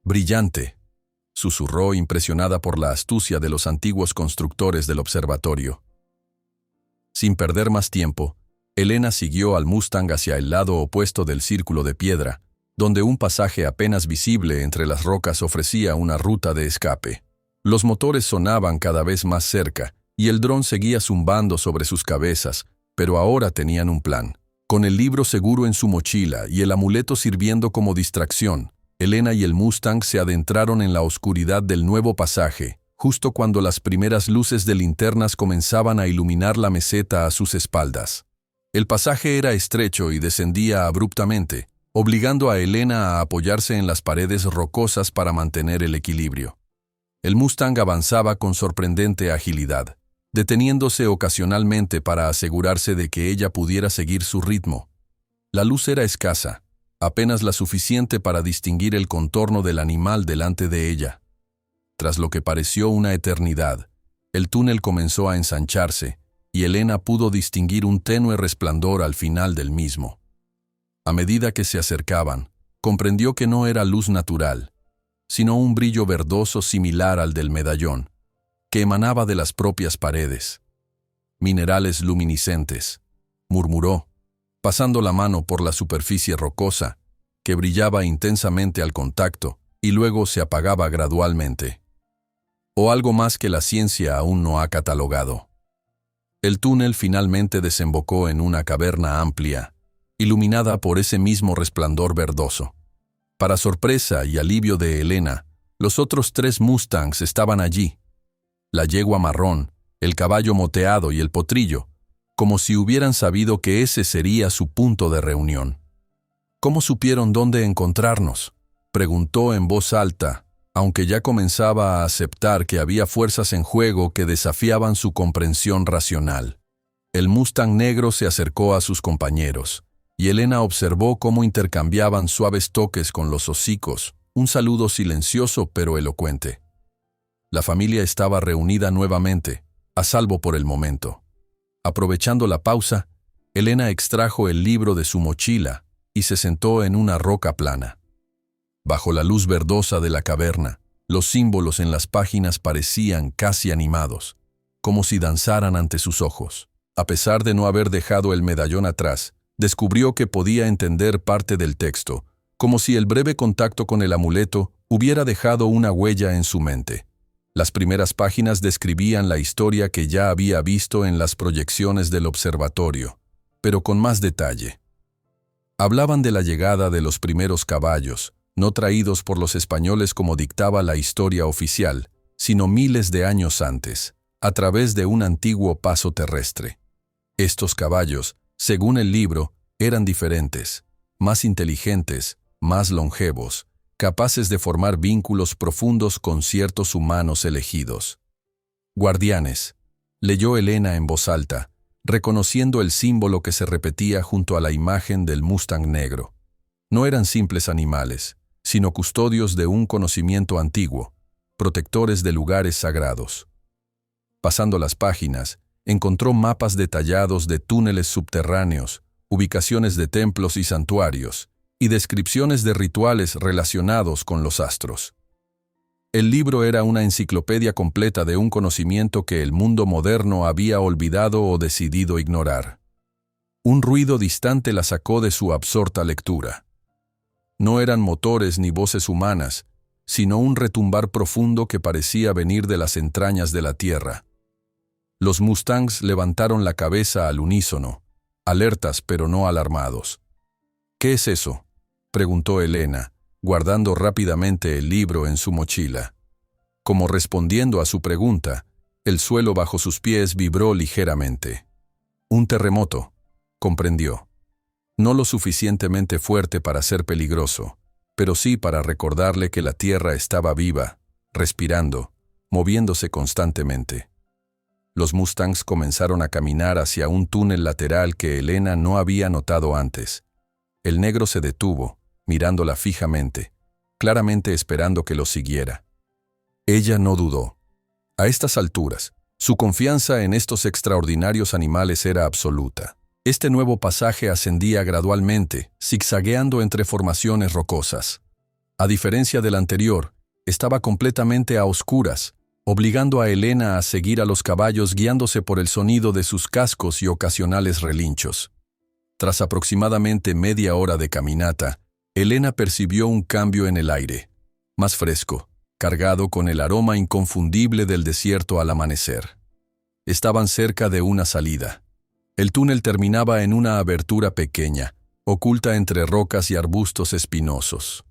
Speaker 1: Brillante, susurró impresionada por la astucia de los antiguos constructores del observatorio. Sin perder más tiempo, Elena siguió al Mustang hacia el lado opuesto del círculo de piedra, donde un pasaje apenas visible entre las rocas ofrecía una ruta de escape. Los motores sonaban cada vez más cerca, y el dron seguía zumbando sobre sus cabezas, pero ahora tenían un plan. Con el libro seguro en su mochila y el amuleto sirviendo como distracción, Elena y el Mustang se adentraron en la oscuridad del nuevo pasaje, justo cuando las primeras luces de linternas comenzaban a iluminar la meseta a sus espaldas. El pasaje era estrecho y descendía abruptamente, obligando a Elena a apoyarse en las paredes rocosas para mantener el equilibrio. El Mustang avanzaba con sorprendente agilidad, deteniéndose ocasionalmente para asegurarse de que ella pudiera seguir su ritmo. La luz era escasa, apenas la suficiente para distinguir el contorno del animal delante de ella. Tras lo que pareció una eternidad, el túnel comenzó a ensancharse, y Elena pudo distinguir un tenue resplandor al final del mismo. A medida que se acercaban, comprendió que no era luz natural, sino un brillo verdoso similar al del medallón, que emanaba de las propias paredes. Minerales luminiscentes, murmuró, pasando la mano por la superficie rocosa, que brillaba intensamente al contacto y luego se apagaba gradualmente. O algo más que la ciencia aún no ha catalogado. El túnel finalmente desembocó en una caverna amplia, iluminada por ese mismo resplandor verdoso. Para sorpresa y alivio de Elena, los otros 3 Mustangs estaban allí. La yegua marrón, el caballo moteado y el potrillo, como si hubieran sabido que ese sería su punto de reunión. ¿Cómo supieron dónde encontrarnos?, preguntó en voz alta, aunque ya comenzaba a aceptar que había fuerzas en juego que desafiaban su comprensión racional. El Mustang negro se acercó a sus compañeros, y Elena observó cómo intercambiaban suaves toques con los hocicos, un saludo silencioso pero elocuente. La familia estaba reunida nuevamente, a salvo por el momento. Aprovechando la pausa, Elena extrajo el libro de su mochila y se sentó en una roca plana. Bajo la luz verdosa de la caverna, los símbolos en las páginas parecían casi animados, como si danzaran ante sus ojos. A pesar de no haber dejado el medallón atrás, descubrió que podía entender parte del texto, como si el breve contacto con el amuleto hubiera dejado una huella en su mente. Las primeras páginas describían la historia que ya había visto en las proyecciones del observatorio, pero con más detalle. Hablaban de la llegada de los primeros caballos, no traídos por los españoles como dictaba la historia oficial, sino miles de años antes, a través de un antiguo paso terrestre. Estos caballos, según el libro, eran diferentes, más inteligentes, más longevos, capaces de formar vínculos profundos con ciertos humanos elegidos. Guardianes, leyó Elena en voz alta, reconociendo el símbolo que se repetía junto a la imagen del Mustang negro. No eran simples animales, sino custodios de un conocimiento antiguo, protectores de lugares sagrados. Pasando las páginas, encontró mapas detallados de túneles subterráneos, ubicaciones de templos y santuarios, y descripciones de rituales relacionados con los astros. El libro era una enciclopedia completa de un conocimiento que el mundo moderno había olvidado o decidido ignorar. Un ruido distante la sacó de su absorta lectura. No eran motores ni voces humanas, sino un retumbar profundo que parecía venir de las entrañas de la tierra. Los Mustangs levantaron la cabeza al unísono, alertas pero no alarmados. ¿Qué es eso?, preguntó Elena, guardando rápidamente el libro en su mochila. Como respondiendo a su pregunta, El suelo bajo sus pies vibró ligeramente. Un terremoto, comprendió. No lo suficientemente fuerte para ser peligroso, pero sí para recordarle que la tierra estaba viva, respirando, moviéndose constantemente. Los Mustangs comenzaron a caminar hacia un túnel lateral que Elena no había notado antes. El negro se detuvo, mirándola fijamente, claramente esperando que lo siguiera. Ella no dudó. A estas alturas, su confianza en estos extraordinarios animales era absoluta. Este nuevo pasaje ascendía gradualmente, zigzagueando entre formaciones rocosas. A diferencia del anterior, estaba completamente a oscuras, obligando a Elena a seguir a los caballos guiándose por el sonido de sus cascos y ocasionales relinchos. Tras aproximadamente media hora de caminata, Elena percibió un cambio en el aire, más fresco, cargado con el aroma inconfundible del desierto al amanecer. Estaban cerca de una salida. El túnel terminaba en una abertura pequeña, oculta entre rocas y arbustos espinosos.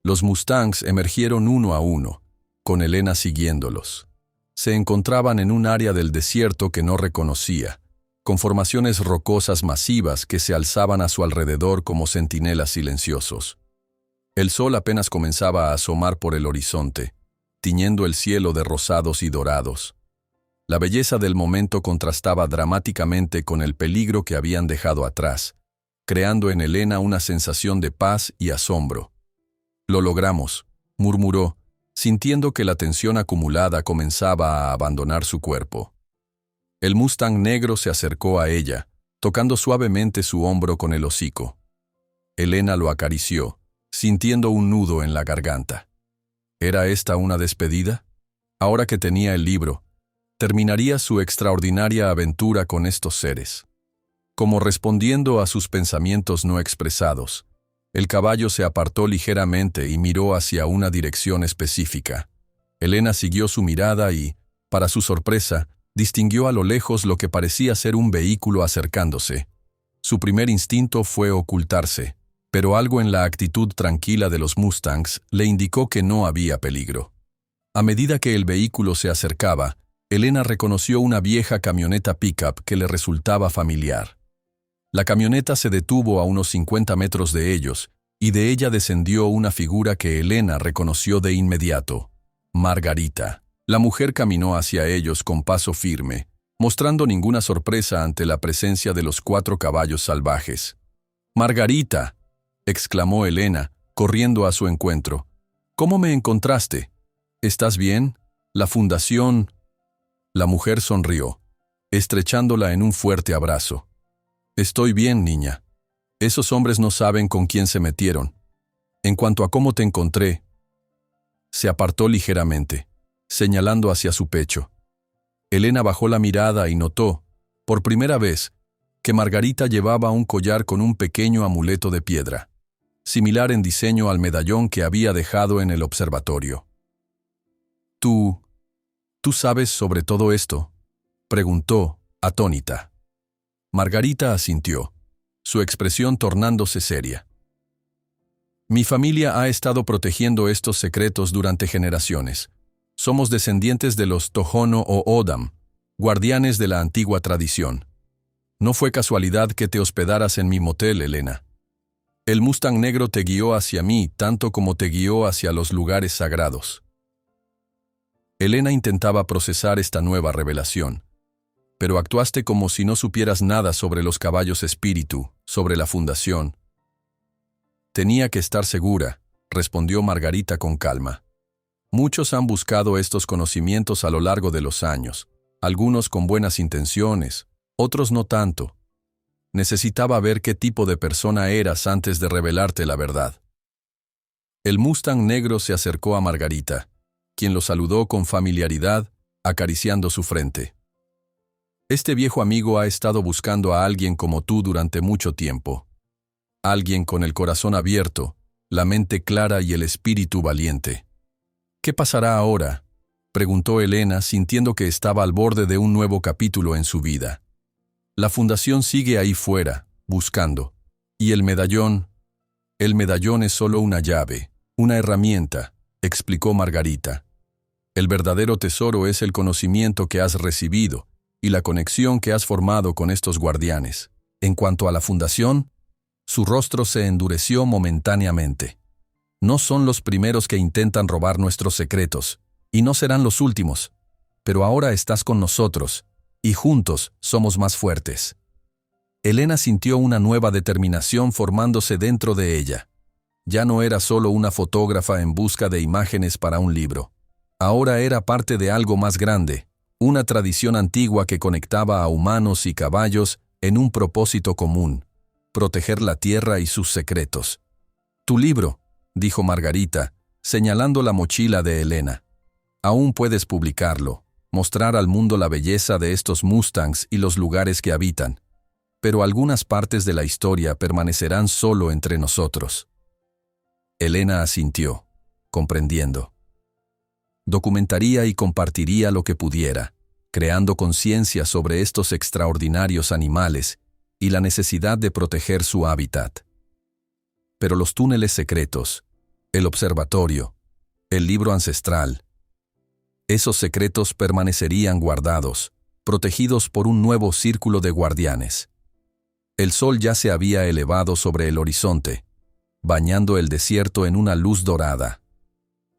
Speaker 1: Los Mustangs emergieron uno a uno, con Elena siguiéndolos. Se encontraban en un área del desierto que no reconocía, con formaciones rocosas masivas que se alzaban a su alrededor como centinelas silenciosos. El sol apenas comenzaba a asomar por el horizonte, tiñendo el cielo de rosados y dorados. La belleza del momento contrastaba dramáticamente con el peligro que habían dejado atrás, creando en Elena una sensación de paz y asombro. «Lo logramos», murmuró, sintiendo que la tensión acumulada comenzaba a abandonar su cuerpo. El Mustang negro se acercó a ella, tocando suavemente su hombro con el hocico. Elena lo acarició, sintiendo un nudo en la garganta. ¿Era esta una despedida? Ahora que tenía el libro, terminaría su extraordinaria aventura con estos seres. Como respondiendo a sus pensamientos no expresados, el caballo se apartó ligeramente y miró hacia una dirección específica. Elena siguió su mirada y, para su sorpresa, distinguió a lo lejos lo que parecía ser un vehículo acercándose. Su primer instinto fue ocultarse, pero algo en la actitud tranquila de los Mustangs le indicó que no había peligro. A medida que el vehículo se acercaba, Elena reconoció una vieja camioneta pickup que le resultaba familiar. La camioneta se detuvo a unos 50 metros de ellos, y de ella descendió una figura que Elena reconoció de inmediato: Margarita. La mujer caminó hacia ellos con paso firme, mostrando ninguna sorpresa ante la presencia de los 4 caballos salvajes. «¡Margarita!», exclamó Elena, corriendo a su encuentro. «¿Cómo me encontraste? ¿Estás bien? La fundación...» La mujer sonrió, estrechándola en un fuerte abrazo. «Estoy bien, niña. Esos hombres no saben con quién se metieron. En cuanto a cómo te encontré...» Se apartó ligeramente, señalando hacia su pecho. Elena bajó la mirada y notó, por primera vez, que Margarita llevaba un collar con un pequeño amuleto de piedra, similar en diseño al medallón que había dejado en el observatorio. ¿Tú sabes sobre todo esto?», preguntó, atónita. Margarita asintió, su expresión tornándose seria. «Mi familia ha estado protegiendo estos secretos durante generaciones. Somos descendientes de los Tohono o O'odham, guardianes de la antigua tradición. No fue casualidad que te hospedaras en mi motel, Elena. El Mustang negro te guió hacia mí tanto como te guió hacia los lugares sagrados». Elena intentaba procesar esta nueva revelación, pero actuaste como si no supieras nada sobre los caballos espíritu, sobre la fundación. «Tenía que estar segura», respondió Margarita con calma. «Muchos han buscado estos conocimientos a lo largo de los años, algunos con buenas intenciones, otros no tanto. Necesitaba ver qué tipo de persona eras antes de revelarte la verdad». El Mustang negro se acercó a Margarita, quien lo saludó con familiaridad, acariciando su frente. «Este viejo amigo ha estado buscando a alguien como tú durante mucho tiempo. Alguien con el corazón abierto, la mente clara y el espíritu valiente». «¿Qué pasará ahora?», preguntó Elena, sintiendo que estaba al borde de un nuevo capítulo en su vida. «La fundación sigue ahí fuera, buscando. Y el medallón es solo una llave, una herramienta», explicó Margarita. El verdadero tesoro es el conocimiento que has recibido y la conexión que has formado con estos guardianes. En cuanto a la fundación, su rostro se endureció momentáneamente. No son los primeros que intentan robar nuestros secretos, y no serán los últimos. Pero ahora estás con nosotros, y juntos somos más fuertes. Elena sintió una nueva determinación formándose dentro de ella. Ya no era solo una fotógrafa en busca de imágenes para un libro. Ahora era parte de algo más grande, una tradición antigua que conectaba a humanos y caballos en un propósito común: proteger la tierra y sus secretos. «Tu libro», dijo Margarita, señalando la mochila de Elena. «Aún puedes publicarlo, mostrar al mundo la belleza de estos mustangs y los lugares que habitan. Pero algunas partes de la historia permanecerán solo entre nosotros». Elena asintió, comprendiendo. Documentaría y compartiría lo que pudiera, creando conciencia sobre estos extraordinarios animales y la necesidad de proteger su hábitat. Pero los túneles secretos, el observatorio, el libro ancestral, esos secretos permanecerían guardados, protegidos por un nuevo círculo de guardianes. El sol ya se había elevado sobre el horizonte, bañando el desierto en una luz dorada.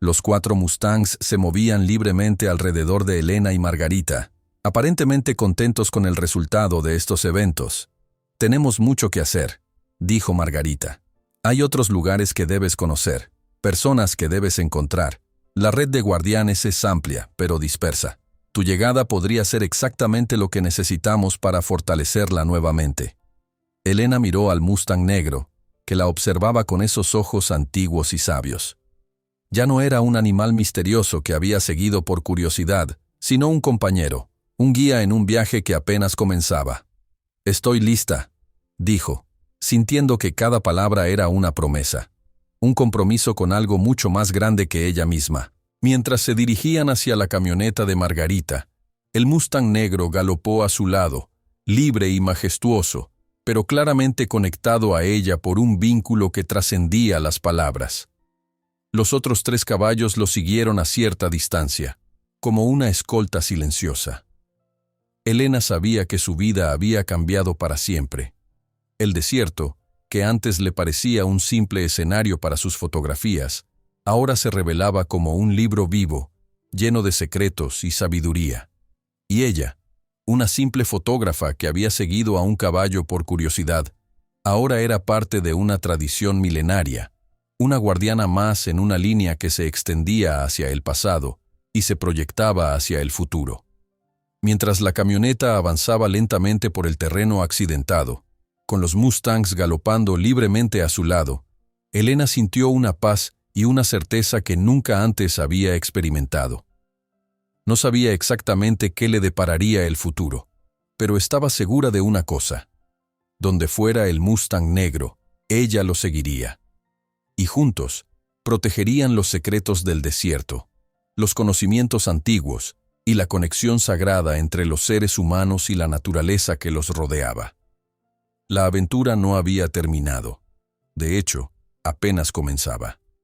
Speaker 1: Los 4 mustangs se movían libremente alrededor de Elena y Margarita, aparentemente contentos con el resultado de estos eventos. «Tenemos mucho que hacer», dijo Margarita. «Hay otros lugares que debes conocer, personas que debes encontrar. La red de guardianes es amplia, pero dispersa. Tu llegada podría ser exactamente lo que necesitamos para fortalecerla nuevamente». Elena miró al mustang negro, que la observaba con esos ojos antiguos y sabios. Ya no era un animal misterioso que había seguido por curiosidad, sino un compañero, un guía en un viaje que apenas comenzaba. «Estoy lista», dijo, sintiendo que cada palabra era una promesa, un compromiso con algo mucho más grande que ella misma. Mientras se dirigían hacia la camioneta de Margarita, el mustang negro galopó a su lado, libre y majestuoso, pero claramente conectado a ella por un vínculo que trascendía las palabras. Los otros 3 caballos lo siguieron a cierta distancia, como una escolta silenciosa. Elena sabía que su vida había cambiado para siempre. El desierto, que antes le parecía un simple escenario para sus fotografías, ahora se revelaba como un libro vivo, lleno de secretos y sabiduría. Y ella, una simple fotógrafa que había seguido a un caballo por curiosidad, ahora era parte de una tradición milenaria, una guardiana más en una línea que se extendía hacia el pasado y se proyectaba hacia el futuro. Mientras la camioneta avanzaba lentamente por el terreno accidentado, con los mustangs galopando libremente a su lado, Elena sintió una paz y una certeza que nunca antes había experimentado. No sabía exactamente qué le depararía el futuro, pero estaba segura de una cosa: donde fuera el mustang negro, ella lo seguiría. Y juntos, protegerían los secretos del desierto, los conocimientos antiguos y la conexión sagrada entre los seres humanos y la naturaleza que los rodeaba. La aventura no había terminado. De hecho, apenas comenzaba.